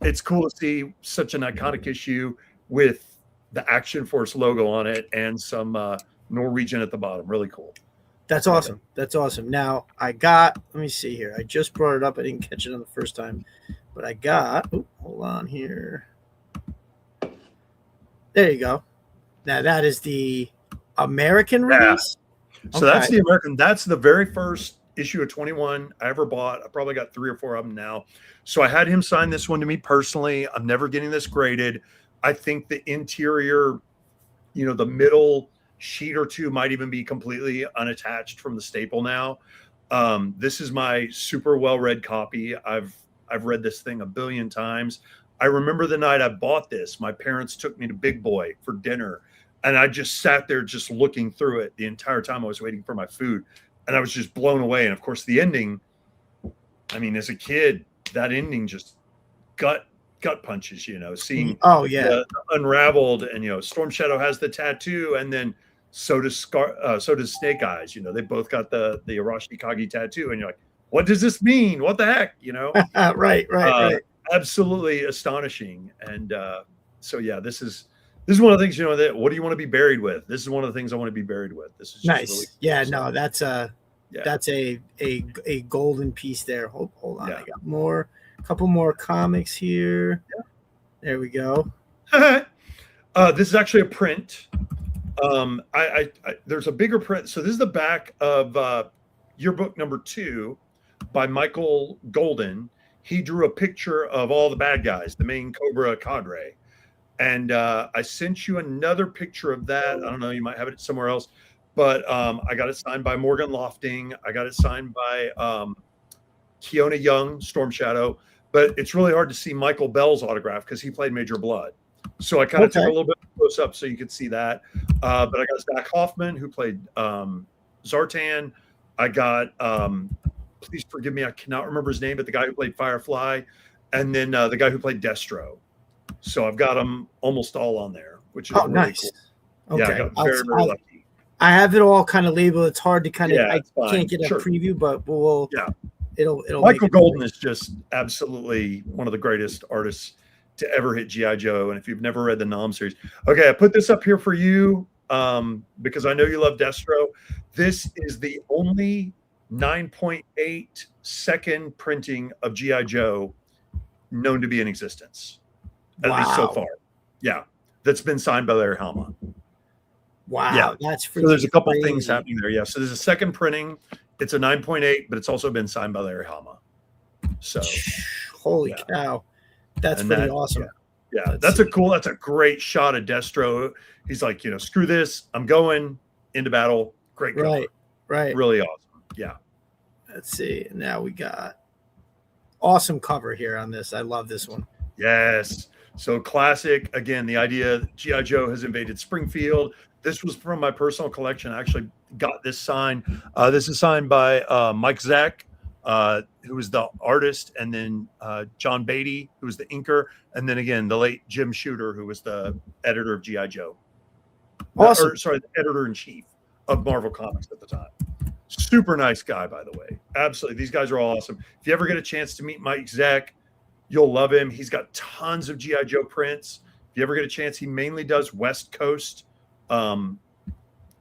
it's cool to see such an iconic issue with the Action Force logo on it and some Norwegian at the bottom. Really cool. That's awesome. That's awesome. Now let me see here. I just brought it up. I didn't catch it on the first time, but hold on here. There you go. Now that is the American release. So that's the American. That's the very first issue of 21 I ever bought. I probably got 3 or 4 of them now. So I had him sign this one to me personally. I'm never getting this graded. I think the interior, the middle sheet or two might even be completely unattached from the staple now. This is my super well-read copy. I've read this thing a billion times. I remember the night I bought this, my parents took me to Big Boy for dinner, and I just sat there just looking through it the entire time I was waiting for my food, and I was just blown away. And of course the ending, I mean, as a kid, that ending just gut punches, seeing the unraveled, and Storm Shadow has the tattoo, and then so does Snake Eyes. They both got the Arashikage tattoo, and you're like, what does this mean? What the heck? Right. Absolutely astonishing. And so yeah, this is one of the things, that what do you want to be buried with? This is one of the things I want to be buried with. This is just nice. Really cool. Yeah, no, that's a golden piece there. Hold on, I got a couple more comics here. Yeah. There we go. This is actually a print. There's a bigger print. So this is the back of yearbook number 2 by Michael Golden. He drew a picture of all the bad guys, the main Cobra cadre. And I sent you another picture of that. I don't know, you might have it somewhere else, but I got it signed by Morgan Lofting. I got it signed by Keona Young, Storm Shadow. But it's really hard to see Michael Bell's autograph because he played Major Blood. So I kind of took a little bit close up so you could see that. But I got Zach Hoffman, who played Zartan. I got, please forgive me, I cannot remember his name, but the guy who played Firefly. And then the guy who played Destro. So I've got them almost all on there, which is really nice. Cool. Okay. Yeah, I got very lucky. I have it all kind of labeled. It's hard to kind of, I can't get a Sure. preview, but we'll, it'll Michael Golden is just absolutely one of the greatest artists to ever hit G.I. Joe. And if you've never read the Nom series, okay, I put this up here for you because I know you love Destro. This is the only 9.8 second printing of G.I. Joe known to be in existence, at least so far. Yeah, that's been signed by Larry Hama. Wow, yeah, that's so there's a couple things happening there. Yeah, so there's a second printing. It's a 9.8, but it's also been signed by Larry Hama. So, holy cow, that's pretty awesome. Yeah, that's a great shot of Destro. He's like, screw this, I'm going into battle. Great cover. Right, really awesome. Yeah. Let's see. Now we got awesome cover here on this. I love this one. Yes. So classic. Again, the idea that G.I. Joe has invaded Springfield. This was from my personal collection. I actually got this signed. This is signed by Mike Zeck, who was the artist, and then John Beatty, who was the inker, and then again, the late Jim Shooter, who was the editor of G.I. Joe. Awesome. The editor-in-chief of Marvel Comics at the time. Super nice guy, by the way. Absolutely. These guys are all awesome. If you ever get a chance to meet Mike Zeck, you'll love him. He's got tons of G.I. Joe prints. If you ever get a chance, he mainly does West Coast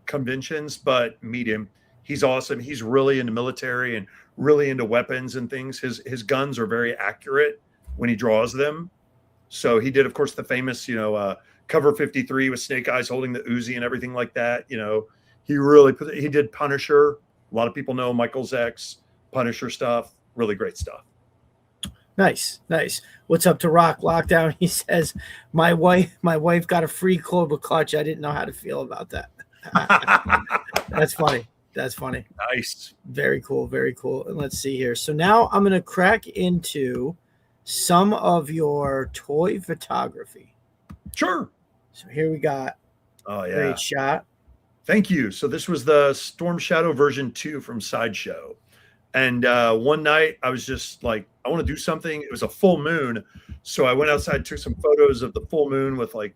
conventions, but meet him. He's awesome. He's really into military and really into weapons and things. His guns are very accurate when he draws them. So he did, of course, the famous, cover 53 with Snake Eyes holding the Uzi and everything like that. He did Punisher. A lot of people know Michael Zeck's Punisher stuff. Really great stuff. Nice. What's up to Rock Lockdown? He says, my wife got a free Cobra clutch. I didn't know how to feel about that. That's funny. That's funny. Nice. Very cool. Very cool. And let's see here. So now I'm going to crack into some of your toy photography. Sure. So here we got Oh yeah. great shot. Thank you. So this was the Storm Shadow version 2 from Sideshow. And one night I was just like, I want to do something. It was a full moon. So I went outside, took some photos of the full moon with like,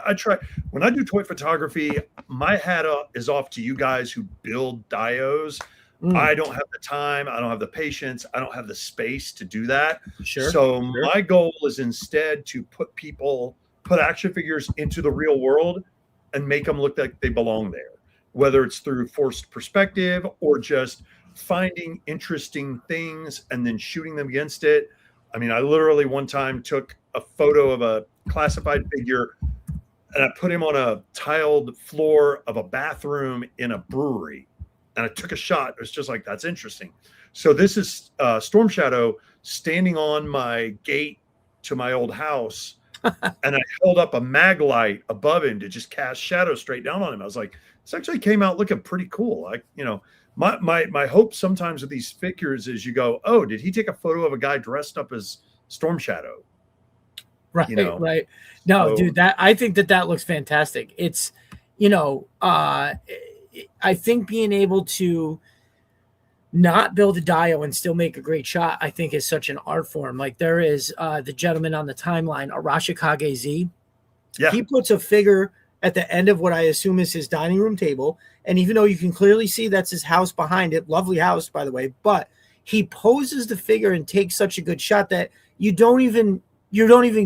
I try when I do toy photography, my hat is off to you guys who build dios. I don't have the time. I don't have the patience. I don't have the space to do that. So my goal is instead to put action figures into the real world and make them look like they belong there, whether it's through forced perspective or just finding interesting things and then shooting them against it. I mean, I literally one time took a photo of a classified figure and I put him on a tiled floor of a bathroom in a brewery. And I took a shot. It was just like, that's interesting. So this is Storm Shadow standing on my gate to my old house. And I held up a mag light above him to just cast shadow straight down on him. I was like, this actually came out looking pretty cool. Like, my hope sometimes with these figures is you go, oh, did he take a photo of a guy dressed up as Storm Shadow? Right, right. No, so, dude, I think that looks fantastic. It's, I think being able to not build a dio and still make a great shot, I think is such an art form. Like there is the gentleman on the timeline, Arashikage Z. Yeah. He puts a figure at the end of what I assume is his dining room table. And even though you can clearly see that's his house behind it, lovely house, by the way, but he poses the figure and takes such a good shot that you don't even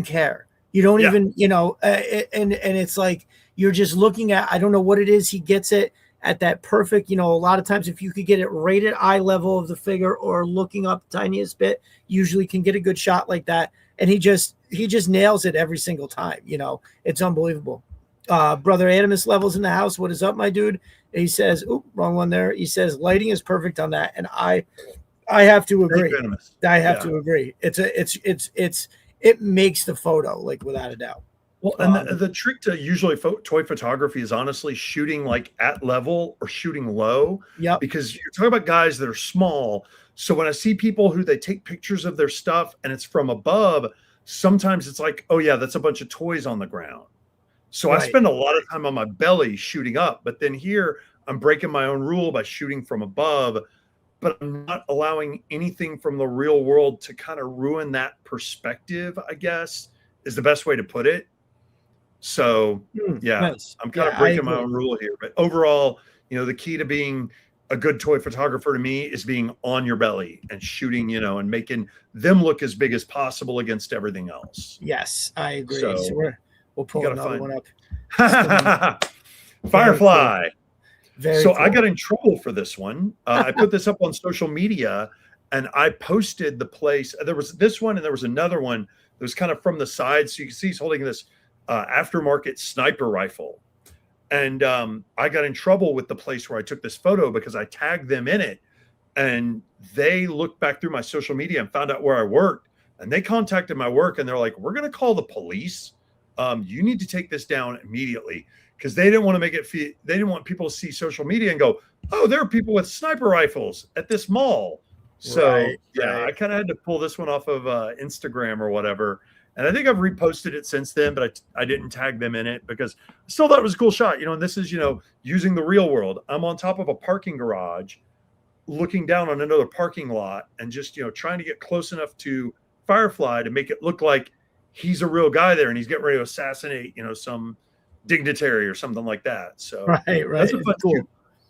care. You don't even, and it's like, you're just looking at, I don't know what it is. He gets it at that perfect, a lot of times if you could get it right at eye level of the figure or looking up the tiniest bit, usually can get a good shot like that. And he just nails it every single time. It's unbelievable. Brother Animus Levels in the house. What is up, my dude? He says, "Oop, wrong one there." He says, "Lighting is perfect on that," and I have to agree. I have to agree. It makes the photo like without a doubt. Well, and the trick to usually toy photography is honestly shooting like at level or shooting low. Yeah. Because you're talking about guys that are small. So when I see people who they take pictures of their stuff and it's from above, sometimes it's like, oh yeah, that's a bunch of toys on the ground. So I spend a lot of time on my belly shooting up, but then here I'm breaking my own rule by shooting from above, but I'm not allowing anything from the real world to kind of ruin that perspective, I guess, is the best way to put it. So yeah, nice. I'm kind of breaking my own rule here, but overall, the key to being a good toy photographer to me is being on your belly and shooting, and making them look as big as possible against everything else. Yes, I agree. So we'll pull another one up. Firefly. Very so cool. I got in trouble for this one. I put this up on social media and I posted the place. There was this one and there was another one that was kind of from the side. So you can see he's holding this aftermarket sniper rifle. And I got in trouble with the place where I took this photo because I tagged them in it. And they looked back through my social media and found out where I worked. And they contacted my work and they're like, we're going to call the police. You need to take this down immediately, because they didn't want to they didn't want people to see social media and go, oh, there are people with sniper rifles at this mall. So I kind of had to pull this one off of Instagram or whatever. And I think I've reposted it since then, but I didn't tag them in it because I still thought it was a cool shot, and this is, using the real world. I'm on top of a parking garage looking down on another parking lot and just, trying to get close enough to Firefly to make it look like he's a real guy there and he's getting ready to assassinate, some dignitary or something like that. So that's cool. It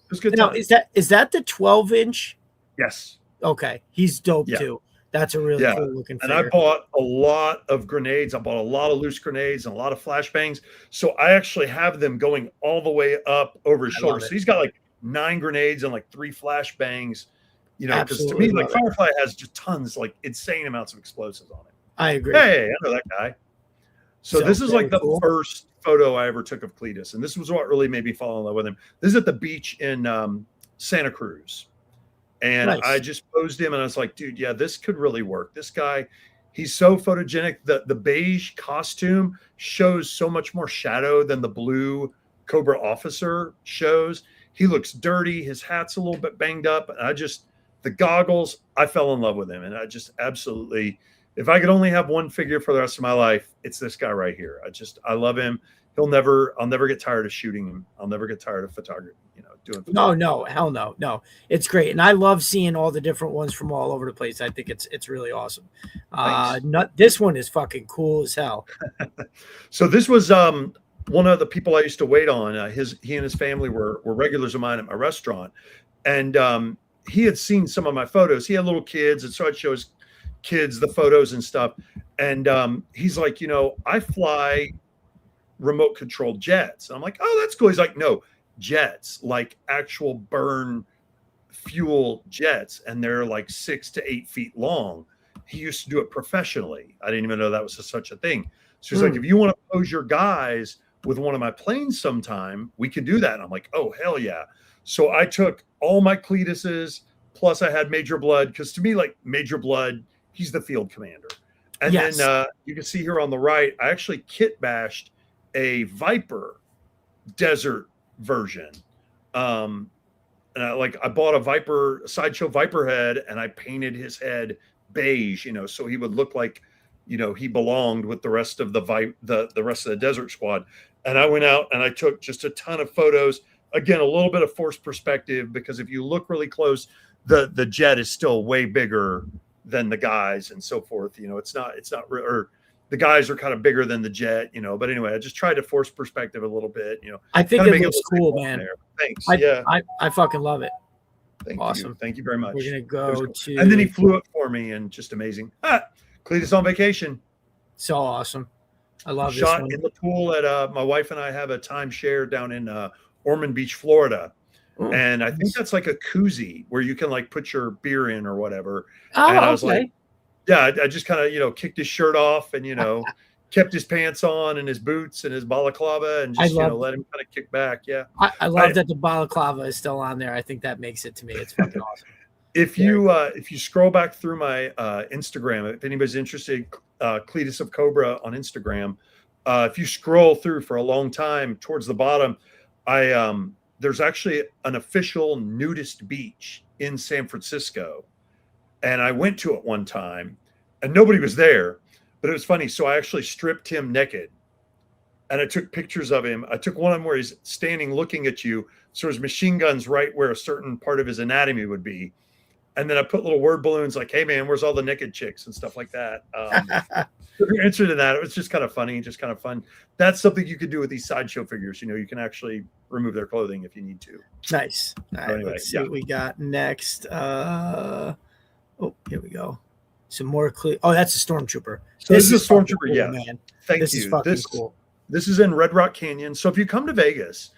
was good. Now, is that the 12-inch? Yes. Okay. He's dope too. That's a really cool looking figure. And I bought a lot of grenades. I bought a lot of loose grenades and a lot of flashbangs. So I actually have them going all the way up over his shoulder. So he's got like 9 grenades and like 3 flashbangs, because to me, like Firefly has just tons, like insane amounts of explosives on it. I agree. Hey, I know that guy. So this is like the first photo I ever took of Cletus. And this was what really made me fall in love with him. This is at the beach in Santa Cruz. And I just posed him and I was like, dude, yeah, this could really work. This guy, he's so photogenic. The beige costume shows so much more shadow than the blue Cobra officer shows. He looks dirty. His hat's a little bit banged up. And the goggles, I fell in love with him. And I just absolutely, if I could only have one figure for the rest of my life, it's this guy right here. I love him. I'll never get tired of shooting him. I'll never get tired of photography, doing photography. No, hell no. It's great. And I love seeing all the different ones from all over the place. I think it's really awesome. This one is fucking cool as hell. So this was one of the people I used to wait on. He and his family were regulars of mine at my restaurant. And he had seen some of my photos. He had little kids, and so I'd show his kids the photos and stuff. And he's like, I fly remote controlled jets. And I'm like, oh, that's cool. He's like, no, jets, like actual burn fuel jets, and they're like 6 to 8 feet long. He used to do it professionally. I didn't even know that was such a thing. So he's like, if you want to pose your guys with one of my planes sometime, we can do that. And I'm like, oh, hell yeah. So I took all my Cletuses, plus I had Major Blood, because to me, like Major Blood, he's the field commander. And then you can see here on the right, I actually kit bashed a Viper desert version. And I bought a Viper, Sideshow Viper head, and I painted his head beige, so he would look like, he belonged with the rest of the rest of the desert squad. And I went out and I took just a ton of photos. Again, a little bit of forced perspective, because if you look really close, the jet is still way bigger than the guys and so forth. It's not, or the guys are kind of bigger than the jet, but anyway, I just tried to force perspective a little bit, I think it looks cool, man. There. Thanks. I fucking love it. Awesome. Thank you very much. We're going to go to, and then he flew it for me, and just amazing. Cletus on vacation. So awesome. I love this Shot one. in the pool at my wife and I have a timeshare down in Ormond Beach, Florida. Oh, and I think that's like a koozie where you can like put your beer in or whatever. Oh, and I was okay. like, yeah, I just kind of, kicked his shirt off and, kept his pants on and his boots and his balaclava and just, let him kind of kick back. Yeah. I love that the balaclava is still on there. I think that makes it to me. It's fucking awesome. If you scroll back through my Instagram, if anybody's interested, Cletus of Cobra on Instagram, if you scroll through for a long time towards the bottom, there's actually an official nudist beach in San Francisco. And I went to it one time and nobody was there, but it was funny. So I actually stripped him naked and I took pictures of him. I took one of them where he's standing looking at you. So his machine gun's right where a certain part of his anatomy would be. And then I put little word balloons like, hey man, where's all the naked chicks and stuff like that. If you're interested in that, it was just kind of funny, just kind of fun. That's something you could do with these sideshow figures. You can actually remove their clothing if you need to. Nice. All right, anyway, let's see what we got next. Oh, here we go. Some more Oh, that's a stormtrooper. So this is a stormtrooper, cool, yeah. Man. Thank this you. Is fucking cool. This is in Red Rock Canyon. So if you come to Vegas,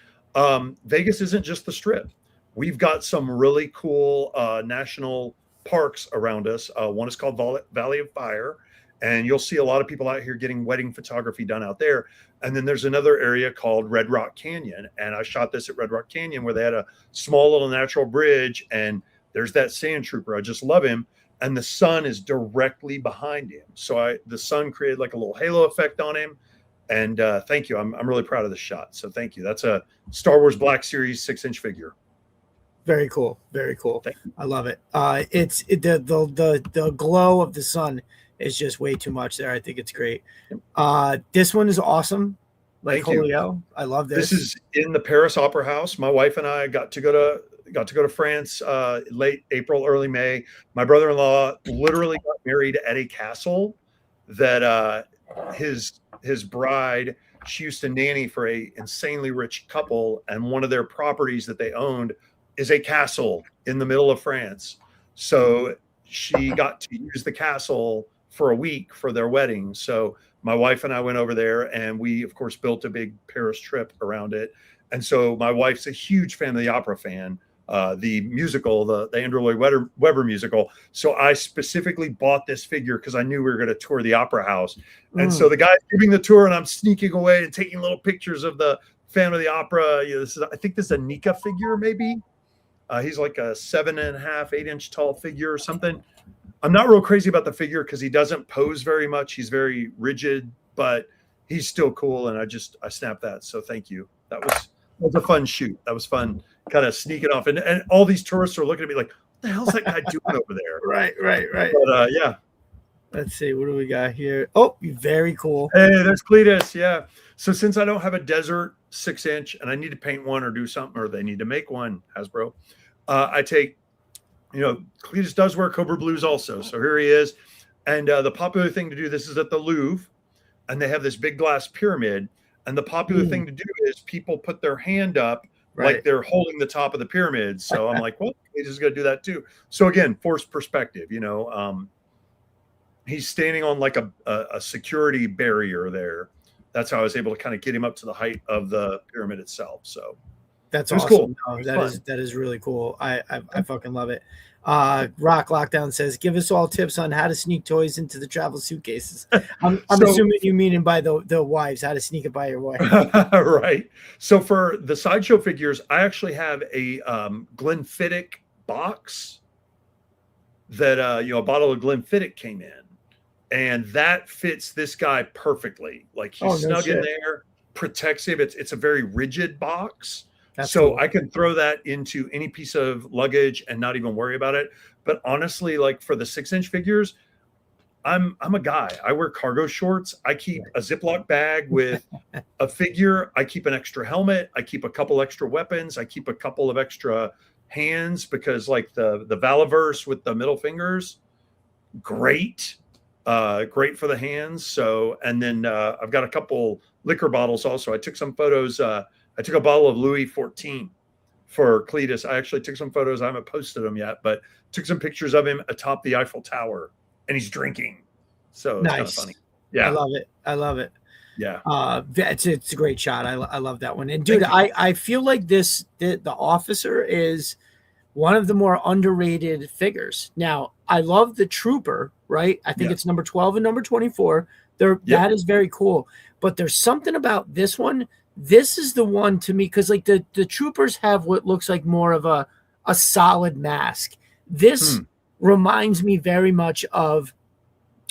Vegas isn't just the Strip. We've got some really cool national parks around us. One is called Valley of Fire, and you'll see a lot of people out here getting wedding photography done out there. And then there's another area called Red Rock Canyon, and I shot this at Red Rock Canyon where they had a small little natural bridge, and there's that sand trooper. I just love him. And the sun is directly behind him. So the sun created like a little halo effect on him. And thank you. I'm really proud of this shot. So thank you. That's a Star Wars Black Series 6-inch figure. Very cool. Very cool. I love it. The glow of the sun is just way too much there. I think it's great. This one is awesome. Like Julio. I love this. This is in the Paris Opera House. My wife and I got to go to France late April, early May. My brother-in-law literally got married at a castle that his bride, she used to nanny for a insanely rich couple, and one of their properties that they owned is a castle in the middle of France. So she got to use the castle for a week for their wedding. So my wife and I went over there, and we of course built a big Paris trip around it. And so my wife's a huge fan of the opera fan. The musical, the Andrew Lloyd Webber musical. So I specifically bought this figure because I knew we were going to tour the opera house. And so the guy's giving the tour and I'm sneaking away and taking little pictures of the fan of the opera. I think this is a Nika figure, maybe. He's like a 7.5, 8-inch tall figure or something. I'm not real crazy about the figure because he doesn't pose very much. He's very rigid, but he's still cool. And I snapped that. So thank you. That was a fun shoot. That was fun kind of sneaking off. And all these tourists are looking at me like, what the hell's that guy doing over there? Right. But yeah. Let's see, what do we got here? Oh, very cool. Hey, there's Cletus. Yeah. So since I don't have a desert 6-inch and I need to paint one or do something, or they need to make one, Hasbro, I take, Cletus does wear Cobra Blues also. So here he is. And the popular thing to do this is at the Louvre, and they have this big glass pyramid. And the popular thing to do is people put their hand up like they're holding the top of the pyramid. So I'm like, well, he's just going to do that too. So again, forced perspective, he's standing on like a security barrier there. That's how I was able to kind of get him up to the height of the pyramid itself. So that's awesome. Cool. No, that is really cool. I fucking love it. Rock Lockdown says, give us all tips on how to sneak toys into the travel suitcases. I'm assuming you mean by the wives, how to sneak it by your wife. Right. So for the sideshow figures, I actually have a Glenfiddich box that a bottle of Glenfiddich came in, and that fits this guy perfectly. Like he's snug in there, protects him. It's a very rigid box. That's so cool. I can throw that into any piece of luggage and not even worry about it. But honestly, like for the 6-inch figures, I'm a guy. I wear cargo shorts. I keep a Ziploc bag with a figure. I keep an extra helmet. I keep a couple extra weapons. I keep a couple of extra hands because like the Valaverse with the middle fingers, great for the hands. So, and then I've got a couple liquor bottles also. I took some photos. I took a bottle of Louis 14 for Cletus. I actually took some photos. I haven't posted them yet, but took some pictures of him atop the Eiffel Tower, and he's drinking. So it's kind of funny. Yeah. I love it. Yeah. It's a great shot. I love that one. And dude, I feel like the officer is one of the more underrated figures. Now, I love the trooper, right? I think it's number 12 and number 24. That is very cool. But there's something about this one. This is the one to me, because like the troopers have what looks like more of a solid mask. This reminds me very much of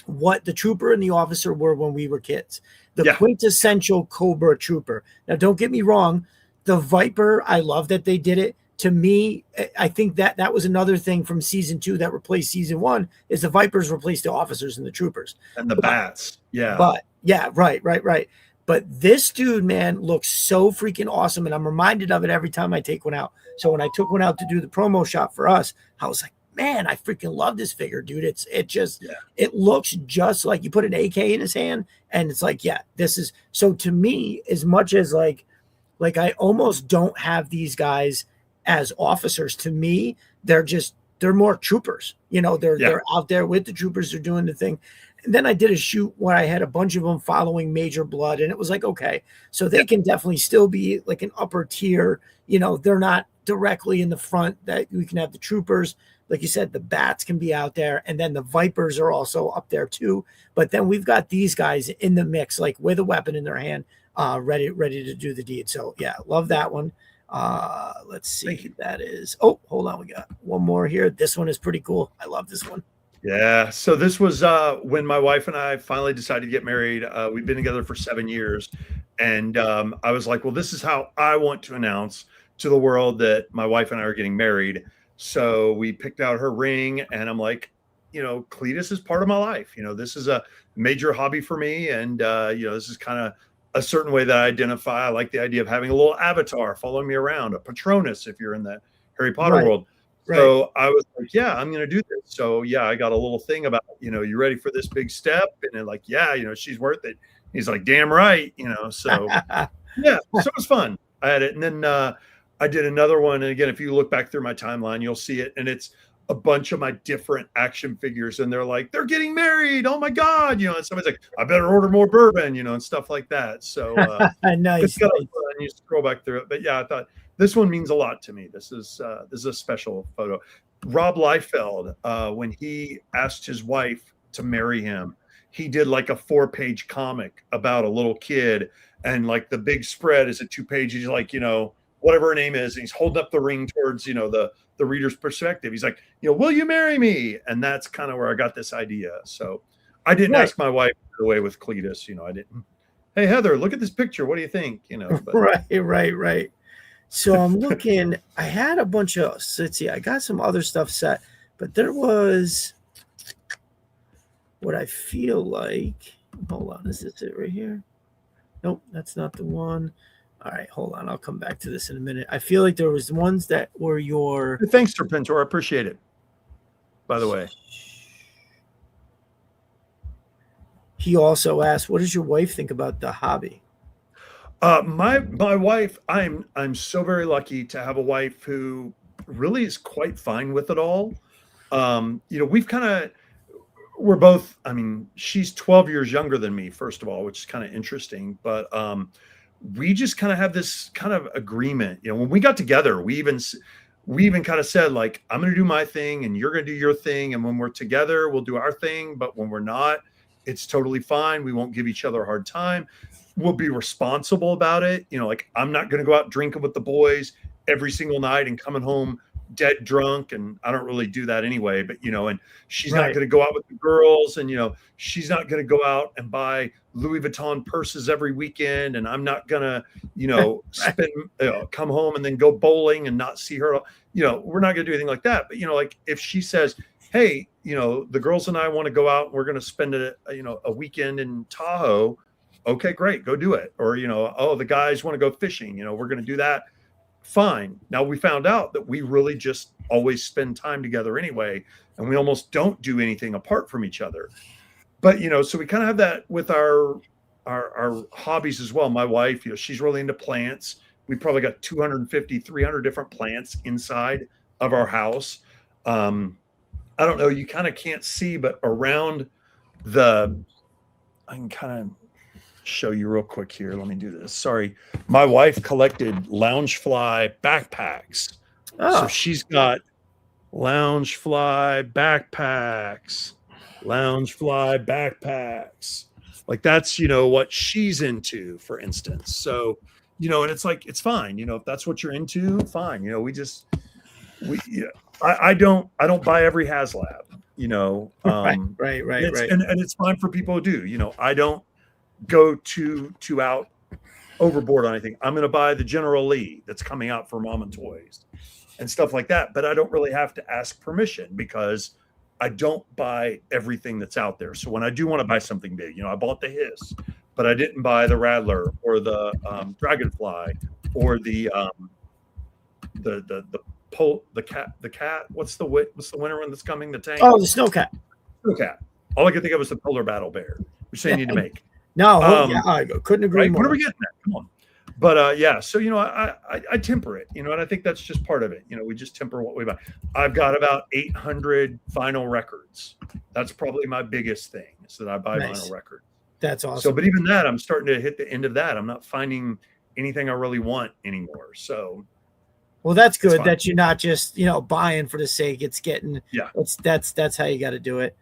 what the trooper and the officer were when we were kids. The quintessential Cobra trooper. Now, don't get me wrong. The Viper, I love that they did it. To me, I think that was another thing from season 2 that replaced season 1 is the Vipers replaced the officers and the troopers. And the bats. Yeah. But yeah, right. But this dude, man, looks so freaking awesome. And I'm reminded of it every time I take one out. So when I took one out to do the promo shot for us, I was like, man, I freaking love this figure, dude. It looks just like you put an AK in his hand. And it's like, this is. So to me, as much as like I almost don't have these guys as officers. To me, they're more troopers. They're out there with the troopers. They're doing the thing. And then I did a shoot where I had a bunch of them following Major Blood, and it was like, okay, so they can definitely still be like an upper tier. They're not directly in the front. That we can have the troopers, like you said, the bats can be out there, and then the Vipers are also up there too. But then we've got these guys in the mix, like with a weapon in their hand, ready to do the deed. So yeah, love that one. Let's see. That is. Oh, hold on, we got one more here. This one is pretty cool. I love this one. Yeah. So this was when my wife and I finally decided to get married. We've been together for 7 years. And I was like, well, this is how I want to announce to the world that my wife and I are getting married. So we picked out her ring, and I'm like, Cletus is part of my life. This is a major hobby for me. And, this is kind of a certain way that I identify. I like the idea of having a little avatar following me around, a Patronus, if you're in the Harry Potter world. So I was like, I'm going to do this. So I got a little thing about, you ready for this big step? And they're like, she's worth it. He's like, damn right. So so it was fun. I had it. And then I did another one. And again, if you look back through my timeline, you'll see it. And it's a bunch of my different action figures. And they're like, they're getting married. Oh my God. And somebody's like, I better order more bourbon, and stuff like that. So nice. You scroll back through it. But I thought, this one means a lot to me. This is a special photo. Rob Liefeld, when he asked his wife to marry him, he did like a 4-page comic about a little kid, and like the big spread is a 2-page. He's like, whatever her name is, and he's holding up the ring towards the reader's perspective. He's like, will you marry me? And that's kind of where I got this idea. So I didn't ask my wife the way with Cletus. I didn't. Hey Heather, look at this picture. What do you think? But, right. So I'm looking. I had a bunch of. Let's see. I got some other stuff set, but there was what I feel like. Hold on. Is this it right here? Nope, that's not the one. All right, hold on. I'll come back to this in a minute. I feel like there was ones that were your. Thanks, Serpentor. I appreciate it. By the way, He also asked, "What does your wife think about the hobby?" my wife, I'm so very lucky to have a wife who really is quite fine with it all. We've kind of we're both, I mean, she's 12 years younger than me, first of all, which is kind of interesting, but we just kind of have this kind of agreement. When we got together, we even kind of said, like, I'm going to do my thing and you're going to do your thing, and when we're together we'll do our thing, but when we're not, it's totally fine. We won't give each other a hard time. We'll be responsible about it. Like, I'm not going to go out drinking with the boys every single night and coming home dead drunk, and I don't really do that anyway, but and she's not Right. going to go out with the girls, and she's not going to go out and buy Louis Vuitton purses every weekend, and I'm not going to spend come home and then go bowling and not see her. We're not going to do anything like that. But like, if she says, hey, the girls and I want to go out and we're going to spend a weekend in Tahoe, okay, great, go do it. Or oh, the guys want to go fishing, we're going to do that. Fine. Now, we found out that we really just always spend time together anyway, and we almost don't do anything apart from each other. But so we kind of have that with our hobbies as well. My wife, she's really into plants. We probably got 250, 300 different plants inside of our house. I don't know, you kind of can't see, but around I can kind of show you real quick here. Let me do this. Sorry. My wife collected Loungefly backpacks. Oh, So she's got Loungefly backpacks, Loungefly backpacks. Like, that's, what she's into, for instance. So, and it's like, it's fine. If that's what you're into, fine. I don't buy every HasLab, right. and it's fine for people to do. I don't go too out overboard on anything. I'm going to buy the General Lee that's coming out for Mom and Toys and stuff like that, but I don't really have to ask permission because I don't buy everything that's out there. So when I do want to buy something big, I bought the Hiss, but I didn't buy the Rattler or the Dragonfly or the cat. What's the winter one that's coming? The tank. Oh, the snowcat. Snowcat. All I could think of was the polar battle bear, which they need to make. No, I couldn't agree Right? more. When are we getting that? Come on. But yeah, so I temper it, and I think that's just part of it. We just temper what we buy. I've got about 800 vinyl records. That's probably my biggest thing, is that I buy vinyl records. That's awesome. So, but even that, I'm starting to hit the end of that. I'm not finding anything I really want anymore. So, well, that's good that you're not just buying for the sake. It's getting that's how you got to do it.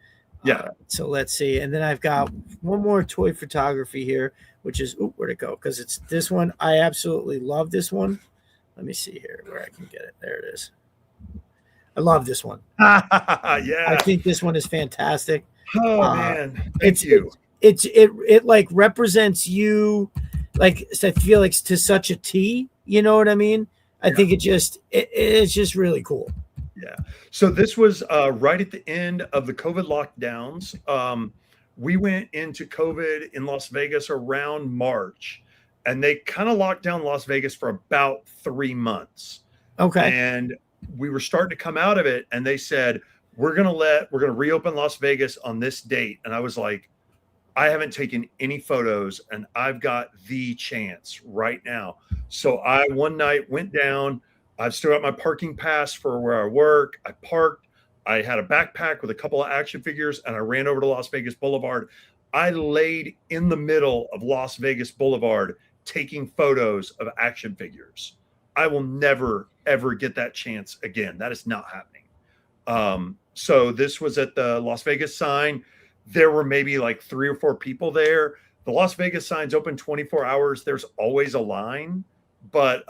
Yeah. So let's see, and then I've got one more toy photography here, which is where'd it go? Because it's this one. I absolutely love this one. Let me see here where I can get it. There it is. I love this one. Yeah. I think this one is fantastic. Oh man, thank you. It like represents you, like, I feel like to such a T. You know what I mean? I think it's just really cool. Yeah. So this was right at the end of the COVID lockdowns. We went into COVID in Las Vegas around March, and they kind of locked down Las Vegas for about 3 months. Okay. And we were starting to come out of it, and they said, we're going to reopen Las Vegas on this date. And I was like, I haven't taken any photos, and I've got the chance right now. So I one night went down. I've still got my parking pass for where I work. I parked. I had a backpack with a couple of action figures, and I ran over to Las Vegas Boulevard. I laid in the middle of Las Vegas Boulevard taking photos of action figures. I will never, ever get that chance again. That is not happening. So this was at the Las Vegas sign. There were maybe like 3 or 4 people there. The Las Vegas sign's open 24 hours. There's always a line. But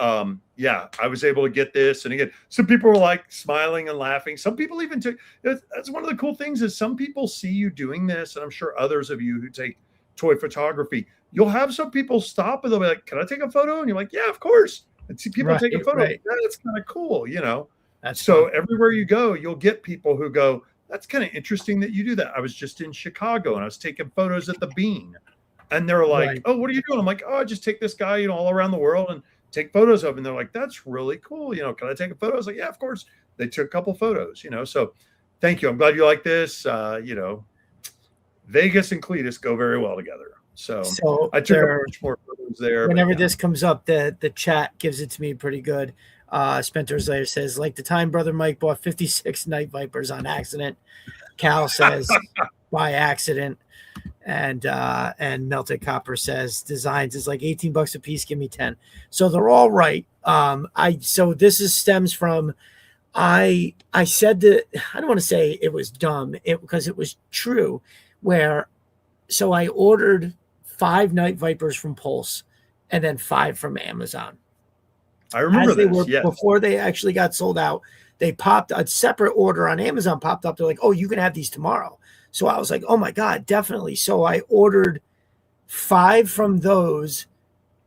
yeah, I was able to get this. And again, some people were like smiling and laughing. Some people even took, that's one of the cool things, is some people see you doing this. And I'm sure others of you who take toy photography, you'll have some people stop and they'll be like, can I take a photo? And you're like, yeah, of course. and see people Right, taking photos. right. That's kind of cool, you know. That's So fun. everywhere you go, you'll get people who go, "That's kind of interesting that you do that." I was just in Chicago and I was taking photos at the Bean, and they're like, Right. "Oh, what are you doing?" I'm like, "Oh, I just take this guy, you know, all around the world and take photos of him." And they're like, "That's really cool. You know, can I take a photo?" I was like, "Yeah, of course." They took a couple photos, you know. So thank you. I'm glad you like this. You know, Vegas and Cletus go very well together. So So I took a there, bunch more photos there, but whenever yeah. this comes up, the chat gives it to me pretty good. Spencer's later says, like the time brother Mike bought 56 night vipers on accident. Cal says by accident. And Melted Copper says designs is like 18 bucks a piece, give me 10. So they're all right. So this is stems from I said that I don't want to say it was dumb, because it was true, where so I ordered 5 night vipers from Pulse and then 5 from Amazon. I remember As they this. were Yes. before they actually got sold out, they popped a separate order on Amazon, popped up. They're like, oh, you can have these tomorrow. So I was like, oh my God, definitely. So I ordered 5 from those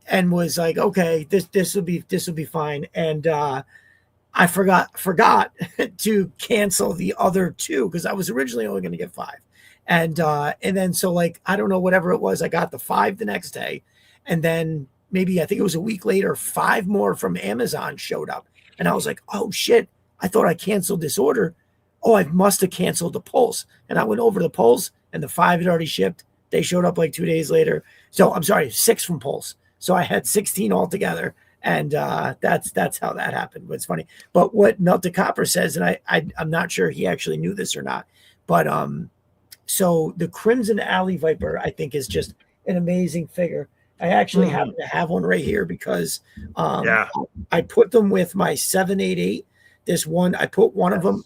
and was like, okay, this will be fine. And I forgot to cancel the other 2 because I was originally only going to get 5. And then so like I don't know, whatever it was, I got the 5 the next day, and then maybe I think it was a week later, 5 more from Amazon showed up, and I was like, oh shit, I thought I canceled this order. Oh, I must have canceled the Pulse, and I went over to the Pulse, and the 5 had already shipped. They showed up like 2 days later. So I'm sorry, 6 from Pulse. So I had 16 altogether, and that's how that happened. But it's funny. But what Melted Copper says, and I'm not sure he actually knew this or not, but so the Crimson Alley Viper, I think, is just an amazing figure. I actually happen to have one right here because Yeah. I put them with my 788. This one, I put one of them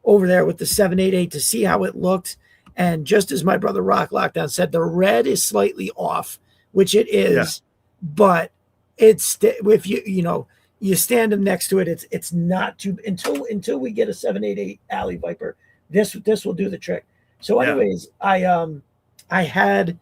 over there with the 788 to see how it looked. And just as my brother Rock Lockdown said, the red is slightly off, which it is, but it's if you stand them next to it, it's not too until we get a 788 Alley Viper. This will do the trick. So, anyways, I had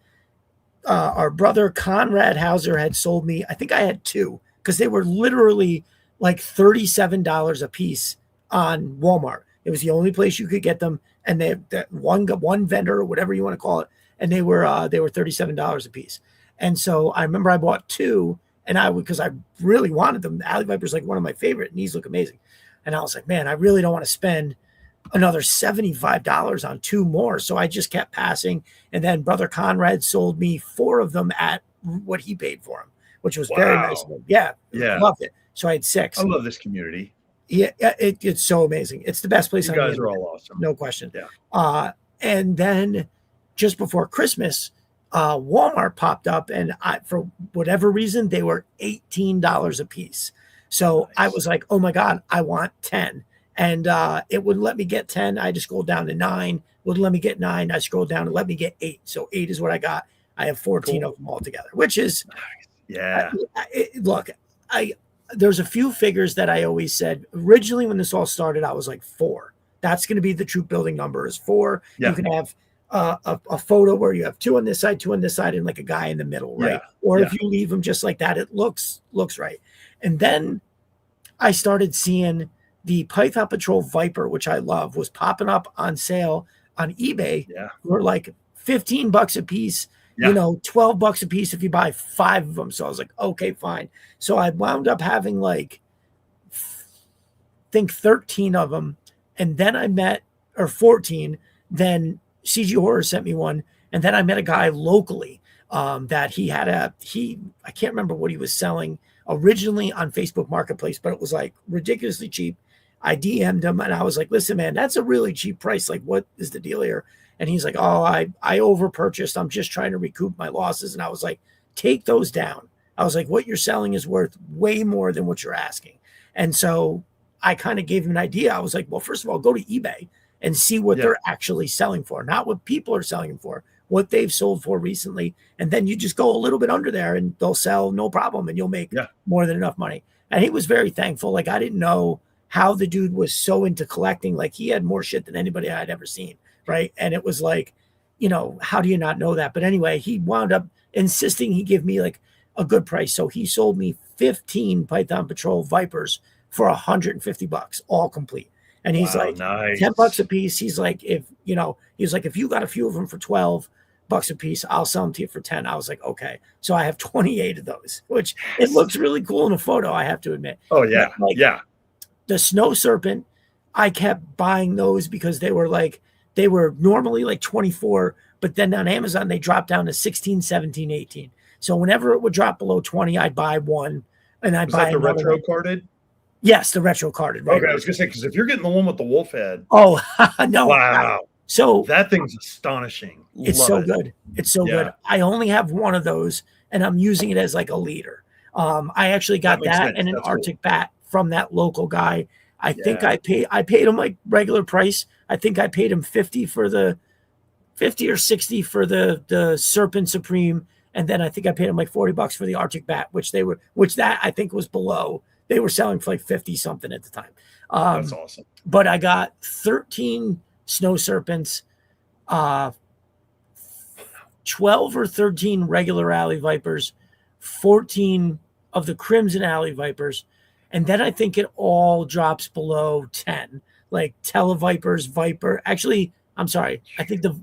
our brother Conrad Hauser had sold me. I think I had 2 because they were literally like $37 a piece on Walmart. It was the only place you could get them, and they that one vendor or whatever you want to call it, and they were $37 a piece. And so I remember I bought 2, and because I really wanted them. The Alley Viper's like one of my favorite, and these look amazing. And I was like, man, I really don't want to spend another $75 on 2 more. So I just kept passing. And then Brother Conrad sold me 4 of them at what he paid for them, which was very nice of him. Yeah. Loved it. So I had 6. I love this community. Yeah. It's so amazing. It's the best place. You guys are all awesome. No question. Yeah. And then just before Christmas, Walmart popped up, and for whatever reason, they were $18 a piece. So nice. I was like, oh my God, I want 10. And it wouldn't let me get 10. I just scrolled down to 9. Wouldn't let me get 9. I scrolled down and let me get 8. So 8 is what I got. I have 14 of them all together, which is nice. Look, there's a few figures that I always said originally when this all started, I was like 4. That's going to be the troop building number is 4. Yeah. You can have a photo where you have 2 on this side, 2 on this side, and like a guy in the middle, right? Or if you leave them just like that, it looks right. And then I started seeing the Python Patrol Viper, which I love, was popping up on sale on eBay for like $15 a piece. Yeah. 12 bucks a piece if you buy 5 of them. So I was like, okay, fine. So I wound up having like, I think 13 of them. And then I met, or 14, then CG Horror sent me one. And then I met a guy locally that he had I can't remember what he was selling originally on Facebook Marketplace, but it was like ridiculously cheap. I DM'd him and I was like, listen, man, that's a really cheap price. Like, what is the deal here? And he's like, oh, I over purchased. I'm just trying to recoup my losses. And I was like, take those down. I was like, what you're selling is worth way more than what you're asking. And so I kind of gave him an idea. I was like, well, first of all, go to eBay and see what they're actually selling for, not what people are selling them for, what they've sold for recently. And then you just go a little bit under there and they'll sell no problem and you'll make more than enough money. And he was very thankful. Like, I didn't know how the dude was so into collecting. Like, he had more shit than anybody I'd ever seen. Right. And it was like, how do you not know that? But anyway, he wound up insisting he give me like a good price. So he sold me 15 Python Patrol Vipers for $150, all complete. And he's Wow, like, $10 a nice. piece. He's like, if you got a few of them for $12 a piece, I'll sell them to you for 10. I was like, okay. So I have 28 of those, which it Yes. looks really cool in a photo, I have to admit. Oh But yeah, like yeah. the Snow Serpent, I kept buying those because they were normally like 24, but then on Amazon they dropped down to 16, 17, 18. So whenever it would drop below 20, I'd buy one and I'd Was buy that the another retro one. carded? Yes, the retro carded, right? Okay, I was gonna say, because if you're getting the one with the wolf head, Oh, no. wow, So that thing's astonishing. it's Love so it. good. It's so good. Yeah, I only have one of those and I'm using it as like a leader. I actually that got makes that sense. and an That's cool. Arctic bat from that local guy. Yeah. I paid him like regular price. I think I paid him 50 for the 50 or 60 for the Serpent Supreme. And then I think I paid him like $40 for the Arctic bat, which that I think was below. They were selling for like 50 something at the time. That's awesome. But I got 13 Snow Serpents, uh, 12 or 13 regular Alley Vipers, 14 of the Crimson Alley Vipers. And then I think it all drops below 10, like Televipers, Viper. Actually, I'm sorry. I think the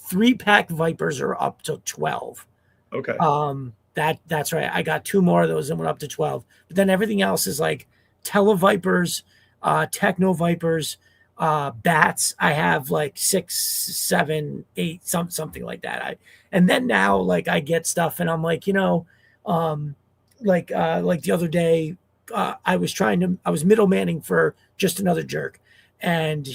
3-pack Vipers are up to 12. Okay. That's right. I got 2 more of those and went up to 12. But then everything else is like Televipers, Techno Vipers, bats. I have like 6, 7, 8, something like that. And then now like I get stuff and I'm like, like the other day, I was middlemaning for Just Another Jerk. And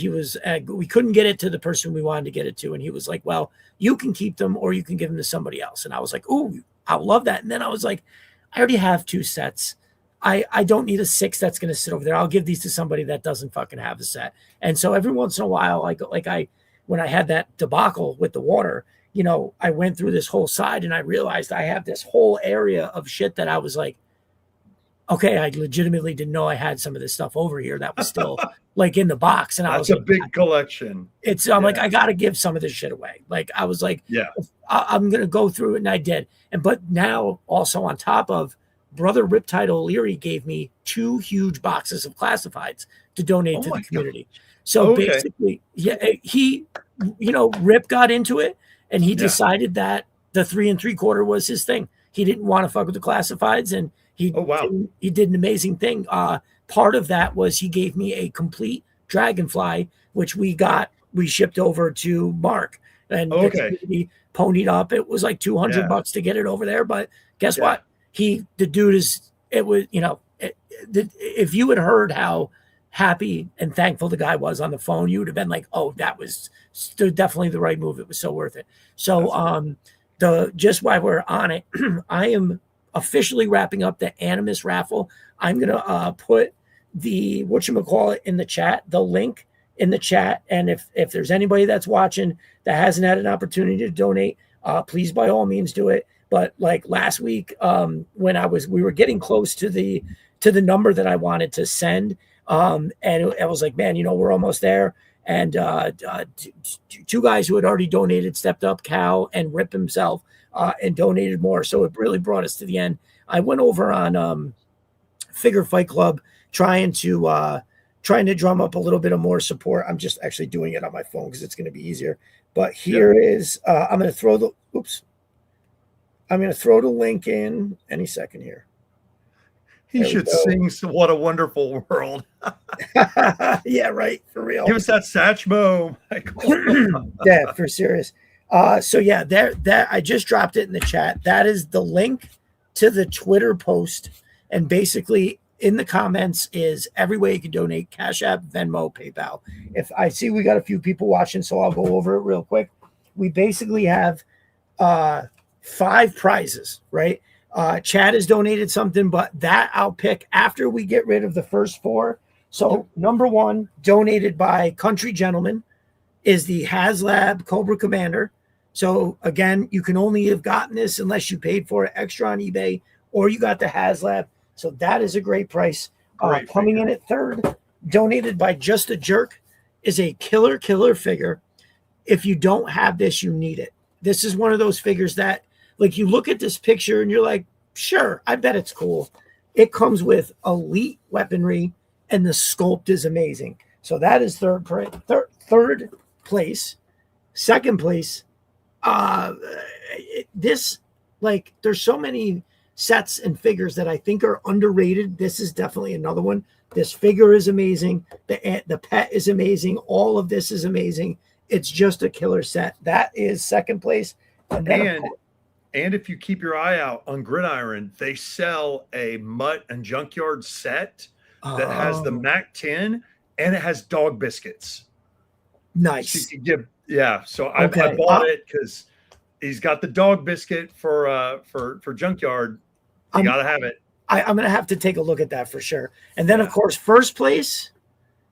we couldn't get it to the person we wanted to get it to. And he was like, well, you can keep them or you can give them to somebody else. And I was like, ooh, I love that. And then I was like, I already have 2 sets. I don't need a 6 that's going to sit over there. I'll give these to somebody that doesn't fucking have a set. And so every once in a while, when I had that debacle with the water, I went through this whole side and I realized I have this whole area of shit that I was like, okay, I legitimately didn't know I had some of this stuff over here that was still like in the box. And I was That's a like, big collection. I'm like, I got to give some of this shit away. Like, I was like, Yeah. I'm going to go through it. And I did. But now also on top of Brother Riptide O'Leary gave me 2 huge boxes of classifieds to donate to the community. Gosh. So Okay. basically, yeah, he, Rip got into it and he decided that the 3 3/4 was his thing. He didn't want to fuck with the classifieds and he did an amazing thing. Part of that was he gave me a complete Dragonfly, which we shipped over to Mark and the community ponied up. It was like $200 to get it over there. But guess what? If you had heard how happy and thankful the guy was on the phone, you would have been like, oh, that was definitely the right move. It was so worth it. So, just while we're on it, I am officially wrapping up the Animus raffle. I'm going to put the, whatchamacallit in the chat, the link in the chat. And if there's anybody that's watching that hasn't had an opportunity to donate, please by all means do it. But like last week, when we were getting close to the number that I wanted to send, and I was like, man, we're almost there. And 2 guys who had already donated stepped up, Cal and Rip himself, and donated more. So it really brought us to the end. I went over on Figure Fight Club trying to drum up a little bit of more support. I'm just actually doing it on my phone because it's going to be easier. But here is I'm going to throw the link in any second here. He should sing What a Wonderful World. Yeah, right. For real. Give us that Satchmo, Michael. Yeah, for serious. So yeah, that I just dropped it in the chat. That is the link to the Twitter post. And basically in the comments is every way you can donate: Cash App, Venmo, PayPal. If I see we got a few people watching, so I'll go over it real quick. We basically have 5 prizes, right? Chad has donated something, but that I'll pick after we get rid of the first 4. So number 1, donated by Country Gentleman, is the HasLab Cobra Commander. So again, you can only have gotten this unless you paid for it extra on eBay or you got the HasLab. So that is a great price. Coming in at 3rd, donated by Just a Jerk, is a killer figure. If you don't have this, you need it. This is one of those figures that, like, you look at this picture and you're like, Sure, I bet it's cool. It comes with elite weaponry, and the sculpt is amazing. So that is third place. Second place, this, like, there's so many sets and figures that I think are underrated. This is definitely another one. This figure is amazing. The pet is amazing. All of this is amazing. It's just a killer set. That is second place. And then And if you keep your eye out on Gridiron, they sell a mutt and junkyard set that has the Mac 10 and it has dog biscuits. Nice. So you can give, yeah. So I bought it because he's got the dog biscuit for junkyard. You gotta have it. I'm gonna have to take a look at that for sure. And then of course, first place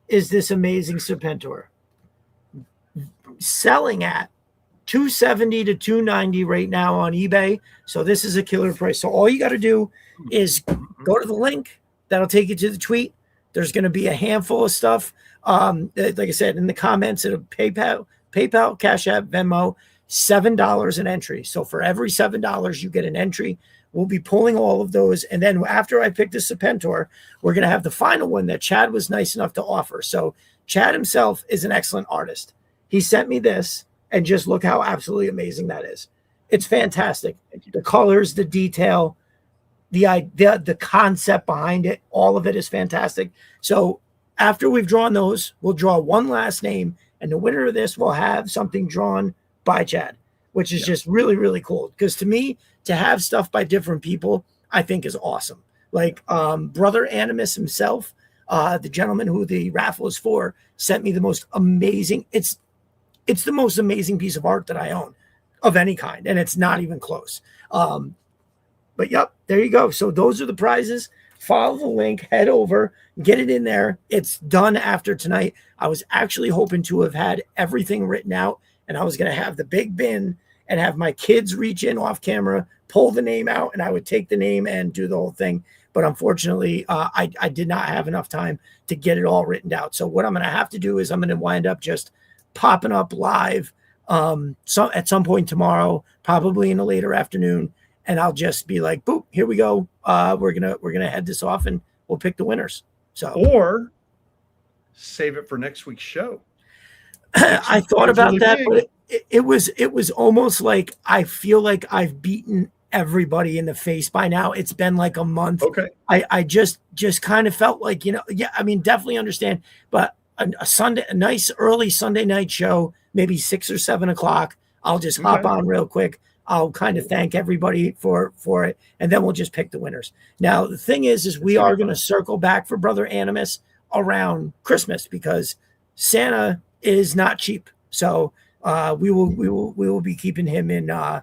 is this amazing Serpentor, selling at $270 to $290 right now on eBay. So this is a killer price. So all you got to do is go to the link that'll take you to the tweet. There's going to be a handful of stuff. Like I said, in the comments, it'll PayPal, Cash App, Venmo, $7 an entry. So for every $7, you get an entry. We'll be pulling all of those. And then after I pick the Serpentor, we're going to have the final one that Chad was nice enough to offer. So Chad himself is an excellent artist. He sent me this. And just look how absolutely amazing that is. It's fantastic. The colors, the detail, the concept behind it, all of it is fantastic. So after we've drawn those, we'll draw one last name, and the winner of this will have something drawn by Chad, which is just really, really cool. Because to me, to have stuff by different people, I think is awesome. Like Brother Animus himself, the gentleman who the raffle is for, sent me the most amazing. It's the most amazing piece of art that I own of any kind, and it's not even close. But yep, there you go. So those are the prizes. Follow the link, head over, get it in there. It's done after tonight. I was actually hoping to have had everything written out, and I was going to have the big bin and have my kids reach in off camera, pull the name out, and I would take the name and do the whole thing. But unfortunately, I did not have enough time to get it all written out. So what I'm going to have to do is I'm going to wind up just popping up live at some point tomorrow, probably in the later afternoon, and I'll just be like, boop, here we go. We're gonna head this off and we'll pick the winners. So, or save it for next week's show. I thought about that, but it was almost like I feel like I've beaten everybody in the face by now. It's been like a month. Okay. I just kind of felt like, I mean, definitely understand, but a nice early Sunday night show, maybe 6 or 7 o'clock. I'll just hop on real quick. I'll kind of thank everybody for it, and then we'll just pick the winners. Now, the thing is we are going to circle back for Brother Animus around Christmas because Santa is not cheap. So we will be keeping him in our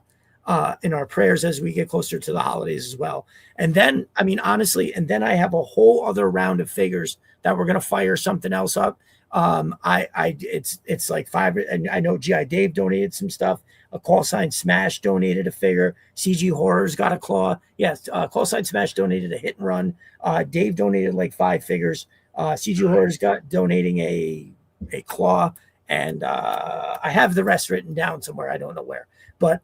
prayers as we get closer to the holidays as well. And then, I mean, honestly, and then I have a whole other round of figures that we're going to fire something else up. It's like 5, and I know GI Dave donated some stuff. A Call Sign Smash donated a figure. CG Horror's got a claw. Yes, Call Sign Smash donated a hit and run. Dave donated like 5 figures. CG Horror's got donating a claw, and I have the rest written down somewhere. I don't know where, but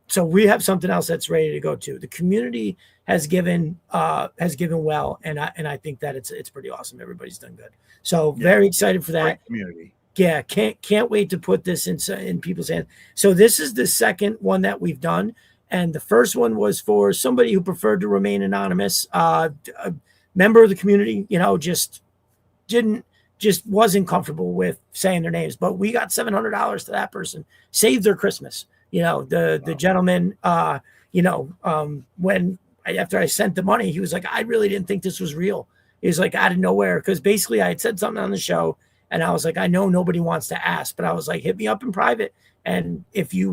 so we have something else that's ready to go to. The community has given well, and I think that it's pretty awesome. Everybody's done good. So very excited for that. Great community. Yeah, can't wait to put this in people's hands. So this is the second one that we've done, and the first one was for somebody who preferred to remain anonymous, a member of the community. Just wasn't comfortable with saying their names, but we got $700 to that person, saved their Christmas. The gentleman, when after I sent the money, he was like, I really didn't think this was real. He was like, out of nowhere, because basically I had said something on the show, and I was like, I know nobody wants to ask, but I was like, hit me up in private, and if you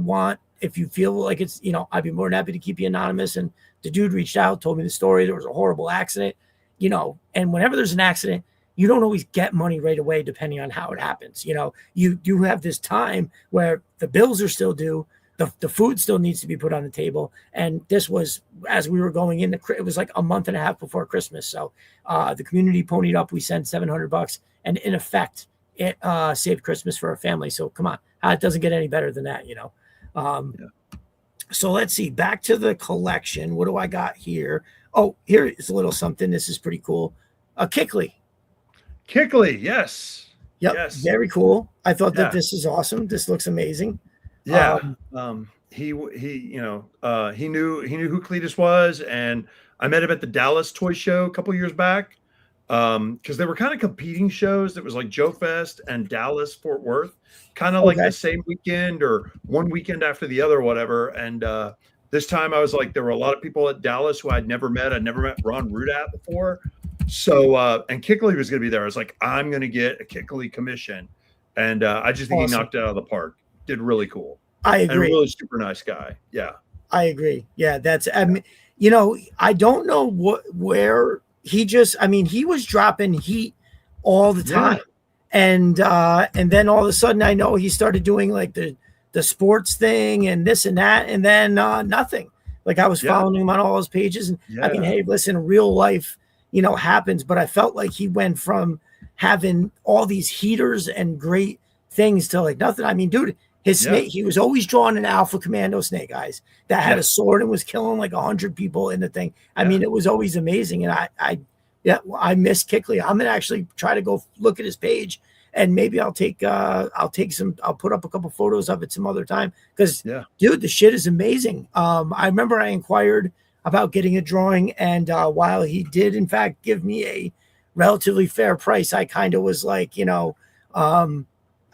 feel like it's, I'd be more than happy to keep you anonymous. And the dude reached out, told me the story. There was a horrible accident, and whenever there's an accident, you don't always get money right away, depending on how it happens. You do have this time where the bills are still due. The food still needs to be put on the table. And this was, as we were going in, it was like a month and a half before Christmas. So the community ponied up. We sent $700, and in effect, it saved Christmas for our family. So come on, it doesn't get any better than that, So let's see. Back to the collection. What do I got here? Oh, here is a little something. This is pretty cool. A Kickley. Kickley, yes. Yep, Yes. very cool. I thought that Yeah. this is awesome. This looks amazing. Yeah. Um, He knew who Cletus was, and I met him at the Dallas Toy Show a couple years back. Because they were kind of competing shows. That was like Joe Fest and Dallas Fort Worth, kind of like okay. the same weekend or one weekend after the other, whatever. And this time I was like, there were a lot of people at Dallas who I'd never met. I'd never met Ron Rudat before. So and Kickley was going to be there. I was like, I'm going to get a Kickley commission, and I just think he Awesome. knocked it out of the park. Did really cool. I And a agree. really super nice guy. Yeah. I agree. Yeah, that's I mean, I don't know where he just I mean, he was dropping heat all the Yeah. time. And then all of a sudden I know he started doing like the sports thing and this and that and then nothing. Like I was Yeah. following him on all his pages and I mean, Yeah. hey, listen, real life, happens, but I felt like he went from having all these heaters and great things to like nothing. I mean, dude, his Yeah. snake, he was always drawing an alpha commando snake eyes that had Yeah. a sword and was killing like 100 people in the thing. I Yeah. mean, it was always amazing. And I miss Kickley. I'm gonna actually try to go look at his page and maybe I'll put up a couple photos of it some other time because Yeah. dude, the shit is amazing. I remember I inquired about getting a drawing, and while he did in fact give me a relatively fair price, I kind of was like,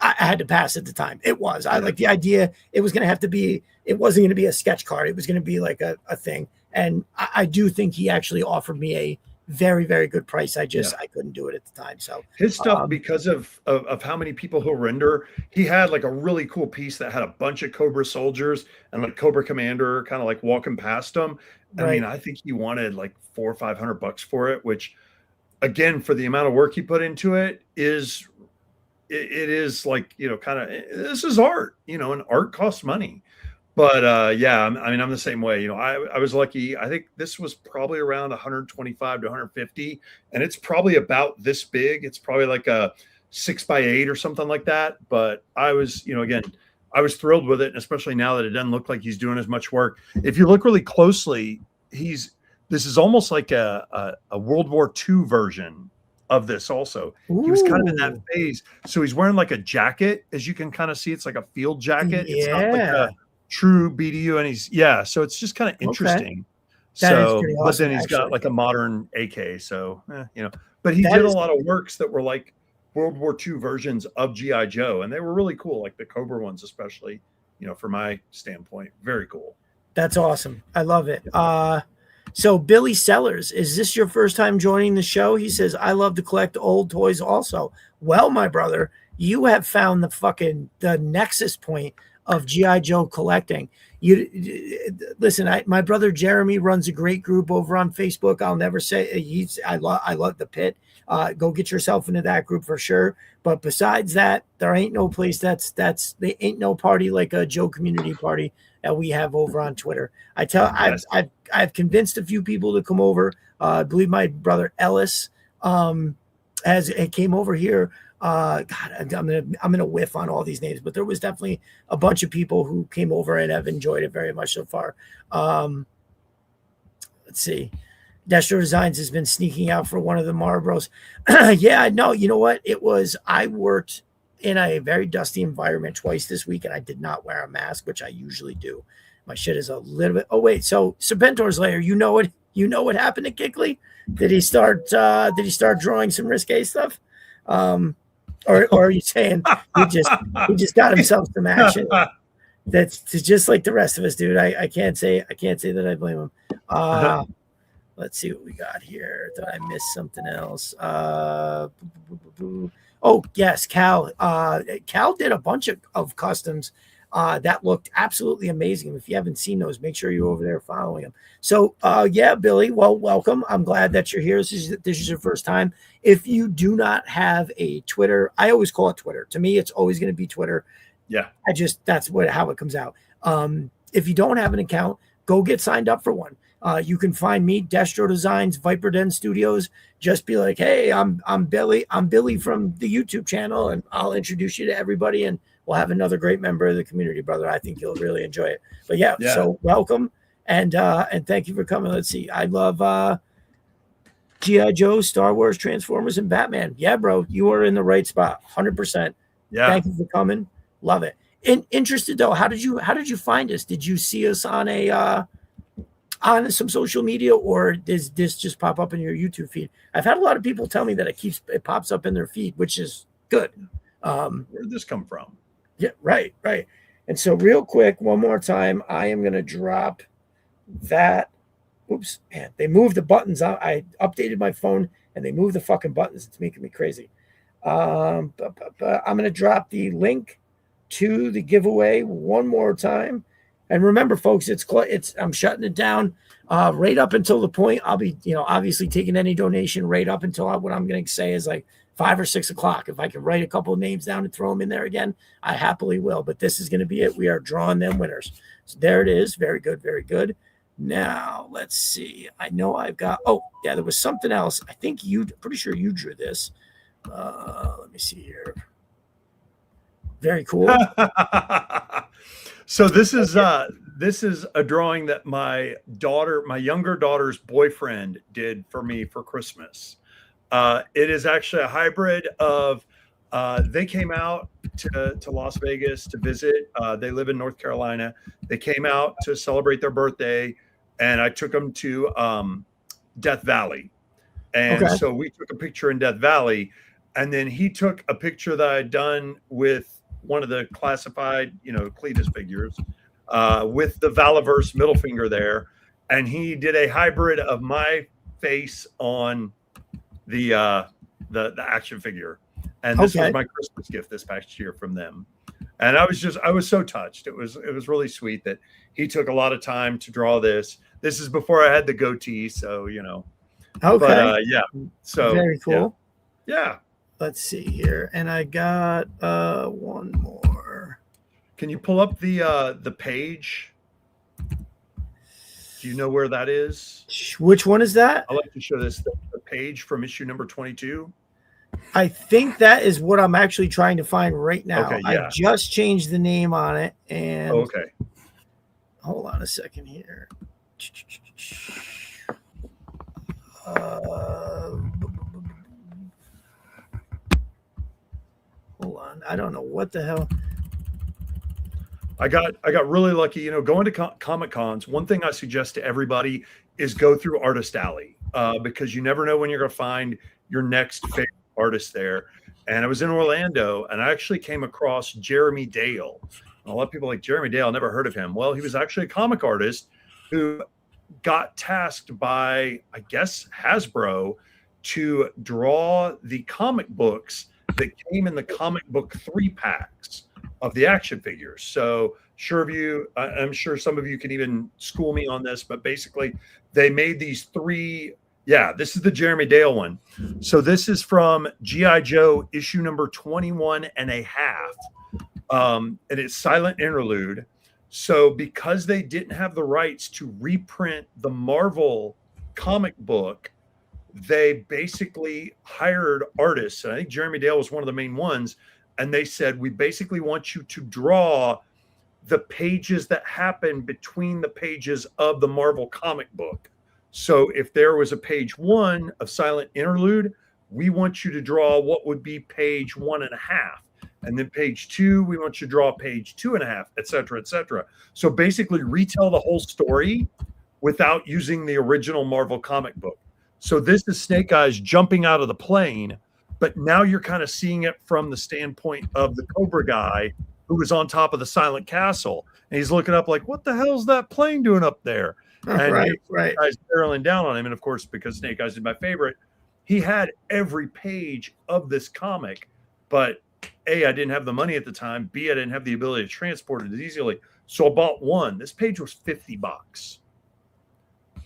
I had to pass at the time. I like the idea. It was going to have to be, it wasn't going to be a sketch card. It was going to be like a thing. And I do think he actually offered me a very, very good price. I couldn't do it at the time. So his stuff, because of how many people he'll render, he had like a really cool piece that had a bunch of Cobra soldiers and like Cobra Commander kind of like walking past them. I mean, I think he wanted like $400 or $500 for it, which again, for the amount of work he put into it, it is like, kind of, this is art, and art costs money. But yeah, I'm the same way. I was lucky. I think this was probably around 125 to 150, and it's probably about this big. It's probably like a 6x8 or something like that. But I was, again, I was thrilled with it, and especially now that it doesn't look like he's doing as much work. If you look really closely, this is almost like a World War II version of this also. He was kind of in that phase. So he's wearing like a jacket, as you can kind of see. It's like a field jacket. Yeah. It's not like a true BDU, and so it's just kind of interesting. That is So pretty but awesome, then he's actually. got like a modern AK, so but he did a lot of works that were like World War II versions of GI Joe, and they were really cool, like the Cobra ones especially, from my standpoint. Very cool. That's awesome. I love it. So Billy Sellers, is this your first time joining the show? He says, I love to collect old toys also. Well, my brother, you have found the nexus point of GI Joe collecting. You listen, my brother Jeremy runs a great group over on Facebook. I'll never say I love the pit. Go get yourself into that group for sure. But besides that, there ain't no place there ain't no party like a Joe community party that we have over on Twitter. I've convinced a few people to come over. I believe my brother Ellis came over here. God, I'm gonna whiff on all these names, but there was definitely a bunch of people who came over and have enjoyed it very much so far. Let's see. Destro Designs has been sneaking out for one of the Marlboros. Yeah, no, you know what? I worked in a very dusty environment twice this week, and I did not wear a mask, which I usually do. My shit is a little bit. Oh wait, so Serpentor's Lair. You know what happened to Kickley? Did he start drawing some risque stuff? Or are you saying he just got himself some action? That's just like the rest of us, dude. I can't say that I blame him. Let's see what we got here. Did I miss something else? Oh yes, Cal. Cal did a bunch of customs that looked absolutely amazing. If you haven't seen those, make sure you're over there following him. So yeah, Billy, well, welcome. I'm glad that you're here. This is your first time. If you do not have a Twitter, I always call it Twitter. To me, it's always going to be Twitter. Yeah. That's how it comes out. If you don't have an account, go get signed up for one. You can find me, Destro Designs, Viper Den Studios. Just be like, hey, I'm Billy. I'm Billy from the YouTube channel, and I'll introduce you to everybody, and we'll have another great member of the community, brother. I think you'll really enjoy it. But yeah, Yeah. so welcome and thank you for coming. Let's see. I love G.I. Joe, Star Wars, Transformers, and Batman. Yeah, bro, you are in the right spot. 100%. Yeah. Thank you for coming. Love it. Interested though, how did you find us? Did you see us on some social media, or does this just pop up in your YouTube feed? I've had a lot of people tell me that it pops up in their feed, which is good. Where'd this come from? Yeah, right. And so real quick, one more time, I am going to drop that. Oops, man, they moved the buttons. I updated my phone and they moved the fucking buttons. It's making me crazy. I'm going to drop the link to the giveaway one more time. And remember, folks, I'm shutting it down right up until the point I'll be, obviously taking any donation right up until what I'm going to say is like 5 or 6 o'clock. If I can write a couple of names down and throw them in there again, I happily will. But this is going to be it. We are drawing them winners. So there it is. Very good. Very good. Now let's see. I know I've got. Oh yeah, there was something else. I think pretty sure you drew this. Let me see here. Very cool. So this is a drawing that my younger daughter's boyfriend did for me for Christmas. It is actually a hybrid of they came out to Las Vegas to visit. They live in North Carolina. They came out to celebrate their birthday, and I took them to Death Valley. And so we took a picture in Death Valley, and then he took a picture that I had done with one of the classified, Cletus figures with the Valaverse middle finger there. And he did a hybrid of my face on the action figure. And this was my Christmas gift this past year from them. And I was so touched. It was really sweet that he took a lot of time to draw this. This is before I had the goatee. So, but yeah. So very cool. Yeah. Let's see here. And I got one more. Can you pull up the page? Do you know where that is? Which one is that? I'd like to show this the page from issue number 22. I think that is what I'm actually trying to find right now. Okay, yeah. I just changed the name on it. And okay. Hold on a second here. Hold on. I don't know what the hell. I got really lucky, going to Comic Cons. One thing I suggest to everybody is go through Artist Alley because you never know when you're going to find your next favorite artist there. And I was in Orlando and I actually came across Jeremy Dale. And a lot of people like Jeremy Dale, never heard of him. Well, he was actually a comic artist who got tasked by, I guess, Hasbro to draw the comic books that came in the comic book 3-packs of the action figures. So I'm sure some of you can even school me on this, but basically they made these 3. Yeah, this is the Jeremy Dale one. So this is from G.I. Joe issue number 21 and a half. And it's Silent Interlude. So because they didn't have the rights to reprint the Marvel comic book, they basically hired artists. And I think Jeremy Dale was one of the main ones. And they said, we basically want you to draw the pages that happen between the pages of the Marvel comic book. So if there was a page 1 of Silent Interlude, we want you to draw what would be page 1.5. And then page 2, we want you to draw page 2.5, et cetera, et cetera. So basically retell the whole story without using the original Marvel comic book. So this is Snake Eyes jumping out of the plane, but now you're kind of seeing it from the standpoint of the Cobra guy who was on top of the Silent Castle. And he's looking up like, what the hell's that plane doing up there? And right. Guys barreling down on him. And of course, because Snake Eyes is my favorite, he had every page of this comic, but A, I didn't have the money at the time. B, I didn't have the ability to transport it as easily. So I bought one. This page was $50.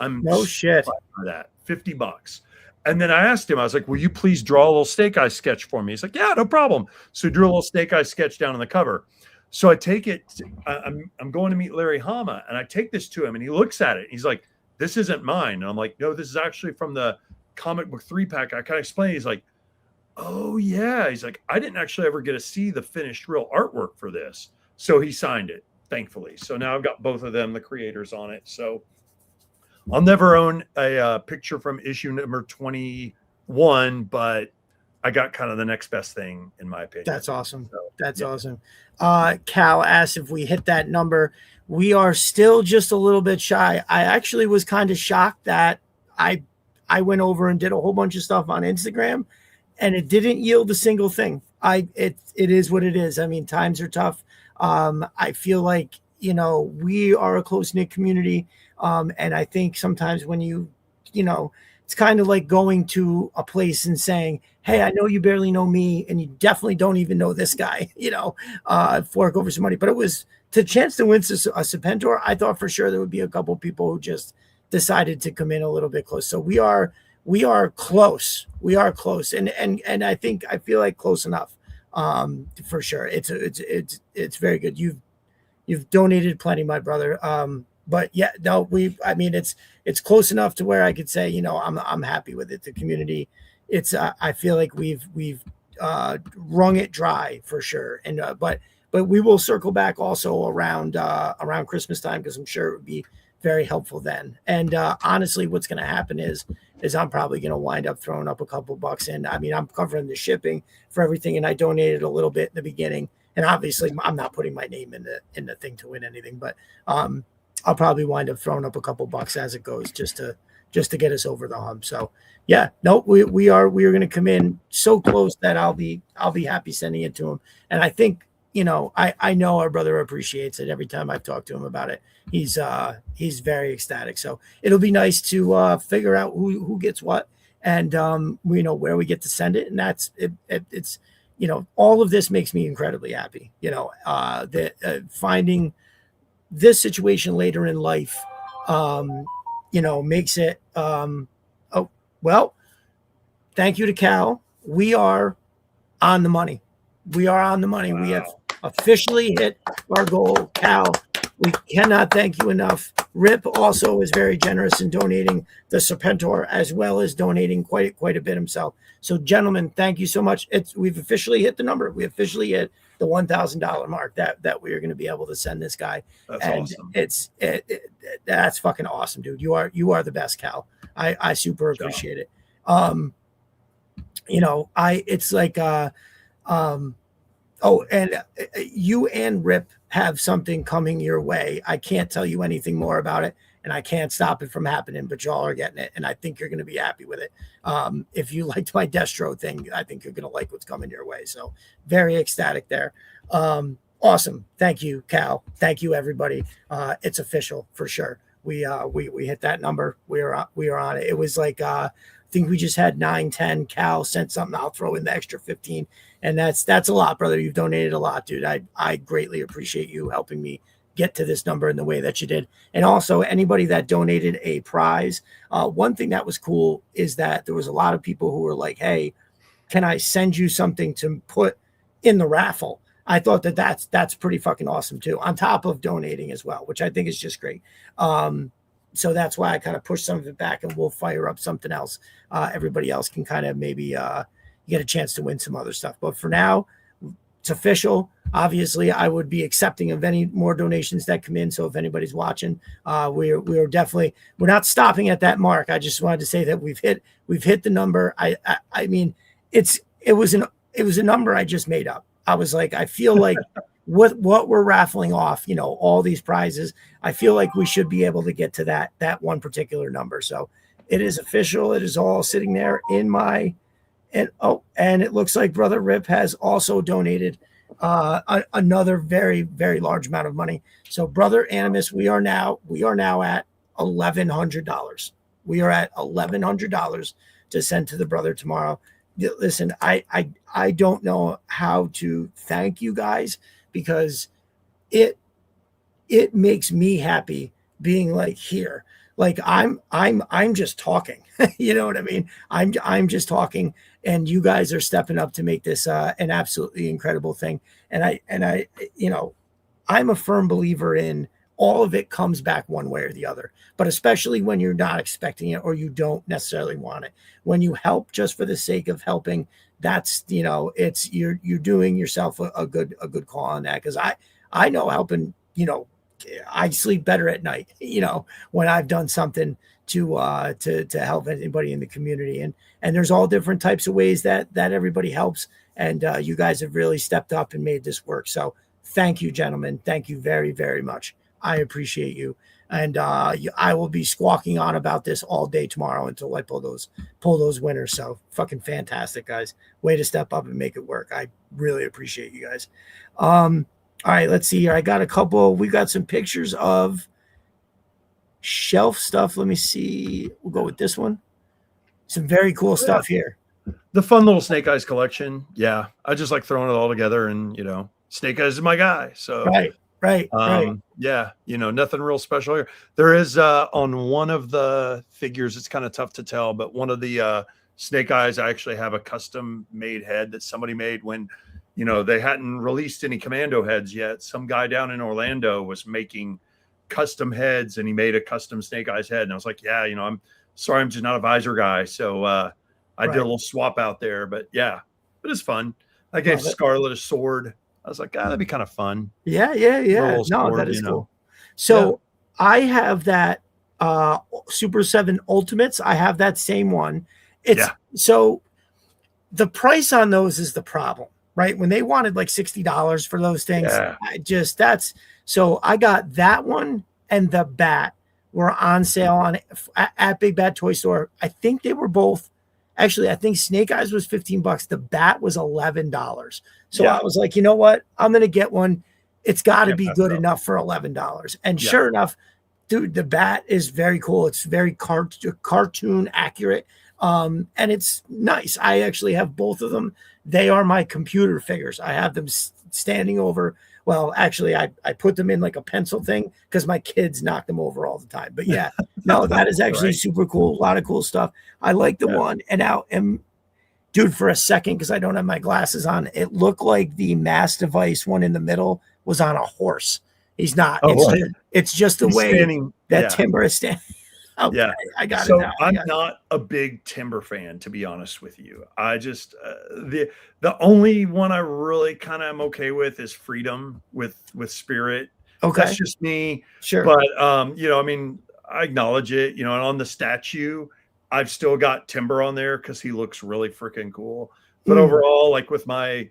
I'm no shit for that. $50. And then I asked him, I was like, will you please draw a little Snake Eyes sketch for me? He's like, yeah, no problem. So he drew a little Snake Eyes sketch down on the cover. So I take it, I'm going to meet Larry Hama, and I take this to him, and he looks at it. He's like, this isn't mine. And I'm like, no, this is actually from the comic book 3-pack. I kind of explained. He's like, oh yeah, he's like, I didn't actually ever get to see the finished real artwork for this, so he signed it, thankfully. So now I've got both of them, the creators, on it. So I'll never own a picture from issue number 21, but I got kind of the next best thing, in my opinion. That's awesome. So That's yeah. awesome. Cal asked if we hit that number. We are still just a little bit shy. I actually was kind of shocked that I I went over and did a whole bunch of stuff on Instagram, and it didn't yield a single thing. It is what it is. I mean, times are tough. I feel like, we are a close knit community, and I think sometimes when you know it's kind of like going to a place and saying, hey, I know you barely know me, and you definitely don't even know this guy, fork over some money. But it was the chance to win a Serpentor. I thought for sure there would be a couple people who just decided to come in a little bit close. So we are close. We are close, and I feel like close enough, for sure. It's very good. You've donated plenty, my brother. But yeah, no, I mean, it's close enough to where I could say, I'm happy with it. The community, I feel like we've wrung it dry for sure. And but we will circle back also around Christmas time, because I'm sure it would be very helpful then. And honestly, what's going to happen is I'm probably going to wind up throwing up a couple bucks in. I mean, I'm covering the shipping for everything, and I donated a little bit in the beginning. And obviously, I'm not putting my name in the thing to win anything, but I'll probably wind up throwing up a couple bucks as it goes, just to get us over the hump. So yeah, no, we are going to come in so close that I'll be happy sending it to him. And I think, I know our brother appreciates it. Every time I've talked to him about it, he's very ecstatic. So it'll be nice to figure out who gets what, and we know where we get to send it. And it's all of this makes me incredibly happy. Finding this situation later in life, makes it. Oh well, thank you to Cal. We are on the money. We are on the money. Wow. We have officially hit our goal, Cal. We cannot thank you enough. Rip also is very generous in donating the Serpentor, as well as donating quite a bit himself. So, gentlemen, thank you so much. We've officially hit the number. We officially hit the $1,000 mark that we are going to be able to send this guy. That's and awesome. That's fucking awesome, dude. You are the best, Cal. I super appreciate it. It's like oh, and you and Rip have something coming your way. I can't tell you anything more about it, and I can't stop it from happening, but y'all are getting it, and I think you're going to be happy with it. If you liked my Destro thing, I think you're going to like what's coming your way. So very ecstatic there. Awesome. Thank you, Cal. Thank you, everybody. It's official for sure. We hit that number. We are on it. It was like, I think we just had 9, 10. Cal sent something. I'll throw in the extra 15. And that's a lot, brother. You've donated a lot, dude. I greatly appreciate you helping me get to this number in the way that you did. And also, anybody that donated a prize, one thing that was cool is that there was a lot of people who were like, hey, can I send you something to put in the raffle? I thought that's pretty fucking awesome too, on top of donating as well, which I think is just great. So that's why I kind of pushed some of it back, and we'll fire up something else. Everybody else can kind of maybe get a chance to win some other stuff. But for now, it's official. Obviously, I would be accepting of any more donations that come in. So if anybody's watching, we're not stopping at that mark. I just wanted to say that we've hit the number. I mean, it was a number I just made up. I was like, I feel like what we're raffling off, all these prizes, I feel like we should be able to get to that one particular number. So it is official. It is all sitting there in my. And it looks like Brother Rip has also donated another very, very large amount of money. So, Brother Animus, we are now at $1,100. We are at $1,100 to send to the brother tomorrow. Listen, I don't know how to thank you guys, because it makes me happy being like here. Like I'm just talking. You know what I mean? I'm just talking, and you guys are stepping up to make this an absolutely incredible thing. And I I'm a firm believer in all of it comes back one way or the other, but especially when you're not expecting it or you don't necessarily want it. When you help just for the sake of helping, that's, it's, you're doing yourself a good call on that. Cause I know helping, I sleep better at night, when I've done something to help anybody in the community. And there's all different types of ways that everybody helps. And you guys have really stepped up and made this work. So thank you, gentlemen. Thank you very, very much. I appreciate you. And I will be squawking on about this all day tomorrow until I pull those winners. So fucking fantastic, guys. Way to step up and make it work. I really appreciate you guys. All right, let's see here. I got a couple. We got some pictures of shelf stuff. Let me see. We'll go with this one. Some very cool stuff here. The fun little Snake Eyes collection. Yeah, I just like throwing it all together, and Snake Eyes is my guy. So right. Yeah, nothing real special here. There is on one of the figures, it's kind of tough to tell, but one of the Snake Eyes, I actually have a custom made head that somebody made when they hadn't released any commando heads yet. Some guy down in Orlando was making custom heads, and he made a custom Snake Eyes head. And I was like, yeah, I'm sorry, I'm just not a visor guy. So I did a little swap out there, but yeah, it was fun. I gave Scarlet a sword. I was like, that'd be kind of fun. Yeah. No, sword, that is cool. So I have that Super 7 Ultimates. I have that same one. So the price on those is the problem, right? When they wanted like $60 for those things, so I got that one and the bat were on sale at Big Bad Toy Store. I think they were both. Actually, I think Snake Eyes was $15. The bat was $11. So I was like, you know what? I'm going to get one. It's got to be good enough for $11. And sure enough, dude, the bat is very cool. It's very cartoon accurate. And it's nice. I actually have both of them. They are my computer figures. I have them standing over. Well, actually, I put them in like a pencil thing because my kids knock them over all the time. But yeah, no, that is actually super cool. A lot of cool stuff. I like the one. And dude, for a second, because I don't have my glasses on, it looked like the Mass Device one in the middle was on a horse. He's not. It's just the way that Timber is standing. Okay, I got it now. I'm not a big Timber fan, to be honest with you. I just the only one I really kind of am okay with is Freedom with Spirit. Okay, that's just me. Sure, but I mean, I acknowledge it. And on the statue, I've still got Timber on there because he looks really freaking cool. But overall, like with my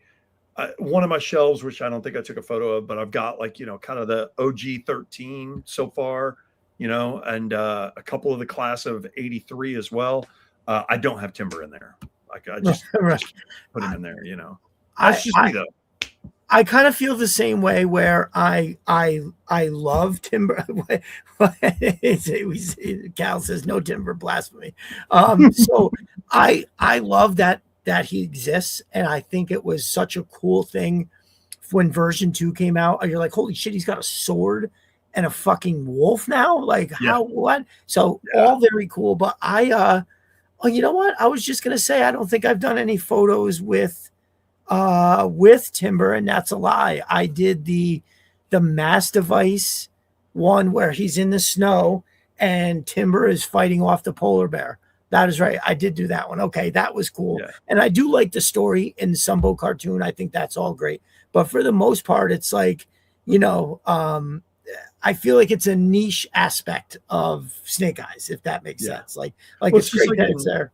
one of my shelves, which I don't think I took a photo of, but I've got like kind of the OG 13 so far. And a couple of the class of 83 as well. I don't have Timber in there. Like I just put him in there, That's just me though. I kind of feel the same way where I love Timber. Cal says no Timber, blasphemy. So I love that he exists, and I think it was such a cool thing when version 2 came out. You're like, holy shit, he's got a sword and a fucking wolf now? Like how, what? So all very cool. But you know what? I was just going to say, I don't think I've done any photos with Timber, and that's a lie. I did the Mass Device one where he's in the snow and Timber is fighting off the polar bear. That is right. I did do that one. Okay. That was cool. Yeah. And I do like the story in the Sumbo cartoon. I think that's all great. But for the most part, it's like, I feel like it's a niche aspect of Snake Eyes, if that makes sense. Like it's great that it's there.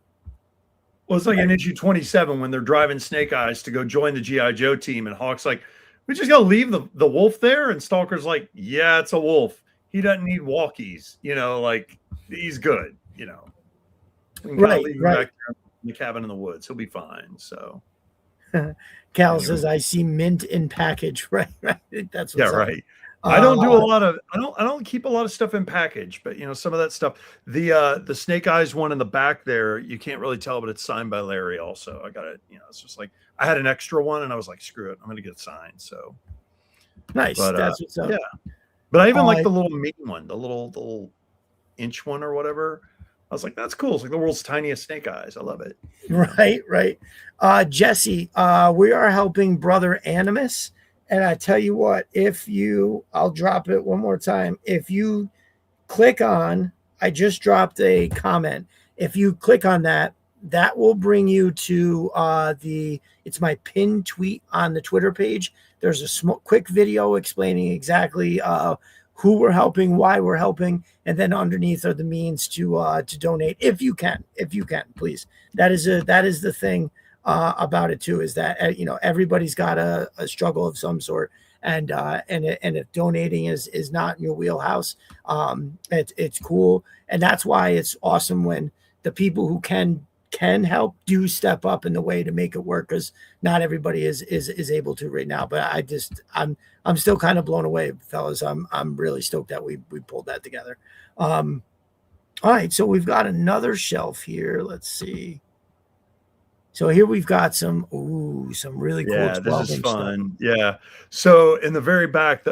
Well, it's like in issue 27 when they're driving Snake Eyes to go join the G.I. Joe team, and Hawk's like, we just got to leave the wolf there. And Stalker's like, yeah, it's a wolf. He doesn't need walkies. Like he's good, We can leave him back there in the cabin in the woods. He'll be fine. So Cal says, I see mint in package. Right. That's what's up. Right. I don't do a lot of I don't keep a lot of stuff in package, but some of that stuff. The Snake Eyes one in the back there, you can't really tell, but it's signed by Larry also. I got it, it's just like I had an extra one and I was like, screw it, I'm gonna get it signed. So nice. But, that's what's up. Yeah. But I even like the little mini one, the little inch one or whatever. I was like, that's cool. It's like the world's tiniest Snake Eyes. I love it. Right. Jesse, we are helping Brother Animus. And I tell you what, I'll drop it one more time. If you click on, I just dropped a comment. If you click on that, that will bring you to it's my pinned tweet on the Twitter page. There's a quick video explaining exactly who we're helping, why we're helping, and then underneath are the means to donate if you can, please. That is the thing about it too, is that everybody's got a struggle of some sort, and if donating is not in your wheelhouse, it's cool, and that's why it's awesome when the people who can help do step up in the way to make it work, because not everybody is able to right now. But I'm still kind of blown away, fellas. I'm really stoked that we pulled that together. All right, so we've got another shelf here. Let's see. So here we've got some really cool 12-inch fun stuff. Yeah, so in the very back,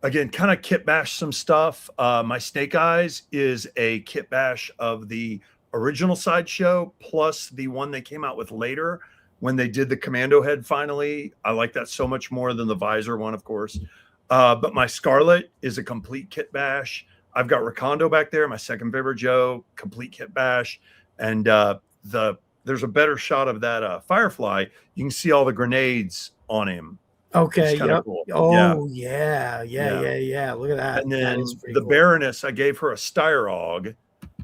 again, kind of kit bash some stuff. My Snake Eyes is a kit bash of the original Sideshow plus the one they came out with later when they did the commando head finally. I like that so much more than the visor one, of course. But my Scarlet is a complete kit bash. I've got Recondo back there, my second favorite Joe, complete kit bash. And there's a better shot of that Firefly. You can see all the grenades on him. Okay. It's kind of Yep. cool. Oh yeah. Look at that. And That then is pretty the cool. Baroness, I gave her a Styrog.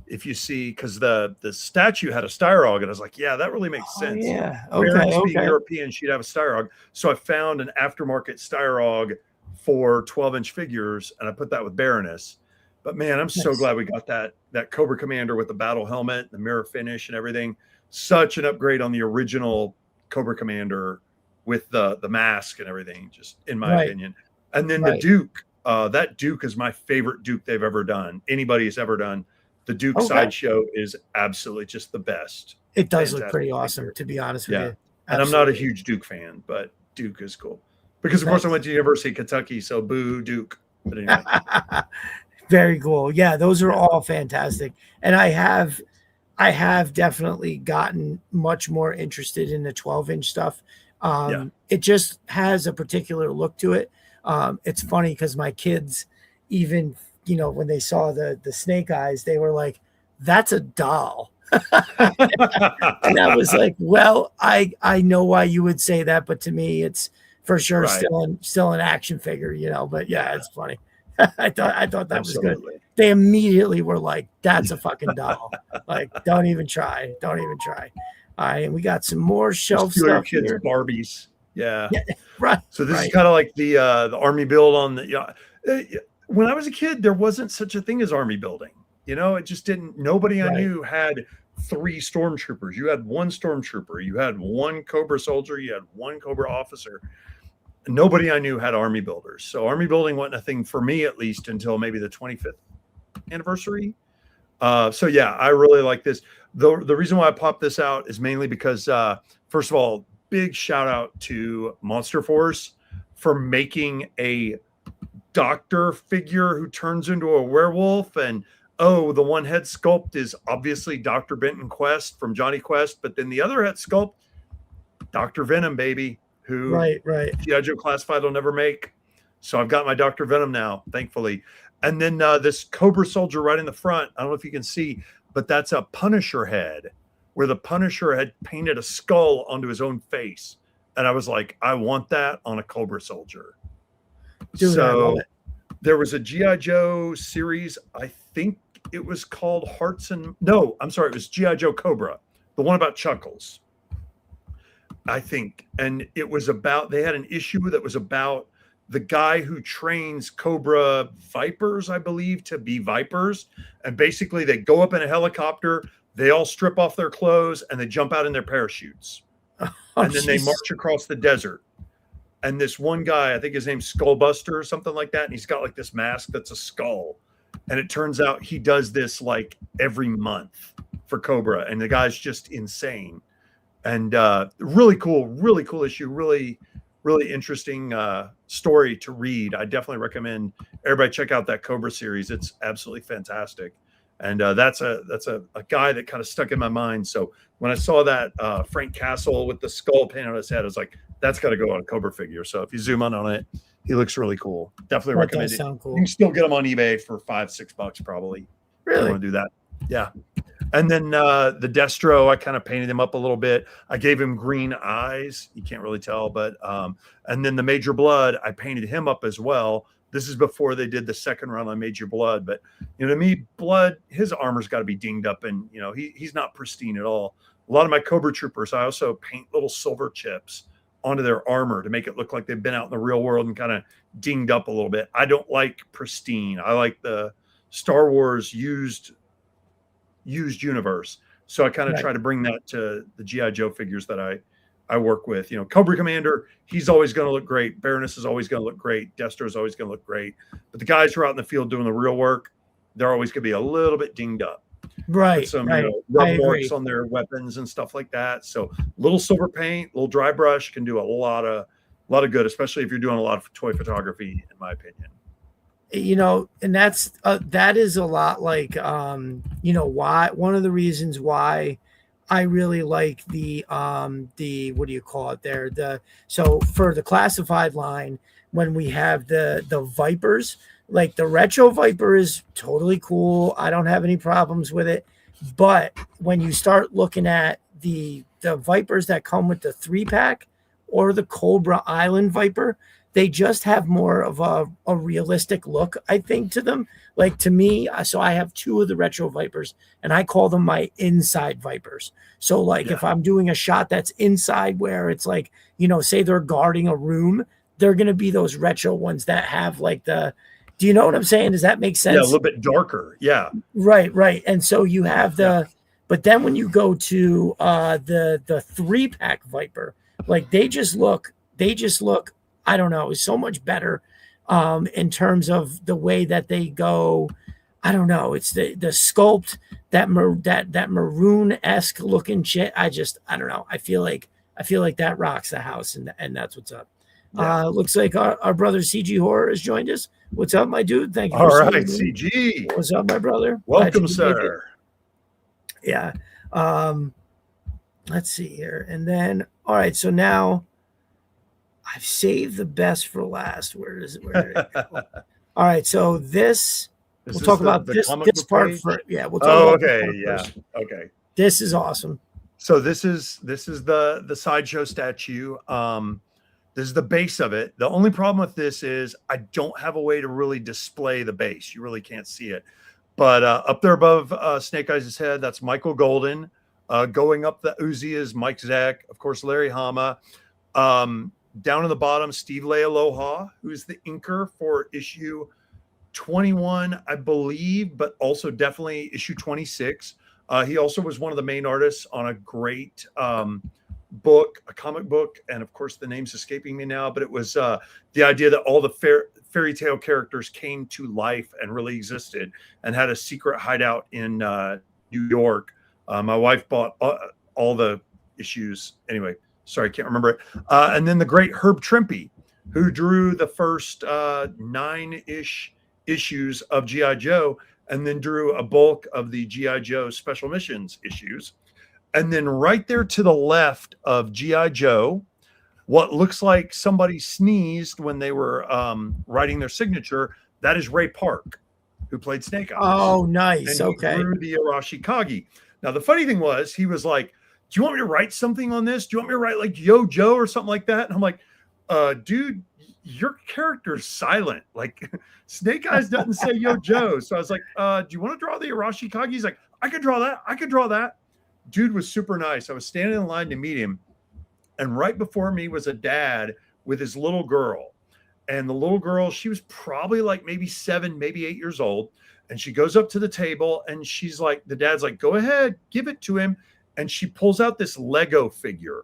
If you see, because the statue had a Styrog, and I was like, yeah, that really makes sense. Yeah. Baroness being Okay. European, she'd have a Styrog. So I found an aftermarket Styrog for 12-inch figures, and I put that with Baroness. But man, I'm so glad we got that Cobra Commander with the battle helmet, the mirror finish, and everything. Such an upgrade on the original Cobra Commander with the mask and everything, just in my opinion. And then the Duke, that Duke is my favorite Duke they've ever done. Anybody's ever done. The Duke Sideshow is absolutely just the best. It does look pretty awesome, to be honest with you. And I'm not a huge Duke fan, but Duke is cool. Because, of course, I went to University of Kentucky, so boo Duke. But anyway. Very cool. Yeah, those are all fantastic. And I have definitely gotten much more interested in the 12-inch stuff. It just has a particular look to it. It's funny because my kids, even when they saw the Snake Eyes, they were like, "That's a doll." And I was like, "Well, I know why you would say that, but to me, it's for sure still an action figure, But yeah, it's funny. I thought that was good. They immediately were like, "That's a fucking doll." Like, don't even try. All right, and we got some more shelf stuff kids here. Barbies. Yeah. Right. So this is kind of like the army build on the. When I was a kid, there wasn't such a thing as army building. It just didn't. Nobody I knew had 3 stormtroopers. You had 1 stormtrooper. You had 1 Cobra soldier. You had 1 Cobra officer. Nobody I knew had army builders. So army building wasn't a thing for me, at least until maybe the 25th anniversary. So yeah, I really like this. The reason why I popped this out is mainly because, first of all, big shout out to Monster Force for making a doctor figure who turns into a werewolf. And the one head sculpt is obviously Dr. Benton Quest from Johnny Quest, but then the other head sculpt, Dr. Venom, baby, who G.I. Joe Classified will never make. So I've got my Dr. Venom now, thankfully. And then this Cobra soldier right in the front, I don't know if you can see, but that's a Punisher head, where the Punisher had painted a skull onto his own face. And I was like, I want that on a Cobra soldier. Dude, so there was a G.I. Joe series, I think it was called it was G.I. Joe Cobra, the one about Chuckles, I think. And it was about, they had an issue that was about the guy who trains Cobra Vipers, I believe, to be Vipers. And basically they go up in a helicopter, they all strip off their clothes, and they jump out in their parachutes. And then they march across the desert. And this one guy, I think his name's Skullbuster or something like that. And he's got like this mask that's a skull. And it turns out he does this like every month for Cobra. And the guy's just insane. And really cool issue. Really, really interesting story to read. I definitely recommend everybody check out that Cobra series. It's absolutely fantastic. And that's a guy that kind of stuck in my mind. So when I saw that Frank Castle with the skull paint on his head, I was like, that's got to go on a Cobra figure. So if you zoom in on it, he looks really cool. Definitely recommend it. Sound cool. You can still get them on eBay for $5-6 probably. Really? I want to do that. Yeah. And then the Destro, I kind of painted him up a little bit. I gave him green eyes. You can't really tell, but and then the Major Blood, I painted him up as well. This is before they did the second run on Major Blood, but you know, to me, Blood, his armor's got to be dinged up, and you know, he's not pristine at all. A lot of my Cobra Troopers, I also paint little silver chips onto their armor to make it look like they've been out in the real world and kind of dinged up a little bit. I don't like pristine. I like the Star Wars used universe. So I kind of try to bring that to the GI Joe figures that I work with. You know, Cobra Commander, he's always going to look great. Baroness is always going to look great. Destro is always going to look great. But the guys who are out in the field doing the real work, they're always going to be a little bit dinged up. Right. With some, you know, rub marks on their weapons and stuff like that. So little silver paint, little dry brush can do a lot of good, especially if you're doing a lot of toy photography, in my opinion. You know, and that is a lot like you know, why one of the reasons why I really like the what do you call it there, so for the classified line, when we have the Vipers, like the retro Viper is totally cool, I don't have any problems with it, but when you start looking at the Vipers that come with the 3-pack or the Cobra Island Viper, they just have more of a realistic look, I think, to them. Like to me, so I have 2 of the retro Vipers, and I call them my inside Vipers. So like if I'm doing a shot that's inside where it's like, you know, say they're guarding a room, they're going to be those retro ones that have like do you know what I'm saying? Does that make sense? Yeah, a little bit darker. Yeah. Right. And so you have but then when you go to the 3-pack Viper, like they just look, I don't know, is so much better in terms of the way that they go. I don't know. It's the sculpt, that maroon-esque looking shit. I don't know. I feel like that rocks the house, and that's what's up. Yeah. Looks like our brother CG Horror has joined us. What's up, my dude? Thank you. All right, CG. What's up, my brother? Welcome, sir. Yeah. Let's see here, and then all right. So now I've saved the best for last. Where is it? All right. So we'll talk about this part first. Yeah. We'll talk about okay. Yeah. First. Okay. This is awesome. So this is the sideshow statue. This is the base of it. The only problem with this is I don't have a way to really display the base. You really can't see it. But up there above Snake Eyes' head, that's Michael Golden. Going up the Uzi is Mike Zeck, of course, Larry Hama. Down in the bottom, Steve Lealoha, who's the inker for issue 21, I believe, but also definitely issue 26. He also was one of the main artists on a great book, a comic book, and of course the name's escaping me now, but it was the idea that all the fairy tale characters came to life and really existed and had a secret hideout in New York. My wife bought all the issues. Anyway, sorry, I can't remember it. And then the great Herb Trimpe, who drew the first 9-ish issues of G.I. Joe, and then drew a bulk of the G.I. Joe Special Missions issues. And then right there to the left of G.I. Joe, what looks like somebody sneezed when they were writing their signature, that is Ray Park, who played Snake Eyes. Oh, nice. And okay. He drew the Arashikage. Now, the funny thing was, he was like, do you want me to write something on this? Do you want me to write like Yo Joe or something like that? And I'm like, dude, your character's silent. Like Snake Eyes doesn't say Yo Joe. So I was like, do you want to draw the Arashikage? He's like, I could draw that. I could draw that. Dude was super nice. I was standing in line to meet him. And right before me was a dad with his little girl. And the little girl, she was probably like maybe 7, maybe 8 years old. And she goes up to the table and she's like, the dad's like, go ahead, give it to him. And she pulls out this Lego figure.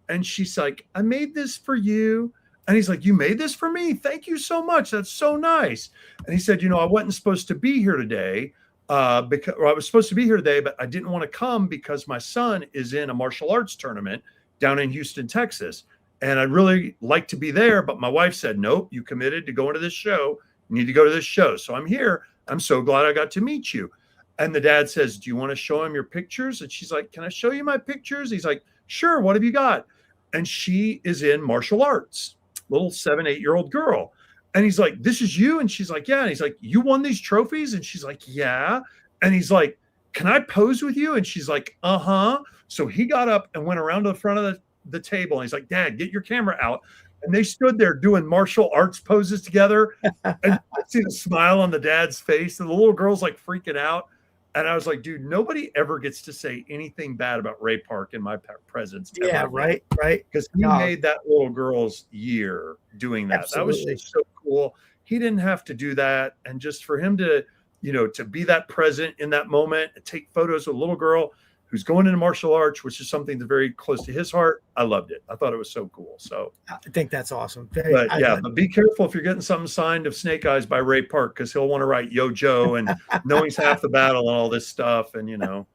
And she's like, I made this for you. And he's like, you made this for me? Thank you so much. That's so nice. And he said, you know, I wasn't supposed to be here today because I was supposed to be here today, but I didn't want to come because my son is in a martial arts tournament down in Houston, Texas. And I'd really like to be there. But my wife said, nope, you committed to going to this show. You need to go to this show. So I'm here. I'm so glad I got to meet you. And the dad says, do you want to show him your pictures? And she's like, can I show you my pictures? He's like, sure. What have you got? And she is in martial arts, little 7, 8-year-old girl. And he's like, this is you? And she's like, yeah. And he's like, you won these trophies? And she's like, yeah. And he's like, can I pose with you? And she's like, uh-huh. So he got up and went around to the front of the table. And he's like, Dad, get your camera out. And they stood there doing martial arts poses together. And I see the smile on the dad's face. And the little girl's like freaking out. And I was like, dude, nobody ever gets to say anything bad about Ray Park in my presence. Yeah, ever. right. Because he made that little girl's year doing that. Absolutely. That was just so cool. He didn't have to do that. And just for him to, to be that present in that moment and take photos with a little girl who's going into martial arts, which is something that's very close to his heart. I loved it. I thought it was so cool. So I think that's awesome. But be careful if you're getting something signed of Snake Eyes by Ray Park, because he'll want to write Yo Joe and knowing's half the battle and all this stuff. And, I know.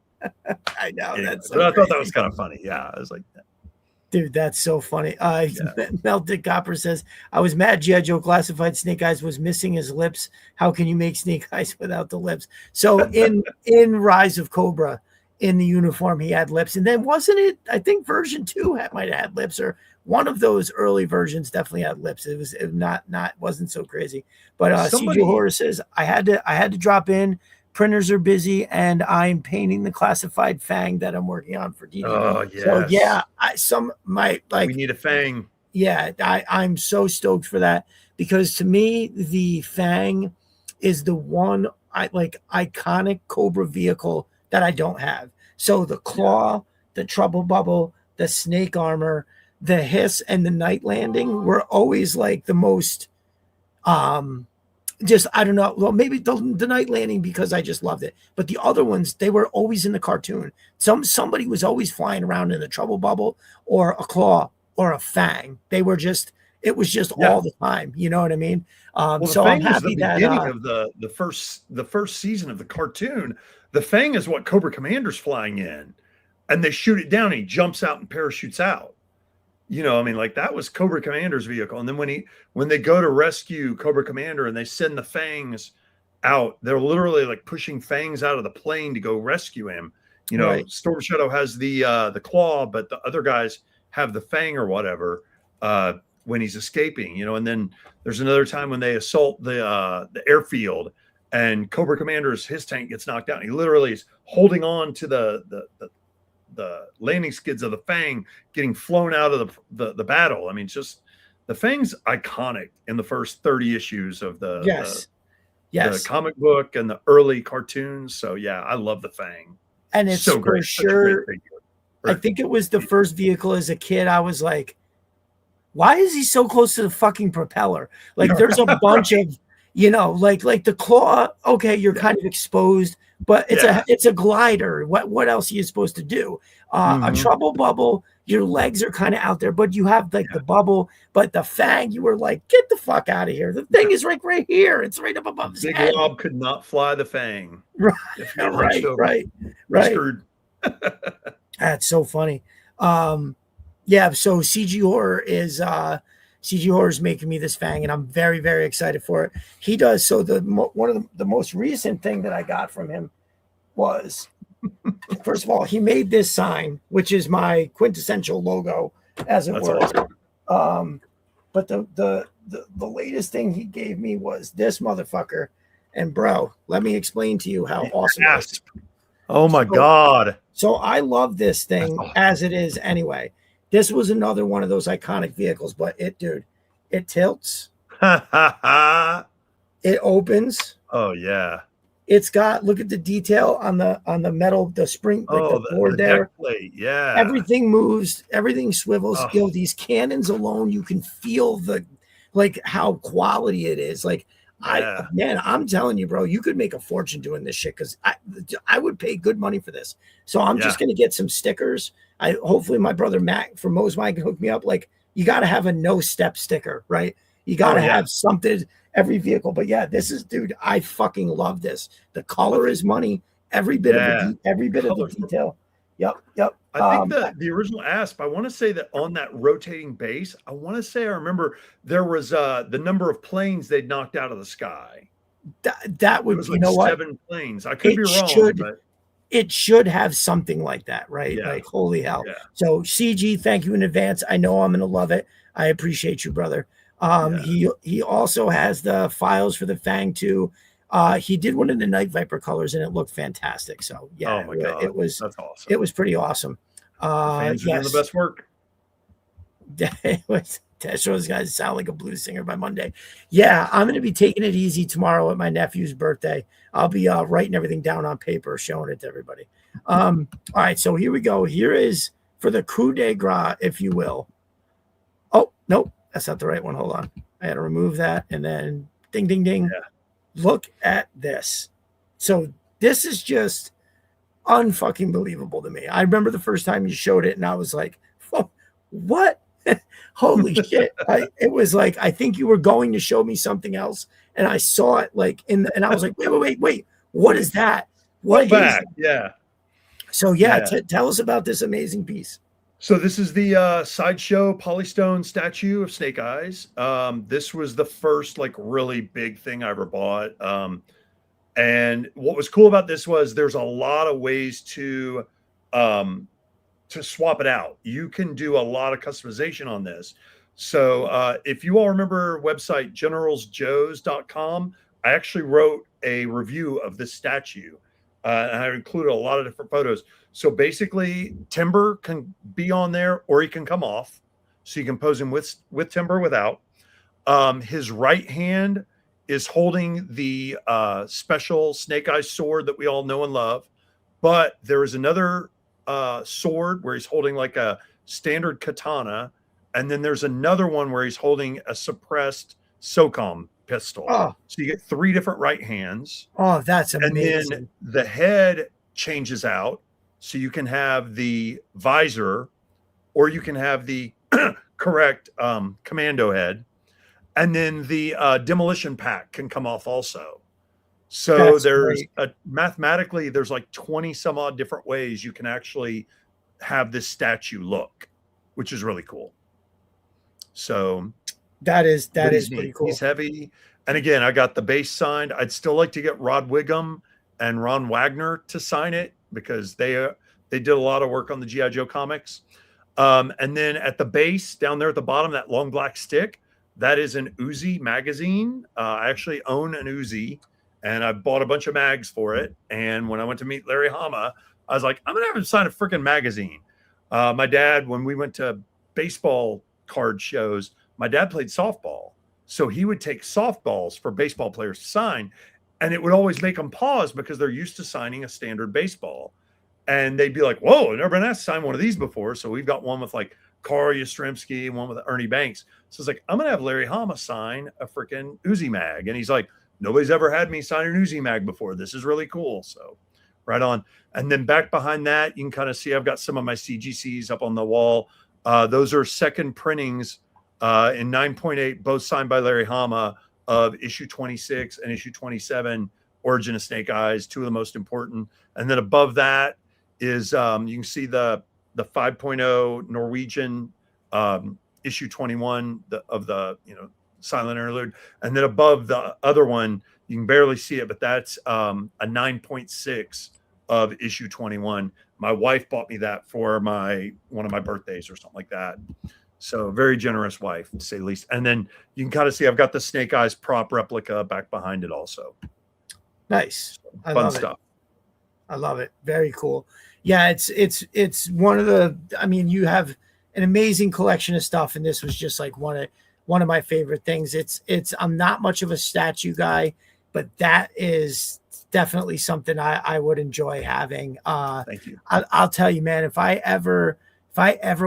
Anyway, That's so but I thought crazy. that was kind of funny. Yeah. I was like, dude, that's so funny. Mel Dick Copper says, I was mad G.I. Joe Classified Snake Eyes was missing his lips. How can you make Snake Eyes without the lips? So in Rise of Cobra, in the uniform, he had lips. And then wasn't it, I think version 2 might have had lips, or one of those early versions definitely had lips. It wasn't so crazy. But CJ Horror says, I had to drop in. Printers are busy, and I'm painting the classified Fang that I'm working on for DVD. Oh, yes. So yeah, we need a Fang. Yeah, I'm so stoked for that, because to me the Fang is the one iconic Cobra vehicle that I don't have. So the claw, the trouble bubble, the snake armor, the hiss, and the night landing were always like the most just, I don't know. Well, maybe the night landing because I just loved it. But the other ones, they were always in the cartoon. Somebody was always flying around in a trouble bubble or a claw or a Fang. It was just all the time. You know what I mean? So I'm happy that beginning of the first season of the cartoon, the Fang is what Cobra Commander's flying in, and they shoot it down and he jumps out and parachutes out. That was Cobra Commander's vehicle. And then when they go to rescue Cobra Commander and they send the Fangs out, they're literally like pushing Fangs out of the plane to go rescue him. Right. Storm Shadow has the claw, but the other guys have the Fang or whatever when he's escaping. And then there's another time when they assault the airfield, and Cobra Commander's his tank gets knocked out. And he literally is holding on to the landing skids of the Fang getting flown out of the battle. I mean, just the Fang's iconic in the first 30 issues of the comic book and the early cartoons. So yeah, I love the Fang. And it's so great. For sure. I think it was the first vehicle as a kid. I was like, why is he so close to the fucking propeller? Like there's a bunch of, like the claw. Okay. You're kind of exposed, but it's a glider. What else are you supposed to do? A trouble bubble, your legs are kind of out there, but you have the bubble. But the Fang, you were like, get the fuck out of here. The thing is right here. It's right up above his head. Big Lob could not fly the Fang. Right. That's so funny. So CG Horror is making me this Fang, and I'm very, very excited for it. He does. So one of the most recent thing that I got from him was, first of all, he made this sign, which is my quintessential logo, as it were. Awesome. But the latest thing he gave me was this motherfucker. And bro, let me explain to you how awesome it is. Oh my God. So I love this thing as it is anyway. This was another one of those iconic vehicles, but it tilts. It opens. Oh yeah. It's got, look at the detail on the metal, the spring, the board there. Deck plate. Yeah. Everything moves, everything swivels. These cannons alone, you can feel how quality it is. I'm telling you, bro, you could make a fortune doing this shit, because I would pay good money for this. So I'm just gonna get some stickers. Hopefully my brother Matt from Mo's Mike can hook me up. Like, you got to have a no step sticker, right? You got to have something every vehicle. But yeah, this is, dude, I fucking love this. The color is money. Every bit of the detail. Yep. I think the original asp, I want to say that on that rotating base, I remember there was the number of planes they'd knocked out of the sky. That would, you know what? 7 planes. I could be wrong, but it should have something like that, right? Yeah. Like, holy hell. Yeah. So CG, thank you in advance. I know I'm going to love it. I appreciate you, brother. He also has the files for the Fang 2. He did one in the Night Viper colors, and it looked fantastic. So yeah, Oh my God, that's it awesome. was pretty awesome. The fans are doing the Yes, best work. it was. That shows guys sound like a blues singer by Monday. Yeah, I'm going to be taking it easy tomorrow at my nephew's birthday. I'll be writing everything down on paper, showing it to everybody. All right, so here we go. Here is for the coup de grace, if you will. Oh, nope, that's not the right one. Hold on. I had to remove that. And then ding, ding, ding. Yeah. Look at this. So this is just unfucking believable to me. I remember the first time you showed it and I was like, oh, what? Holy shit. It was like, I think you were going to show me something else. And I saw it like and I was like, wait. What is that? What is back? Yeah. So yeah, tell us about this amazing piece. So this is the sideshow polystone statue of Snake Eyes. This was the first like really big thing I ever bought. And what was cool about this was there's a lot of ways to swap it out. You can do a lot of customization on this. So if you all remember website generalsjoes.com, I actually wrote a review of this statue. And I included a lot of different photos. So basically, timber can be on there or he can come off. So you can pose him with timber, without. His right hand is holding the special Snake Eyes sword that we all know and love. But there is another sword where he's holding like a standard katana. And then there's another one where he's holding a suppressed SOCOM pistol. Oh. So you get 3 different right hands. Oh, that's amazing. And then the head changes out. So you can have the visor or you can have the correct commando head. And then the demolition pack can come off also. So there's mathematically, there's like 20 some odd different ways you can actually have this statue look, which is really cool. So that is pretty cool. He's heavy. And again, I got the base signed. I'd still like to get Rod Wiggum and Ron Wagner to sign it because they did a lot of work on the G.I. Joe comics. And then at the base down there at the bottom, that long black stick, that is an Uzi magazine. I actually own an Uzi and I bought a bunch of mags for it. And when I went to meet Larry Hama, I was like, I'm going to have him sign a freaking magazine. My dad, when we went to baseball card shows, my dad played softball. So he would take softballs for baseball players to sign, and it would always make them pause because they're used to signing a standard baseball. And they'd be like, whoa, I've never been asked to sign one of these before. So we've got one with like Carl Yastrzemski and one with Ernie Banks. So it's like, I'm going to have Larry Hama sign a freaking Uzi mag. And he's like, nobody's ever had me sign an Uzi mag before. This is really cool. So right on. And then back behind that, you can kind of see I've got some of my CGCs up on the wall. Those are second printings in 9.8, both signed by Larry Hama, of issue 26 and issue 27, Origin of Snake Eyes, 2 of the most important. And then above that is you can see the 5.0 Norwegian issue 21 of the silent interlude. And then above the other one, you can barely see it, but that's a 9.6 of issue 21. My wife bought me that for one of my birthdays or something like that. So very generous wife, to say the least. And then you can kind of see I've got the Snake Eyes prop replica back behind it also. Nice. So, fun stuff. I love it. Very cool. Yeah, it's one of the, I mean, you have an amazing collection of stuff, and this was just like one of my favorite things. I'm not much of a statue guy, but that is definitely something I would enjoy having. Thank you. I'll tell you, man, if I ever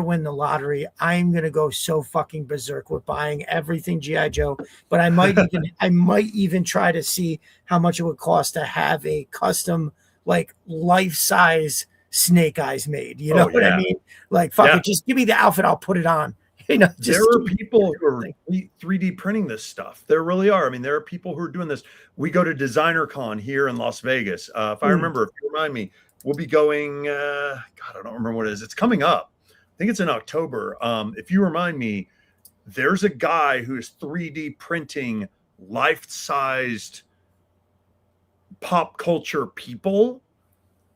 win the lottery, I'm gonna go so fucking berserk with buying everything G.I. Joe. But I might even try to see how much it would cost to have a custom, like, life-size Snake Eyes made. You know what I mean? Like, fuck it, just give me the outfit, I'll put it on. There are people who are 3D printing this stuff. There really are. I mean, there are people who are doing this. We go to Designer Con here in Las Vegas. If I remember, if you remind me, we'll be going, God, I don't remember what it is. It's coming up. I think it's in October. If you remind me, there's a guy who's 3D printing life-sized pop culture people.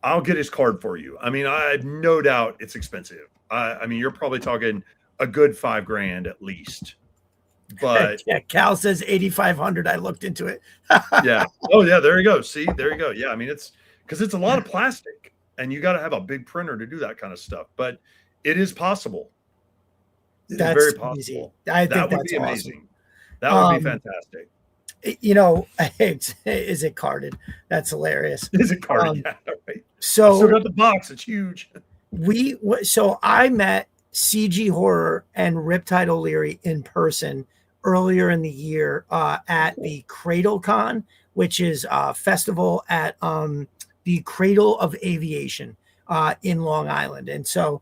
I'll get his card for you. I mean, I have no doubt it's expensive. I mean, you're probably talking a good $5,000 at least. But Yeah, Cal says 8,500. I looked into it. yeah. Oh yeah, there you go. See, there you go. Yeah, I mean it's because it's a lot of plastic and you got to have a big printer to do that kind of stuff. But it is possible. It is That's very easy. possible. I think That would that's be awesome. amazing. That would be Um, fantastic. is it carded? That's hilarious. Is it carded? Um, Yeah, right. I still so got the box. It's huge. so I met CG Horror and Riptide O'Leary in person earlier in the year at the Cradle Con, which is a festival at the Cradle of Aviation in Long Island. And so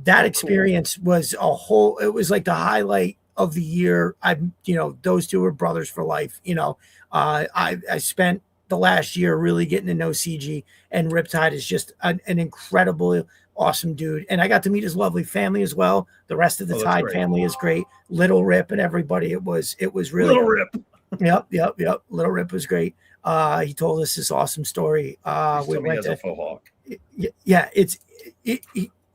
that experience was it was like the highlight of the year. Those two were brothers for life. I spent the last year really getting to know CG, and Riptide is just an incredible, awesome dude. And I got to meet his lovely family as well. The rest of the Oh, that's Tide great. family is great. Little Rip and everybody. It was really Little cool. Rip. Yep. Little Rip was great. He told us this awesome story. We went He has to a faux hawk. yeah,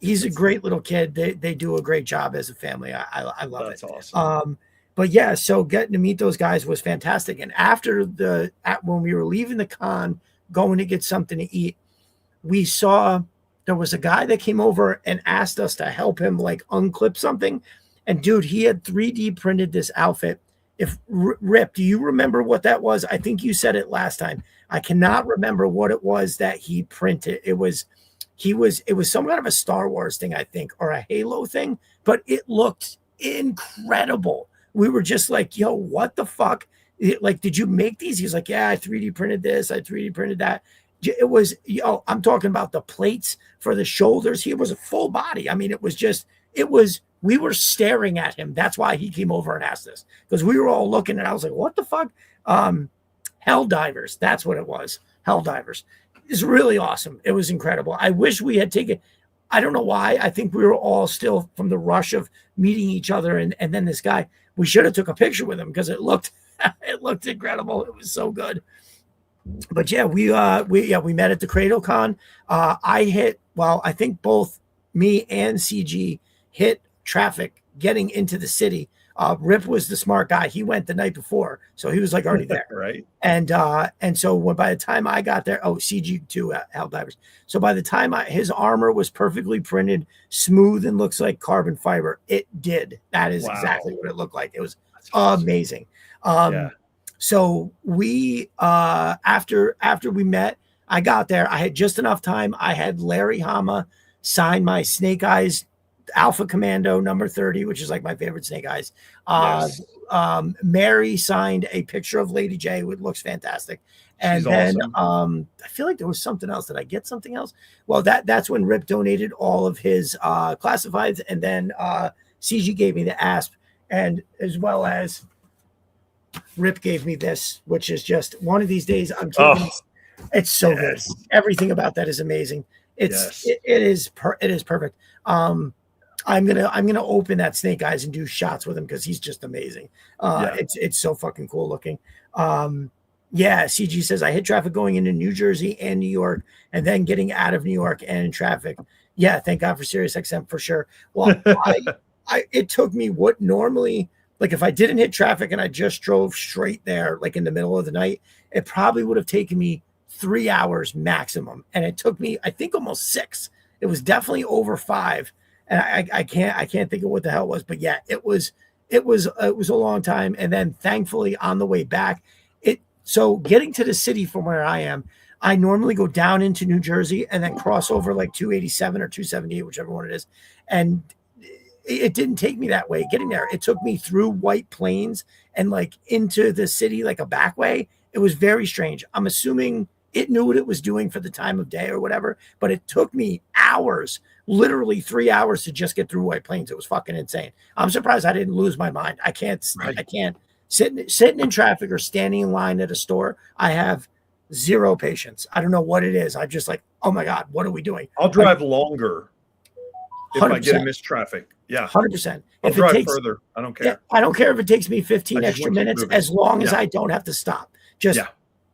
he's a great little kid. They do a great job as a family. I love That's it. awesome. But yeah, so getting to meet those guys was fantastic. And after when we were leaving the con, going to get something to eat, we saw there was a guy that came over and asked us to help him like unclip something. And dude, he had 3D printed this outfit. If Rip, do you remember what that was? I think you said it last time. I cannot remember what it was that he printed. It was some kind of a Star Wars thing, I think, or a Halo thing, but it looked incredible. We were just like, yo, what the fuck? Like, did you make these? He's like, yeah, I 3D printed this, I 3D printed that. It was, I'm talking about the plates for the shoulders. He was a full body. I mean, we were staring at him. That's why he came over and asked us, because we were all looking and I was like, what the fuck? Hell divers. That's what it was. Hell divers. It's really awesome. It was incredible. I wish we had taken, I don't know why. I think we were all still from the rush of meeting each other. And then this guy, we should have took a picture with him because it looked incredible. It was so good. But yeah, we met at the Cradle Con. I think both me and CG hit traffic getting into the city. Rip was the smart guy. He went the night before, so he was like already there. Right. And so by the time I got there, CG too, Hell Divers. So by the time his armor was perfectly printed, smooth, and looks like carbon fiber, it did. That is exactly what it looked like. It was amazing. Yeah. So we after we met, I got there. I had just enough time. I had Larry Hama sign my Snake Eyes Alpha Commando number 30, which is like my favorite Snake Eyes. Yes. Mary signed a picture of Lady J, which looks fantastic. And She's then awesome. I feel like there was something else. Did I get something else? Well, that's when Rip donated all of his classifieds, and then CG gave me the ASP, and as well as Rip gave me this, which is just one of these days I'm taking. It's so good. Everything about that is amazing. It is perfect. I'm gonna open that Snake Eyes and do shots with him because he's just amazing. It's so fucking cool looking. CG says I hit traffic going into New Jersey and New York, and then getting out of New York and in traffic. Yeah, thank God for Sirius XM for sure. Well, it took me what normally, like if I didn't hit traffic and I just drove straight there, like in the middle of the night, it probably would have taken me 3 hours maximum, and it took me, I think, almost 6. It was definitely over 5, and I can't think of what the hell it was, but yeah, it was a long time. And then thankfully on the way back, so getting to the city from where I am, I normally go down into New Jersey and then cross over like 287 or 278, whichever one it is, and it didn't take me that way getting there. It took me through White Plains and like into the city like a back way. It was very strange. I'm assuming it knew what it was doing for the time of day or whatever, but it took me hours, literally 3 hours to just get through White Plains. It was fucking insane. I'm surprised I didn't lose my mind. I can't sitting in traffic or standing in line at a store. I have zero patience. I don't know what it is. I'm just like, oh my God, what are we doing? I'll drive longer if 100%. I get in missed traffic. Yeah. 100%. I'll drive further. I don't care. I don't care if it takes me 15 extra minutes as long as I don't have to stop.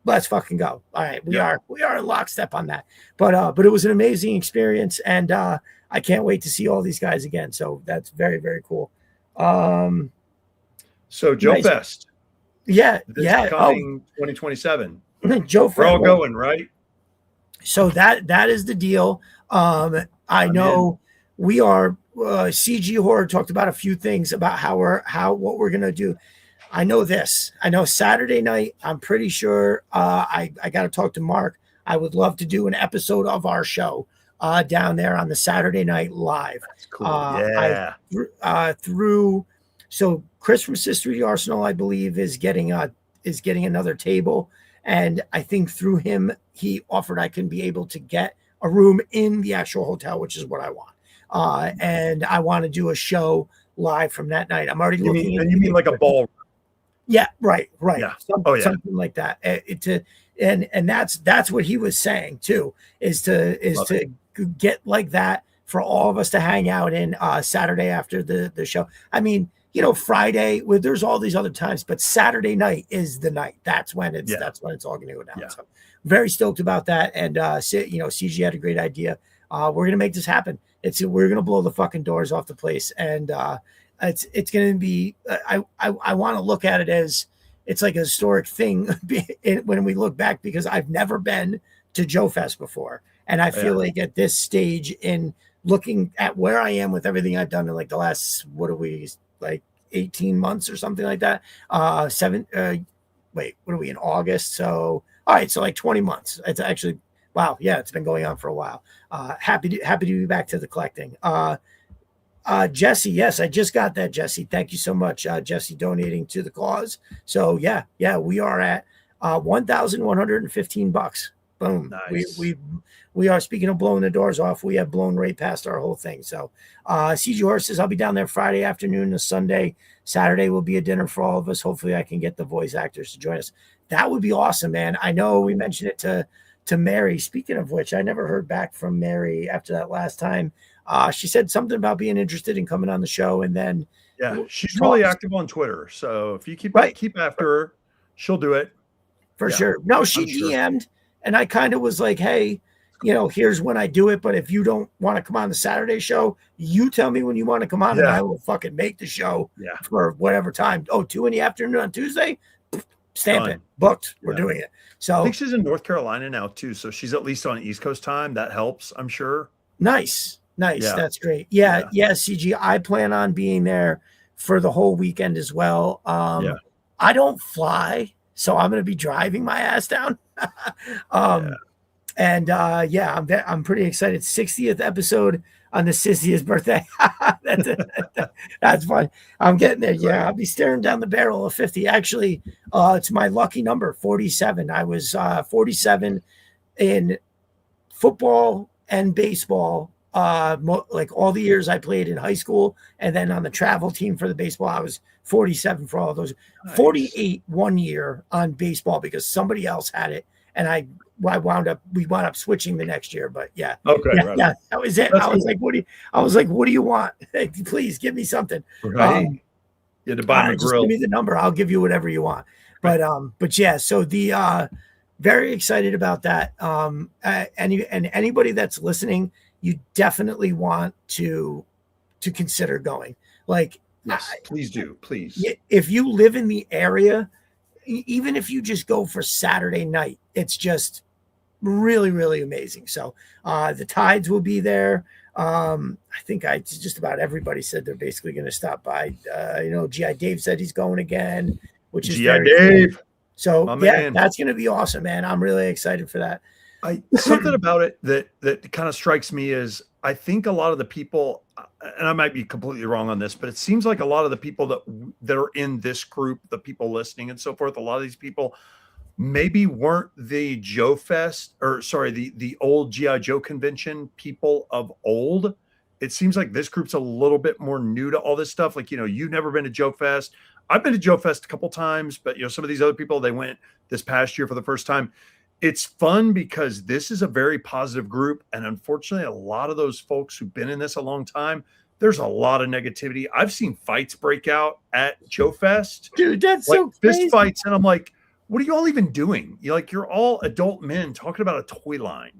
Let's fucking go. All right. We are in lockstep on that. But it was an amazing experience, and I can't wait to see all these guys again. So that's very, very cool. So Joe Nice. Fest Yeah, this yeah. Oh, coming 2027. Joe We're all Fett. going, right? So that is the deal. I I'm in. know we are. CG Horror talked about a few things about what we're gonna do. I know this. I know Saturday night. I'm pretty sure. I got to talk to Mark. I would love to do an episode of our show down there on the Saturday night live. That's cool. I Yeah. through. So Chris from Sister the Arsenal, I believe, is getting another table, and I think through him he offered I can be able to get a room in the actual hotel, which is what I want. And I want to do a show live from that night. I'm already looking into You mean like a ball? yeah, right. Yeah. Oh yeah. Something like that. And that's what he was saying too, is to get like that for all of us to hang out in Saturday after the show. I mean, Friday, there's all these other times, but Saturday night is the night. That's when it's all going to go down. Yeah. So very stoked about that. And CG had a great idea. We're gonna make this happen. We're gonna blow the fucking doors off the place, and it's going to be. I want to look at it as it's like a historic thing when we look back, because I've never been to Joe Fest before, and I feel like at this stage, in looking at where I am with everything I've done in like the last 18 months or something like that. What are we in August? So all right, so like 20 months. It's actually wow, yeah, it's been going on for a while. Happy to be back to the collecting. Jesse, yes, I just got that, Jesse. Thank you so much, Jesse, donating to the cause. So yeah, we are at $1,115. Boom. Nice. We are, speaking of blowing the doors off, we have blown right past our whole thing. So CG Horses, I'll be down there Friday afternoon to Sunday. Saturday will be a dinner for all of us. Hopefully I can get the voice actors to join us. That would be awesome, man. I know we mentioned it to Mary. Speaking of which, I never heard back from Mary after that last time. She said something about being interested in coming on the show, and then she's really active on Twitter. So if you keep after her, she'll do it for sure. No, she DM'd, and I kind of was like, hey, here's when I do it, but if you don't want to come on the Saturday show, you tell me when you want to come on, and I will fucking make the show for whatever time. 2 p.m. on Tuesday, stamp it, booked. We're doing it. So I think she's in North Carolina now too, so she's at least on East Coast time. That helps, I'm sure. Nice. That's great. Yeah. CG, I plan on being there for the whole weekend as well. I don't fly, so I'm going to be driving my ass down. And I'm pretty excited. 60th episode on the Sissiest birthday. That's fun. I'm getting there. Yeah, I'll be staring down the barrel of 50. Actually, it's my lucky number, 47. I was 47 in football and baseball. Like all the years I played in high school, and then on the travel team for the baseball, I was 47 for all those. Nice. 48 one year on baseball because somebody else had it, and we wound up switching the next year. But that was it. That's cool. I was like, what do you want? Please give me something. Right. You had to buy the grill. Just give me the number. I'll give you whatever you want. Right. But yeah. So the very excited about that. Anybody that's listening, you definitely want to consider going. Like, yes, please do. Please. If you live in the area, even if you just go for Saturday night, it's just really, really amazing. So the Tides will be there. I think just about everybody said they're basically going to stop by. G.I. Dave said he's going again, which is G.I. Dave. Cool. So that's going to be awesome, man. I'm really excited for that. Something about it that kind of strikes me is I think a lot of the people, and I might be completely wrong on this, but it seems like a lot of the people that are in this group, the people listening and so forth, a lot of these people maybe weren't the Joe Fest the old G.I. Joe convention people of old. It seems like this group's a little bit more new to all this stuff. Like, you've never been to Joe Fest. I've been to Joe Fest a couple times, but some of these other people, they went this past year for the first time. It's fun because this is a very positive group. And unfortunately, a lot of those folks who've been in this a long time, there's a lot of negativity. I've seen fights break out at Joe Fest. Dude, that's like so crazy. Fist fights. And I'm like, what are you all even doing? You're all adult men talking about a toy line,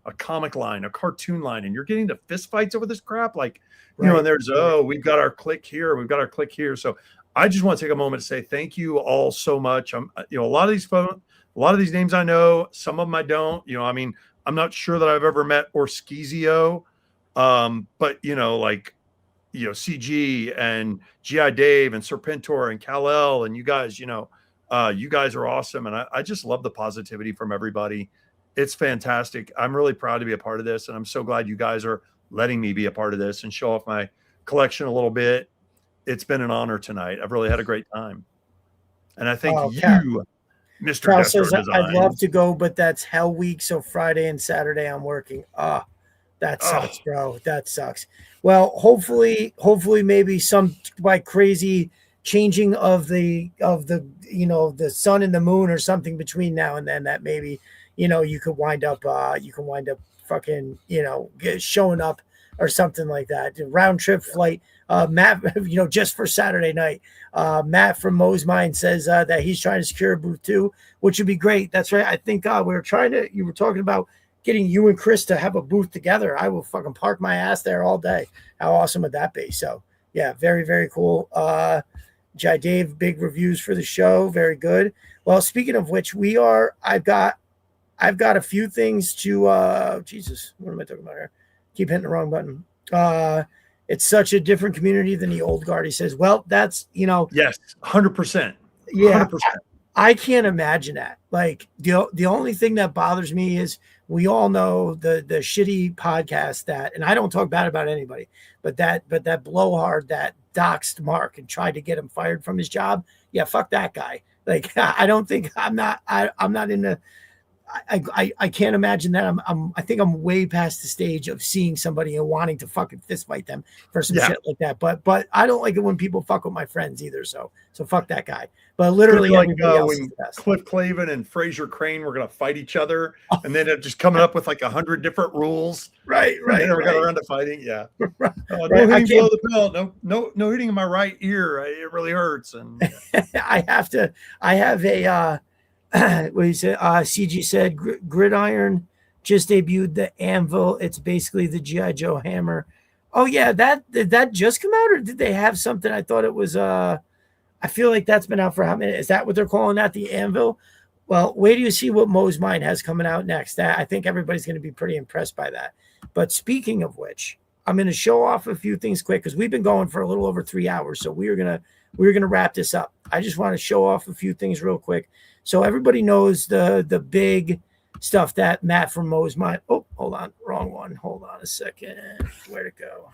a comic line, a cartoon line, and you're getting to fist fights over this crap. Like, and there's, we've got our click here. We've got our click here. So I just want to take a moment to say thank you all so much. A lot of these names I know, some of them I don't. I mean, I'm not sure that I've ever met Orskizio, but CG and GI Dave and Serpentor and Kal-El and you guys, you guys are awesome, and I just love the positivity from everybody. It's fantastic. I'm really proud to be a part of this, and I'm so glad you guys are letting me be a part of this and show off my collection a little bit. It's been an honor tonight. I've really had a great time. And I thank you, Mr. Cal Death says, Star Design. I'd love to go, but that's hell week. So Friday and Saturday I'm working. That sucks, bro. That sucks. Well, hopefully maybe some like crazy changing of the the sun and the moon or something between now and then that maybe you could wind up fucking showing up or something like that. Round trip flight. Matt, just for Saturday night. Matt from Mo's Mind says that he's trying to secure a booth too, which would be great. That's right. I think you were talking about getting you and Chris to have a booth together. I will fucking park my ass there all day. How awesome would that be? So yeah, very, very cool. Jai Dave, big reviews for the show. Very good. Well, speaking of which, I've got a few things to Jesus, what am I talking about here? Keep hitting the wrong button. It's such a different community than the old guard. He says, well, that's, yes, 100%. Yeah. 100%. I can't imagine that. Like the only thing that bothers me is we all know the shitty podcast and I don't talk bad about anybody, but that blowhard that doxed Mark and tried to get him fired from his job. Yeah. Fuck that guy. Like, I don't think I'm not in the, I can't imagine that. I think I'm way past the stage of seeing somebody and wanting to fucking fist fight them for some shit like that. But I don't like it when people fuck with my friends either. So fuck that guy. But literally, like when Cliff Clavin and Fraser Crane were going to fight each other, and then just coming up with like 100 different rules. Right. And then we're going around to fighting. Yeah. No hitting below the belt. No hitting in my right ear. It really hurts. And I have a. What he said, CG said, Gridiron just debuted the Anvil. It's basically the G.I. Joe hammer. Oh yeah, did that just come out, or did they have something? I thought it was I feel like that's been out for how many? Is that what they're calling that, the Anvil? Well, wait till you see what Mo's Mind has coming out next. I think everybody's going to be pretty impressed by that. But speaking of which, I'm going to show off a few things quick because we've been going for a little over 3 hours, so we're gonna wrap this up. I just want to show off a few things real quick. So everybody knows the big stuff that Matt from Mo's Mind. Oh, hold on. Wrong one. Hold on a second. Where'd it go?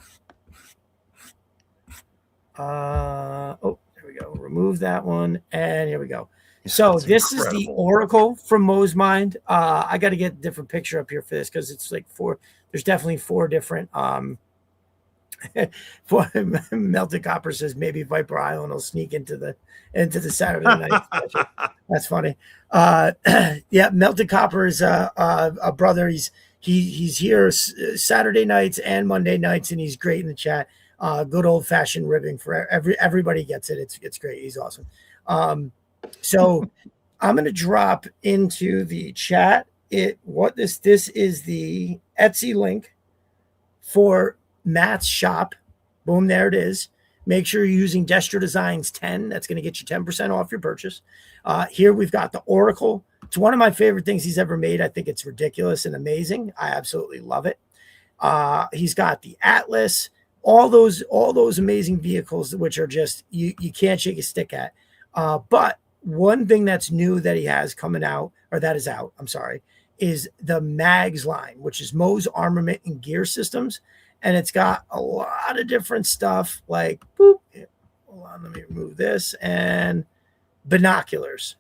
There we go. Remove that one. And here we go. So that's this incredible. Is the Oracle from Mo's Mind. I got to get a different picture up here for this because it's like there's definitely 4 different for Melted Copper says maybe Viper Island will sneak into the Saturday night special. That's funny. Yeah, Melted Copper is a brother. He's here Saturday nights and Monday nights, and he's great in the chat. Good old fashioned ribbing for everybody gets it. It's great. He's awesome. So I'm gonna drop into the chat this is the Etsy link for Matt's shop. Boom, there it is. Make sure you're using Destro Designs 10. That's going to get you 10% off your purchase. Here we've got the Oracle. It's one of my favorite things he's ever made. I think it's ridiculous and amazing. I absolutely love it. He's got the Atlas, all those amazing vehicles, which are just you can't shake a stick at. But one thing that's new that he has coming out, or that is out, I'm sorry, is the Mags line, which is Mo's Armament and Gear Systems. And it's got a lot of different stuff like, boop, hold on, let me remove this, and binoculars.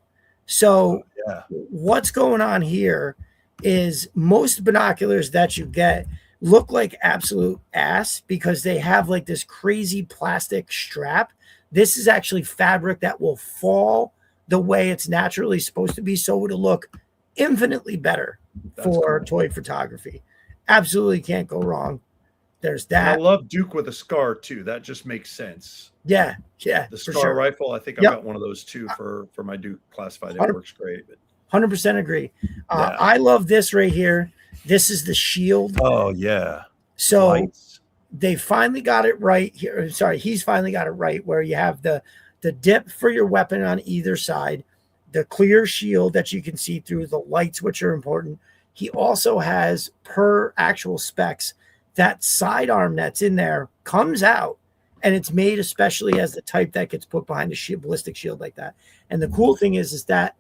So what's going on here is most binoculars that you get look like absolute ass because they have like this crazy plastic strap. This is actually fabric that will fall the way it's naturally supposed to be. So it'll look infinitely better for toy photography. Absolutely can't go wrong. There's that. And I love Duke with a scar too. That just makes sense. Yeah. The scar rifle. I think I've got one of those too for my Duke classified. It works great. 100% agree. I love this right here. This is the shield. Oh yeah. So they finally got it right here. Sorry, he's finally got it right where you have the the dip for your weapon on either side, the clear shield that you can see through, the lights, which are important. He also has, per actual specs, that sidearm that's in there comes out, and it's made especially as the type that gets put behind a shield, ballistic shield like that. And the cool thing is that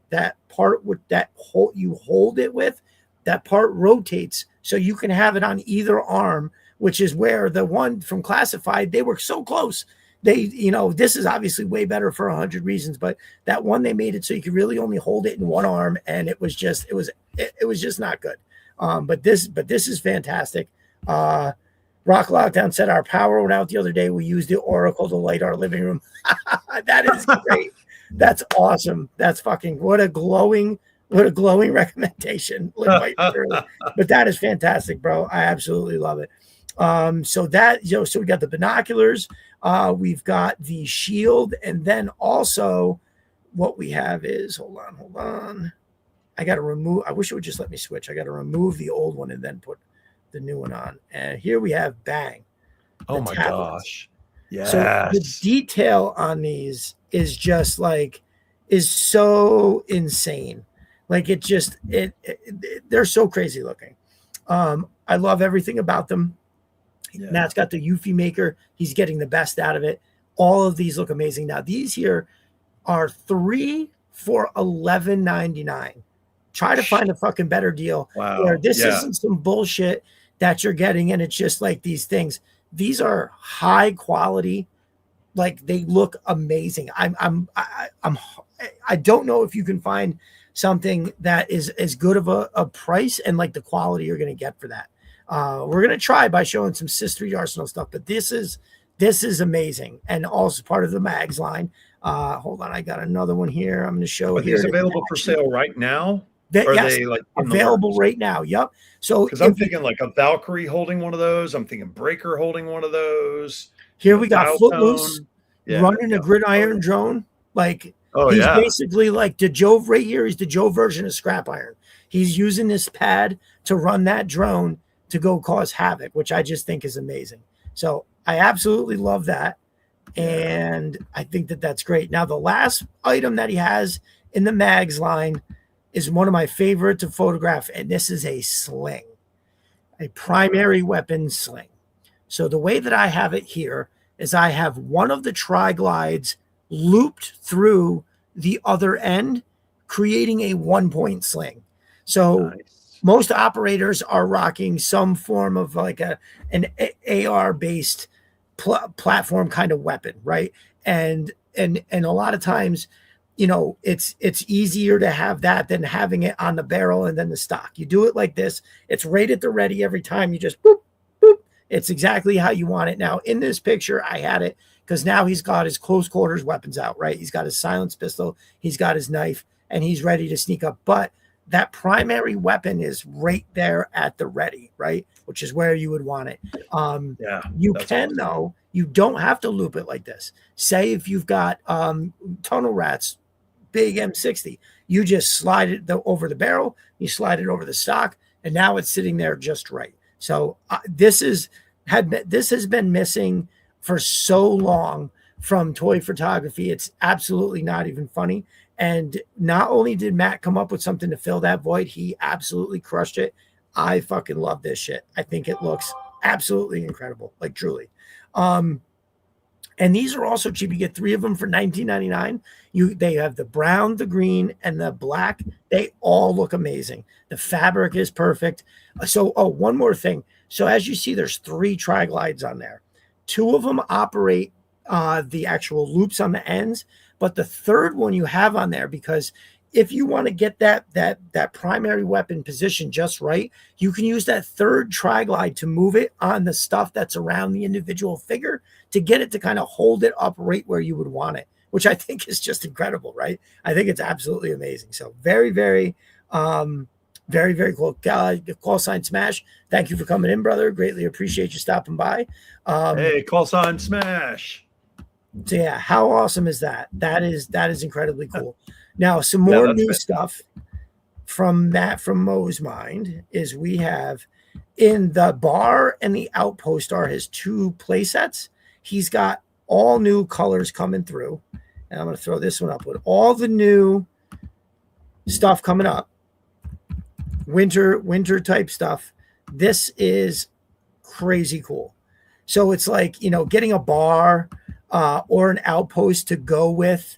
part with that you hold it with, that part rotates so you can have it on either arm, which is where the one from Classified, they were so close. They, this is obviously way better for 100 reasons, but that one, they made it so you could really only hold it in one arm, and it was just not good. But this is fantastic. Rock Lockdown said our power went out the other day. We used the Oracle to light our living room. That is great. That's awesome. That's fucking what a glowing recommendation. But that is fantastic, bro. I absolutely love it. So we got the binoculars, we've got the shield, and then also what we have is, hold on. I wish it would just let me switch. I got to remove the old one and then put the new one on. And here we have bang. Oh my gosh. Yes. So the detail on these is just is so insane. Like they're so crazy looking. I love everything about them. Yeah. Matt's got the Eufy maker. He's getting the best out of it. All of these look amazing. Now, these here are 3 for $11.99. Try to find a fucking better deal. Wow. Where this isn't some bullshit that you're getting, and it's just like these things. These are high quality. Like, they look amazing. I don't know if you can find something that is as good of a price and like the quality you're going to get for that. We're going to try by showing some Sys3 Arsenal stuff, but this is amazing, and also part of the mags line. Hold on, I got another one here. I'm going to show. Are these available for sale right now? Yes, they like available right now? Yep. So because I'm thinking like a Valkyrie holding one of those. I'm thinking Breaker holding one of those. Here we got Footloose running a gridiron drone. Like, he's basically like the Joe right here. He's the Joe version of Scrap Iron. He's using this pad to run that drone to go cause havoc, which I just think is amazing. So I absolutely love that. And I think that that's great. Now, the last item that he has in the mags line is one of my favorite to photograph. And this is a sling, a primary weapon sling. So the way that I have it here is I have one of the tri-glides looped through the other end, creating a 1-point sling. So most operators are rocking some form of like an AR based platform kind of weapon, right? And a lot of times, it's easier to have that than having it on the barrel and then the stock. You do it like this, it's right at the ready every time. You just boop, boop. It's exactly how you want it. Now, in this picture, I had it because now he's got his close quarters weapons out, right? He's got his silenced pistol, he's got his knife, and he's ready to sneak up. But that primary weapon is right there at the ready, right? Which is where you would want it. You can, though, you don't have to loop it like this. Say if you've got Tunnel Rats, big M60, you just slide it over the barrel, you slide it over the stock, and now it's sitting there just right. So this has been missing for so long from toy photography. It's absolutely not even funny. And not only did Matt come up with something to fill that void, he absolutely crushed it. I fucking love this shit. I think it looks absolutely incredible, like truly. And these are also cheap. You get 3 of them for $19.99. They have the brown, the green, and the black. They all look amazing. The fabric is perfect. So, one more thing. So as you see, there's 3 tri-glides on there. 2 of them operate the actual loops on the ends, but the third one you have on there, because if you want to get that primary weapon position just right, you can use that third tri-glide to move it on the stuff that's around the individual figure to get it to kind of hold it up right where you would want it, which I think is just incredible, right? I think it's absolutely amazing. So very, very, very, very cool. Call sign Smash. Thank you for coming in, brother. Greatly appreciate you stopping by. Hey, call sign Smash. So yeah, how awesome is that? That is incredibly cool. Now, some more new stuff from Mo's mind is we have in the bar and the outpost are his 2 play sets. He's got all new colors coming through, And I'm going to throw this one up with all the new stuff coming up. Winter type stuff. This is crazy cool. So it's like, getting a bar or an outpost to go with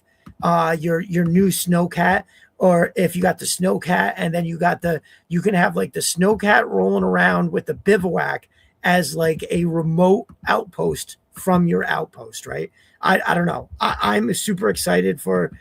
your new snowcat, or if you got the snowcat and then you can have like the snowcat rolling around with the bivouac as like a remote outpost from your outpost, right? I don't know. I'm super excited for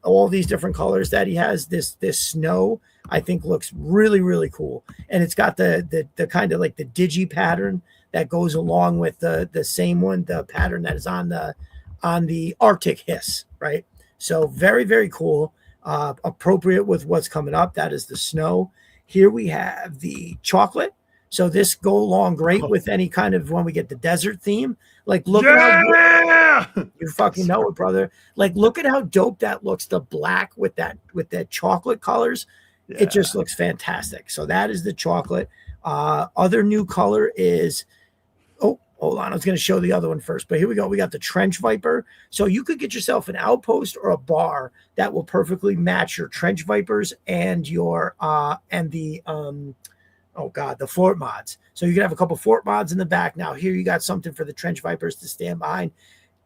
all these different colors that he has. This snow I think looks really, really cool. And it's got the kind of like the digi pattern that goes along with the same one, the pattern that is on the Arctic Hiss, right? So very, very cool. Appropriate with what's coming up. That is the snow. Here we have the chocolate. So this go along great with any kind of when we get the desert theme. Like, look at how you fucking know it, brother. Like, look at how dope that looks. The black with that chocolate colors. Yeah. It just looks fantastic. So that is the chocolate. Other new color is, oh, hold on. I was going to show the other one first, but here we go. We got the Trench Viper. So you could get yourself an outpost or a bar that will perfectly match your Trench Vipers and your the fort mods. So you can have a couple fort mods in the back. Now here you got something for the Trench Vipers to stand behind.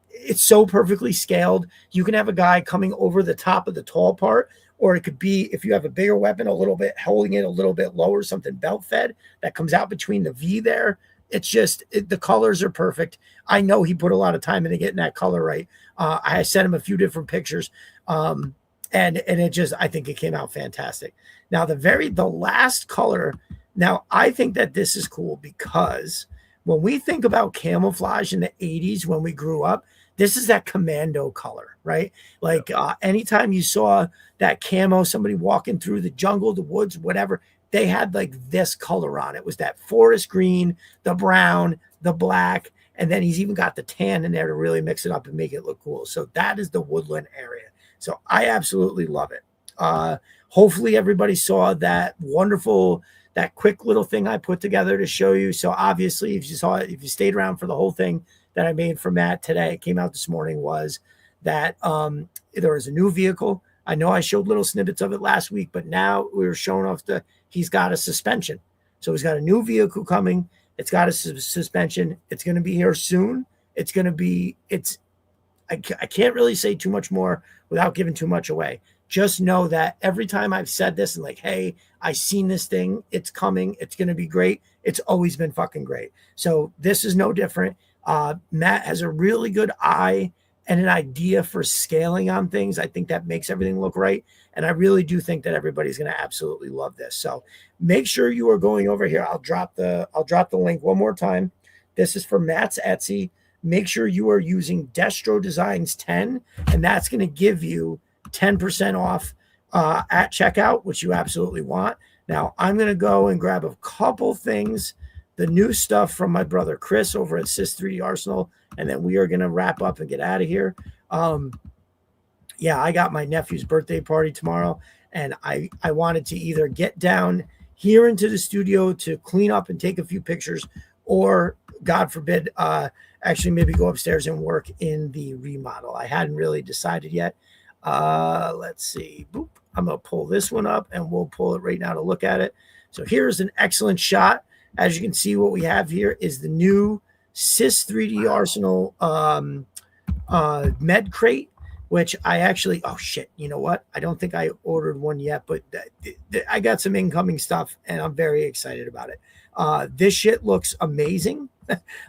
It's so perfectly scaled. You can have a guy coming over the top of the tall part, or it could be, if you have a bigger weapon, a little bit holding it a little bit lower, something belt fed that comes out between the V there. It's just, the colors are perfect. I know he put a lot of time into getting that color right. I sent him a few different pictures. And it just, I think it came out fantastic. Now the last color. Now I think that this is cool because when we think about camouflage in the 80s, when we grew up, this is that commando color, right? Like anytime you saw that camo, somebody walking through the jungle, the woods, whatever, they had like this color on it. It was that forest green, the brown, the black, and then he's even got the tan in there to really mix it up and make it look cool. So that is the woodland area. So I absolutely love it. Hopefully everybody saw that quick little thing I put together to show you. So obviously, if you saw it, if you stayed around for the whole thing that I made for Matt today, it came out this morning, was that there was a new vehicle. I know I showed little snippets of it last week, but now we were showing off he's got a suspension. So he's got a new vehicle coming. It's got a suspension. It's going to be here soon. I can't really say too much more without giving too much away. Just know that every time I've said this and like, hey, I seen this thing, it's coming, it's going to be great. It's always been fucking great. So this is no different. Matt has a really good eye and an idea for scaling on things. I think that makes everything look right. And I really do think that everybody's going to absolutely love this. So make sure you are going over here. I'll drop the link one more time. This is for Matt's Etsy. Make sure you are using Destro Designs 10, and that's going to give you 10% off at checkout, which you absolutely want. Now I'm going to go and grab a couple things, the new stuff from my brother Chris over at Sys 3D Arsenal, and then we are going to wrap up and get out of here. I got my nephew's birthday party tomorrow, and I wanted to either get down here into the studio to clean up and take a few pictures, or God forbid, actually maybe go upstairs and work in the remodel. I hadn't really decided yet. Let's see. Boop. I'm going to pull this one up and we'll pull it right now to look at it. So here's an excellent shot. As you can see, what we have here is the new Sys 3D Arsenal med crate, which I actually, oh shit, you know what? I don't think I ordered one yet, but I got some incoming stuff and I'm very excited about it. This shit looks amazing.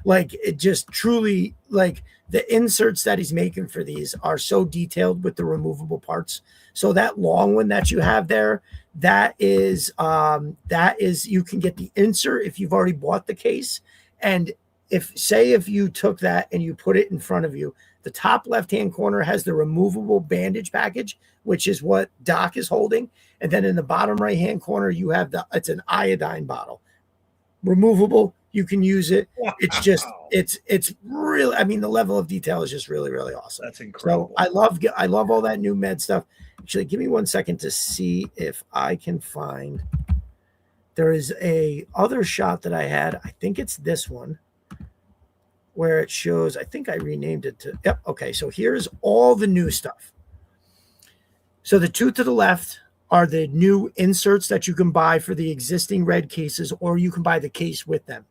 Like, it just truly, like, the inserts that he's making for these are so detailed with the removable parts. So that long one that you have there, that is you can get the insert if you've already bought the case. And if you took that and you put it in front of you, the top left-hand corner has the removable bandage package, which is what Doc is holding. And then in the bottom right-hand corner, you have it's an iodine bottle. Removable, you can use it. Wow. It's just, it's really, I mean, the level of detail is just really, really awesome. That's incredible. So I love all that new med stuff. Actually, give me 1 second to see if I can find, there is a other shot that I had. I think it's this one where it shows, I think I renamed it to, yep. Okay. So here's all the new stuff. So the two to the left are the new inserts that you can buy for the existing red cases, or you can buy the case with them.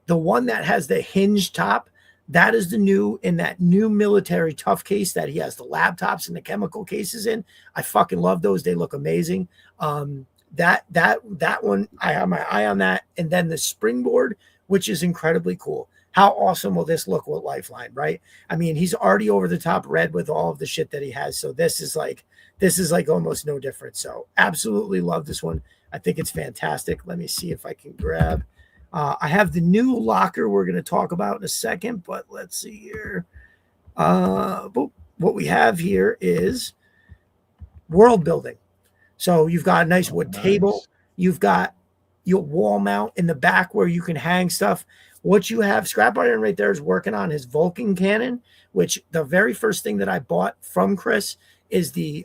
The one that has the hinge top, that is the new in that new military tough case that he has the laptops and the chemical cases in. I fucking love those. They look amazing. That one, I have my eye on that. And then the springboard, which is incredibly cool. How awesome will this look with Lifeline, right? I mean, he's already over the top red with all of the shit that he has. So this is like almost no different. So absolutely love this one. I think it's fantastic. Let me see if I can grab. I have the new locker we're going to talk about in a second, but let's see here. What we have here is world building. So you've got a nice wood table. You've got your wall mount in the back where you can hang stuff. What you have, Scrap Iron right there is working on his Vulcan cannon, which the very first thing that I bought from Chris is the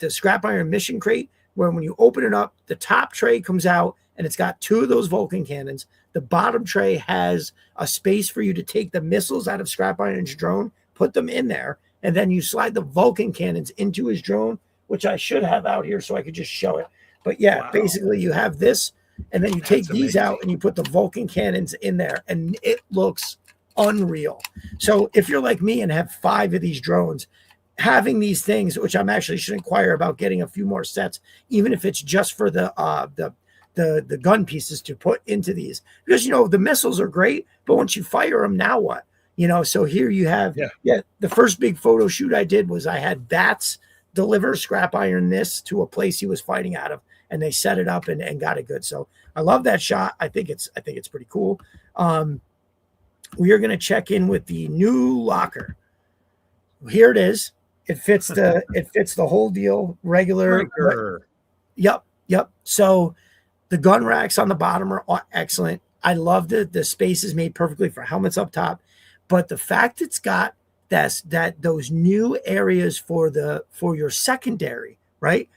Scrap Iron mission crate, where when you open it up, the top tray comes out and it's got two of those Vulcan cannons. The bottom tray has a space for you to take the missiles out of Scrap Iron's drone, put them in there, and then you slide the Vulcan cannons into his drone, which I should have out here so I could just show it. But yeah, wow. Basically you have this, and then you take these out and you put the Vulcan cannons in there, and it looks unreal. So if you're like me and have 5 of these drones, having these things, which I'm actually should inquire about getting a few more sets, even if it's just for the gun pieces to put into these, because the missiles are great, but once you fire them, now what? So here you have the first big photo shoot I did was I had Bats deliver Scrap Iron this to a place he was fighting out of, and they set it up and got it good. So I love that shot. I think it's pretty cool. We are going to check in with the new locker. Here it is. It fits the whole deal. Regular. Yep. So the gun racks on the bottom are excellent. I love the space is made perfectly for helmets up top, but the fact it's got those new areas for your secondary, right?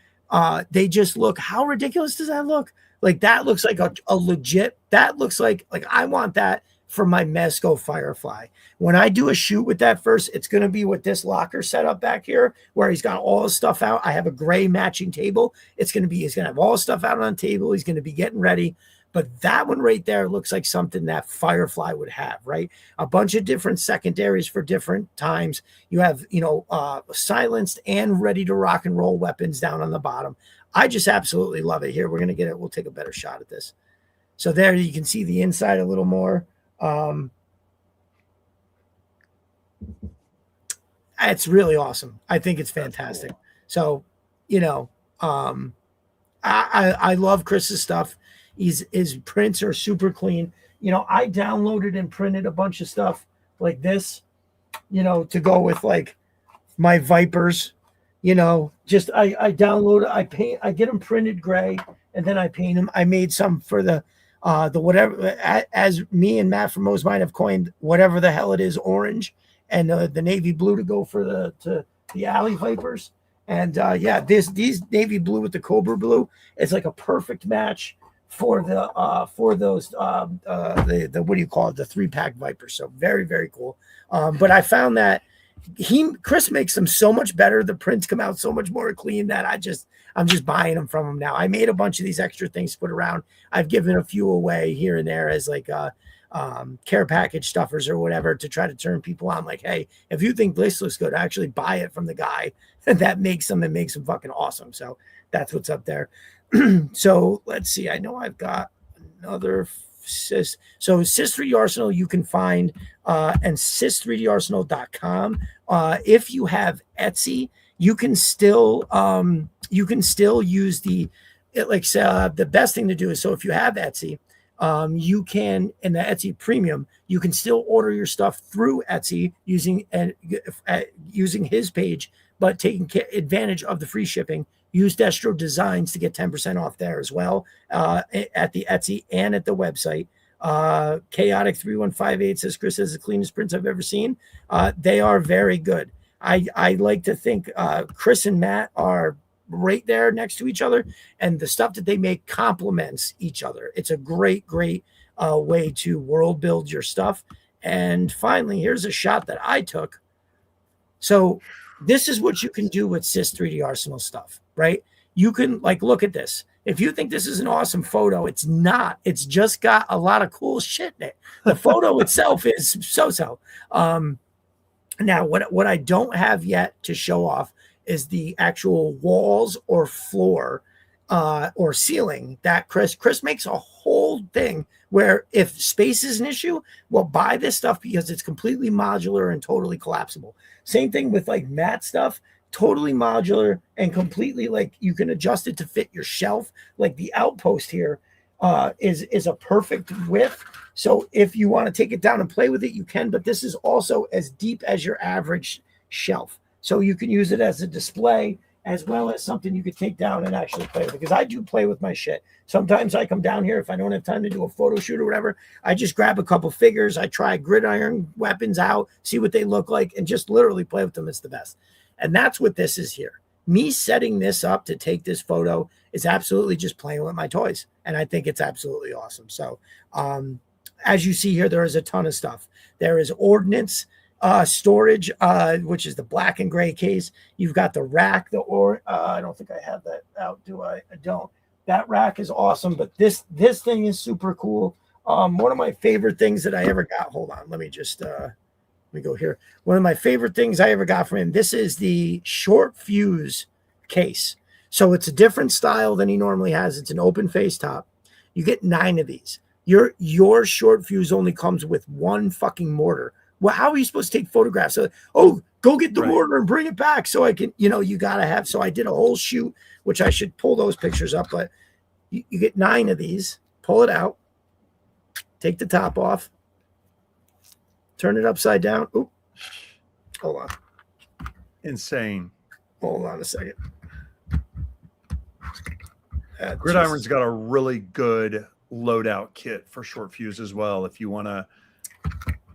They just look. How ridiculous does that look? Like that looks like a legit. That looks like I want that for my Mezco Firefly. When I do a shoot with that first, it's going to be with this locker set up back here where he's got all his stuff out. I have a gray matching table. He's going to have all his stuff out on the table. He's going to be getting ready. But that one right there looks like something that Firefly would have, right? A bunch of different secondaries for different times. You have, silenced and ready to rock and roll weapons down on the bottom. I just absolutely love it. Here, we're going to get it. We'll take a better shot at this. So there you can see the inside a little more. It's really awesome. I think it's fantastic. Cool. So, I love Chris's stuff. His prints are super clean. I downloaded and printed a bunch of stuff like this, to go with like my Vipers, just I download, I paint, I get them printed gray and then I paint them. I made some for the whatever, as me and Matt from Mosmine have coined, whatever the hell it is, orange, and the navy blue to go for the Alley Vipers. And these navy blue with the Cobra blue, it's like a perfect match for those the what do you call it, the 3-pack Vipers. So very, very cool. But I found that Chris makes them so much better. The prints come out so much more clean that I'm just buying them from him now. I made a bunch of these extra things to put around. I've given a few away here and there as like care package stuffers or whatever to try to turn people on. Like, hey, if you think this looks good, actually buy it from the guy that makes them and makes them fucking awesome. So that's what's up there. So let's see. I know I've got another Sis. So Sis 3D Arsenal you can find and sis3darsenal.com. If you have Etsy, you can still use the best thing to do is, so if you have Etsy, you can, in the Etsy Premium, you can still order your stuff through Etsy using his page, but taking advantage of the free shipping. Use Destro Designs to get 10% off there as well, at the Etsy and at the website. Chaotic 3158 says Chris has the cleanest prints I've ever seen. They are very good. I like to think Chris and Matt are right there next to each other, and the stuff that they make complements each other. It's a great way to world build your stuff. And finally, here's a shot that I took. So this is what you can do with Sys 3D Arsenal stuff, right? You can like look at this. If you think this is an awesome photo, it's not. It's just got a lot of cool shit in it. The photo itself is so. Now, what I don't have yet to show off is the actual walls or floor or ceiling that Chris makes a whole thing where if space is an issue, well, buy this stuff because it's completely modular and totally collapsible. Same thing with like mat stuff, totally modular and completely like you can adjust it to fit your shelf. Like the outpost here is a perfect width. So if you want to take it down and play with it, you can, but this is also as deep as your average shelf. So you can use it as a display as well as something you could take down and actually play with. Because I do play with my shit. Sometimes I come down here if I don't have time to do a photo shoot or whatever. I just grab a couple figures. I try gridiron weapons out, see what they look like, and just literally play with them. It's the best. And that's what this is here. Me setting this up to take this photo is absolutely just playing with my toys. And I think it's absolutely awesome. So as you see here, there is a ton of stuff. There is ordnance storage, which is the black and gray case. You've got the rack, I don't think I have that out, do I? I don't. That rack is awesome, but this thing is super cool. One of my favorite things that I ever got, hold on, let me go here. One of my favorite things I ever got from him, this is the short fuse case. So it's a different style than he normally has. It's an open face top. You get 9 of these. Your short fuse only comes with 1 fucking mortar. Well, how are you supposed to take photographs? So, go get the mortar and bring it back so I can, you got to have. So I did a whole shoot, which I should pull those pictures up, but you get 9 of these, pull it out, take the top off, turn it upside down. Oop. Hold on. Insane. Hold on a second. Gridiron's got a really good loadout kit for short fuse as well. If you want to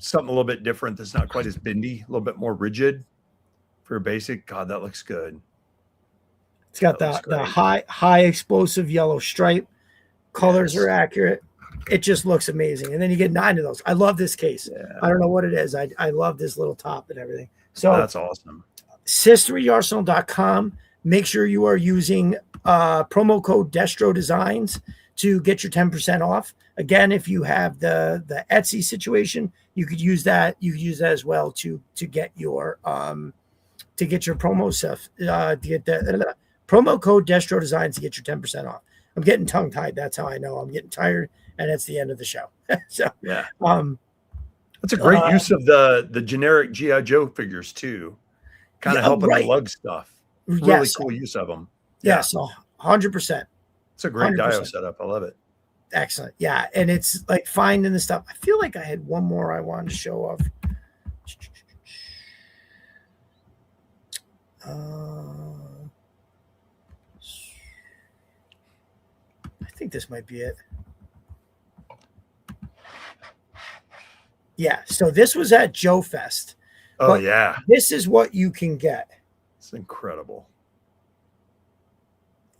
something a little bit different that's not quite as bendy, a little bit more rigid for your basic. God, that looks good. It's got the high explosive yellow stripe. Colors are accurate. It just looks amazing. And then you get 9 of those. I love this case. Yeah. I don't know what it is. I love this little top and everything. So that's awesome. Sys3darsenal.com. Make sure you are using promo code Destro Designs to get your 10% off. Again, if you have the Etsy situation, you could use that. You could use that as well to get your promo stuff. To get the promo code Destro Designs to get your 10% off. I'm getting tongue tied. That's how I know I'm getting tired, and it's the end of the show. So yeah, that's a great use of the generic GI Joe figures too. Kind of helping the lug stuff. Really cool use of them. Yes, 100%. It's a great 100%. Dio setup. I love it. Excellent. Yeah, and it's like finding the stuff. I feel like I had one more I wanted to show off. I think this might be it. Yeah, so this was at Joe Fest. Oh, yeah. This is what you can get. It's incredible.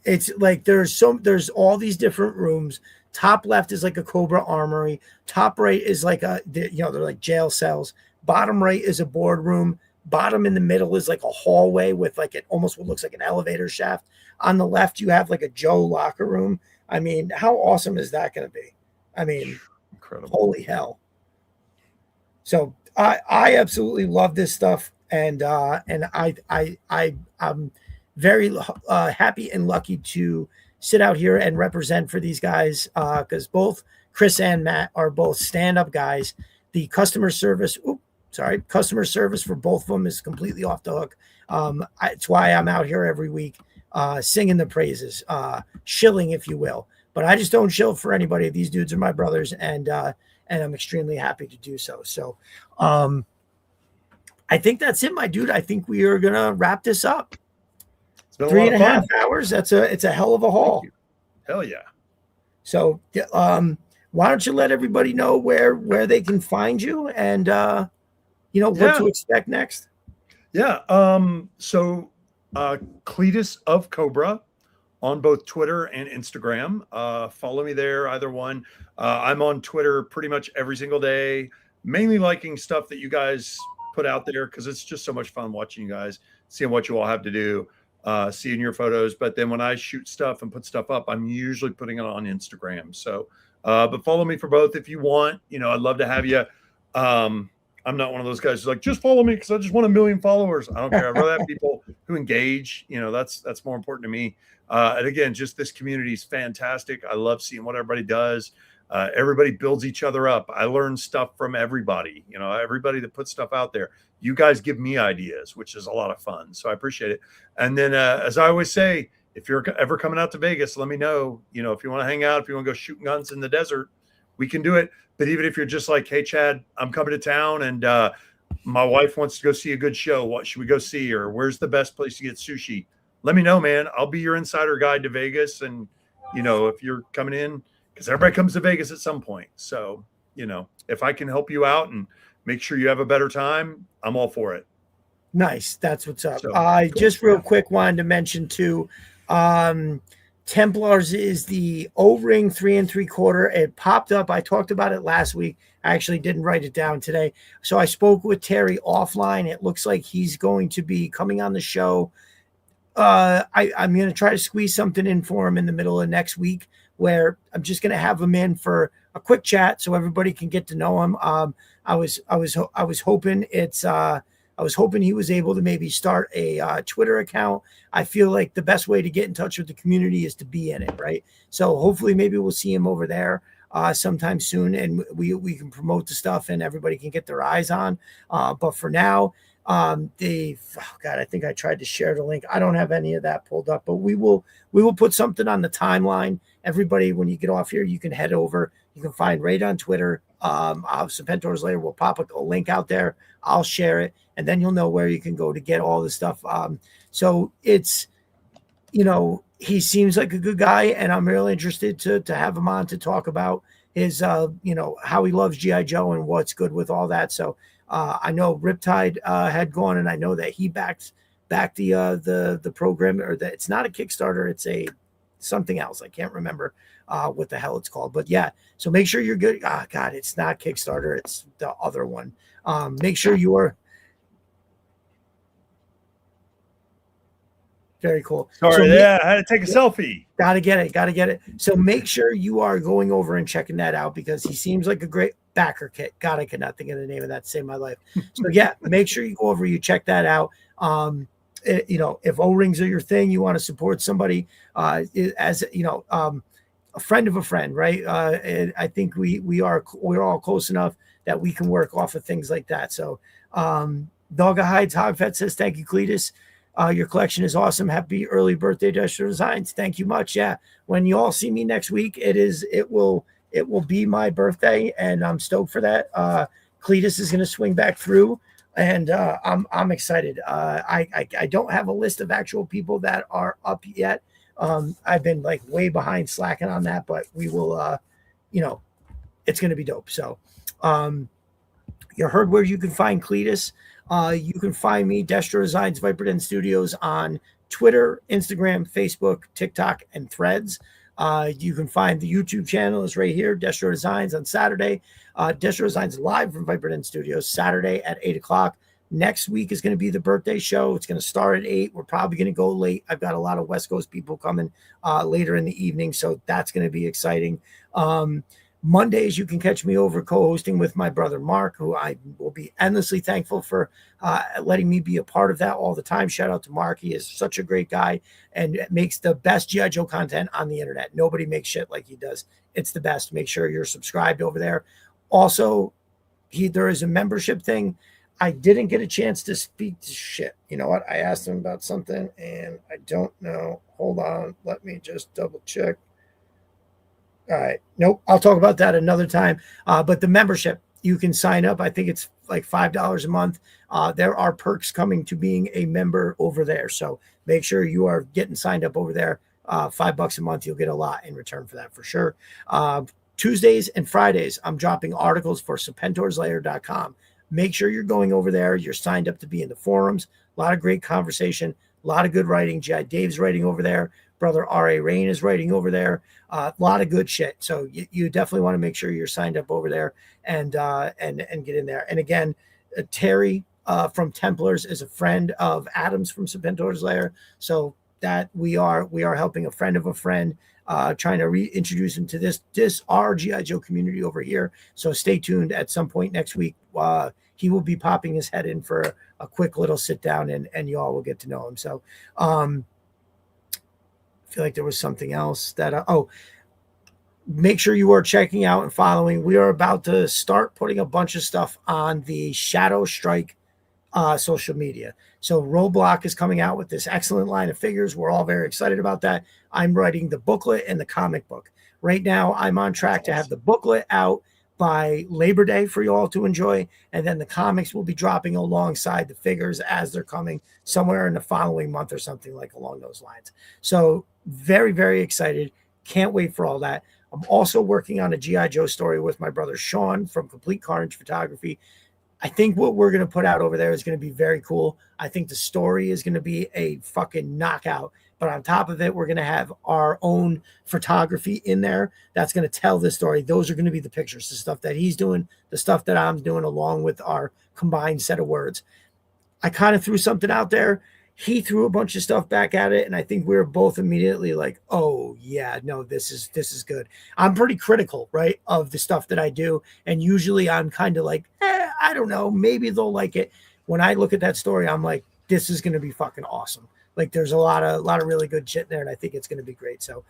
It's like there's all these different rooms. Top left is like a Cobra armory. Top right is like they're like jail cells. Bottom right is a boardroom. Bottom in the middle is like a hallway with like it almost what looks like an elevator shaft. On the left, you have like a Joe locker room. I mean, how awesome is that going to be? I mean, incredible. Holy hell. So I absolutely love this stuff. And I'm very happy and lucky to sit out here and represent for these guys because both Chris and Matt are both stand-up guys. The customer service for both of them is completely off the hook. It's why I'm out here every week singing the praises, shilling, if you will. But I just don't shill for anybody. These dudes are my brothers, and I'm extremely happy to do so. So I think that's it, my dude. I think we are gonna wrap this up. 3.5 hours. It's a hell of a haul. Hell yeah. So why don't you let everybody know where they can find you and what to expect next? Yeah. So Cletus of Cobra on both Twitter and Instagram. Follow me there, either one. I'm on Twitter pretty much every single day. mainly liking stuff that you guys put out there because it's just so much fun watching you guys, seeing what you all have to do, seeing your photos. But then when I shoot stuff and put stuff up, I'm usually putting it on Instagram. So, but follow me for both if you want. I'd love to have you. I'm not one of those guys who's like, just follow me because I just want 1 million followers. I don't care. I'd rather have people who engage. That's more important to me. And again, just this community is fantastic. I love seeing what everybody does. Everybody builds each other up. I learn stuff from everybody. Everybody that puts stuff out there. You guys give me ideas, which is a lot of fun. So I appreciate it. And then, as I always say, if you're ever coming out to Vegas, let me know. If you want to hang out, if you want to go shooting guns in the desert, we can do it. But even if you're just like, hey, Chad, I'm coming to town and my wife wants to go see a good show. What should we go see? Or where's the best place to get sushi? Let me know, man. I'll be your insider guide to Vegas. And, if you're coming in, because everybody comes to Vegas at some point. So, if I can help you out and make sure you have a better time, I'm all for it. Nice. That's what's up. So, I cool. just real quick wanted to mention too, Templars is the O-ring 3 3/4. It popped up. I talked about it last week. I actually didn't write it down today. So I spoke with Terry offline. It looks like he's going to be coming on the show. I'm going to try to squeeze something in for him in the middle of next week where I'm just going to have him in for a quick chat so everybody can get to know him. I was hoping I was hoping he was able to maybe start a Twitter account. I feel like the best way to get in touch with the community is to be in it, right? So hopefully maybe we'll see him over there sometime soon, and we can promote the stuff and everybody can get their eyes on. But for now, I think I tried to share the link. I don't have any of that pulled up, but we will put something on the timeline. Everybody, when you get off here, you can head over. You can find right on Twitter. I'll have some Pentors later. We'll pop a link out there. I'll share it, and then you'll know where you can go to get all the stuff. So it's, he seems like a good guy, and I'm really interested to have him on to talk about his, how he loves G.I. Joe and what's good with all that. So I know Riptide had gone, and I know that he backed the program, or that it's not a Kickstarter, it's a something else. I can't remember what the hell it's called, but yeah. So make sure you're good. God, it's not Kickstarter, it's the other one. Make sure you are. Very cool. Sorry, I had to take a selfie. Gotta get it. So make sure you are going over and checking that out because he seems like a great backer kit. God, I could not think of the name of that to save my life. So yeah, make sure you go over, you check that out. If O-rings are your thing, you want to support somebody as a friend of a friend, right? And I think we're all close enough that we can work off of things like that. So Dogga Hides Hogfet says, thank you, Cletus. Your collection is awesome. Happy early birthday, Destro Designs. Thank you much. Yeah. When you all see me next week, it will be my birthday, and I'm stoked for that. Cletus is going to swing back through, and I'm excited. I don't have a list of actual people that are up yet. I've been like way behind slacking on that, but we will, it's going to be dope. So, you heard where you can find Cletus. You can find me, Destro Designs, Viper Den Studios, on Twitter, Instagram, Facebook, TikTok, and Threads. You can find the YouTube channel is right here, Destro Designs on Saturday. Destro Designs live from Viper Den Studios, Saturday at 8 o'clock. Next week is going to be the birthday show. It's going to start at 8. We're probably going to go late. I've got a lot of West Coast people coming later in the evening, so that's going to be exciting. Mondays, you can catch me over co-hosting with my brother Mark, who I will be endlessly thankful for letting me be a part of that all the time. Shout out to Mark. He is such a great guy and makes the best G.I. Joe content on the internet. Nobody makes shit like he does. It's the best. Make sure you're subscribed over there. Also, there is a membership thing. I didn't get a chance to speak to shit. You know what? I asked him about something, and I don't know. Hold on. Let me just double check. All right. Nope. I'll talk about that another time. But the membership, you can sign up. I think it's like $5 a month. There are perks coming to being a member over there. So make sure you are getting signed up over there. $5 a month. You'll get a lot in return for that for sure. Tuesdays and Fridays, I'm dropping articles for serpentorslayer.com. Make sure you're going over there. You're signed up to be in the forums. A lot of great conversation. A lot of good writing. G.I. Dave's writing over there. Brother R.A. Rain is writing over there. A lot of good shit. So you definitely want to make sure you're signed up over there and get in there. And again, Terry from Templars is a friend of Adams from Serpentor's Lair. So that we are helping a friend of a friend, trying to reintroduce him to this our GI Joe community over here. So stay tuned. At some point next week, he will be popping his head in for a quick little sit down, and you all will get to know him. So I feel like there was something else that make sure you are checking out and following. We are about to start putting a bunch of stuff on the Shadow Strike social media. So Roblox is coming out with this excellent line of figures. We're all very excited about that. I'm writing the booklet and the comic book. Right now, I'm on track to have the booklet out by Labor Day for you all to enjoy, and then the comics will be dropping alongside the figures as they're coming somewhere in the following month or something like along those lines. So very, very excited. Can't wait for all that. I'm also working on a G.I. Joe story with my brother Sean from Complete Carnage Photography. I think what we're going to put out over there is going to be very cool. I think the story is going to be a fucking knockout. But on top of it, we're going to have our own photography in there that's going to tell the story. Those are going to be the pictures, the stuff that he's doing, the stuff that I'm doing, along with our combined set of words. I kind of threw something out there. He threw a bunch of stuff back at it, and I think we were both immediately like, "Oh yeah, no, this is good." I'm pretty critical, right, of the stuff that I do, and usually I'm kind of like, I don't know, maybe they'll like it. When I look at that story, I'm like, this is going to be fucking awesome. Like, there's a lot of really good shit in there, and I think it's going to be great. So,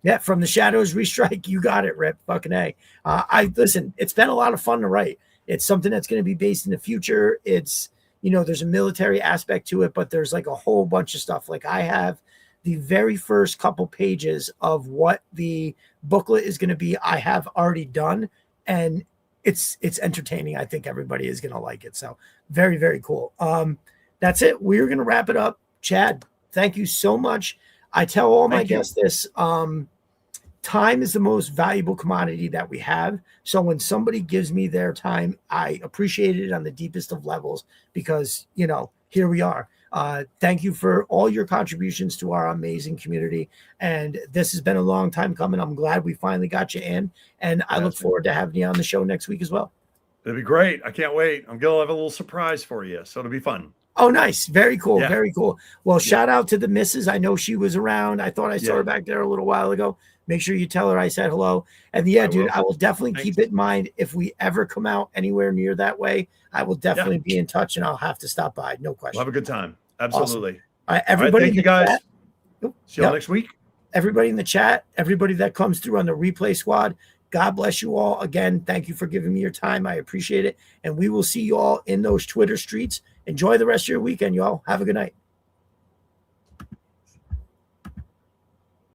yeah, from the Shadows Restrike, you got it, Rip. Fucking A. I listen. It's been a lot of fun to write. It's something that's going to be based in the future. It's there's a military aspect to it, but there's like a whole bunch of stuff. Like, I have the very first couple pages of what the booklet is going to be. I have already done, and it's entertaining. I think everybody is going to like it. So very, very cool. That's it. We're going to wrap it up. Chad, thank you so much. I tell all my guests this. Time is the most valuable commodity that we have. So when somebody gives me their time, I appreciate it on the deepest of levels, because, here we are. Thank you for all your contributions to our amazing community. And this has been a long time coming. I'm glad we finally got you in. And I look forward to having you on the show next week as well. It'll be great. I can't wait. I'm going to have a little surprise for you. So it'll be fun. Oh, nice. Very cool. Yeah. Very cool. Well, shout out to the missus. I know she was around. I thought I saw her back there a little while ago. Make sure you tell her I said hello. And dude, I will definitely keep it in mind. If we ever come out anywhere near that way, I will definitely be in touch, and I'll have to stop by. No question. We'll have a good time. Absolutely. Awesome. All right, everybody. Thank you, guys. See you all next week. Everybody in the chat, everybody that comes through on the replay squad, God bless you all. Again, thank you for giving me your time. I appreciate it. And we will see you all in those Twitter streets. Enjoy the rest of your weekend, y'all. Have a good night.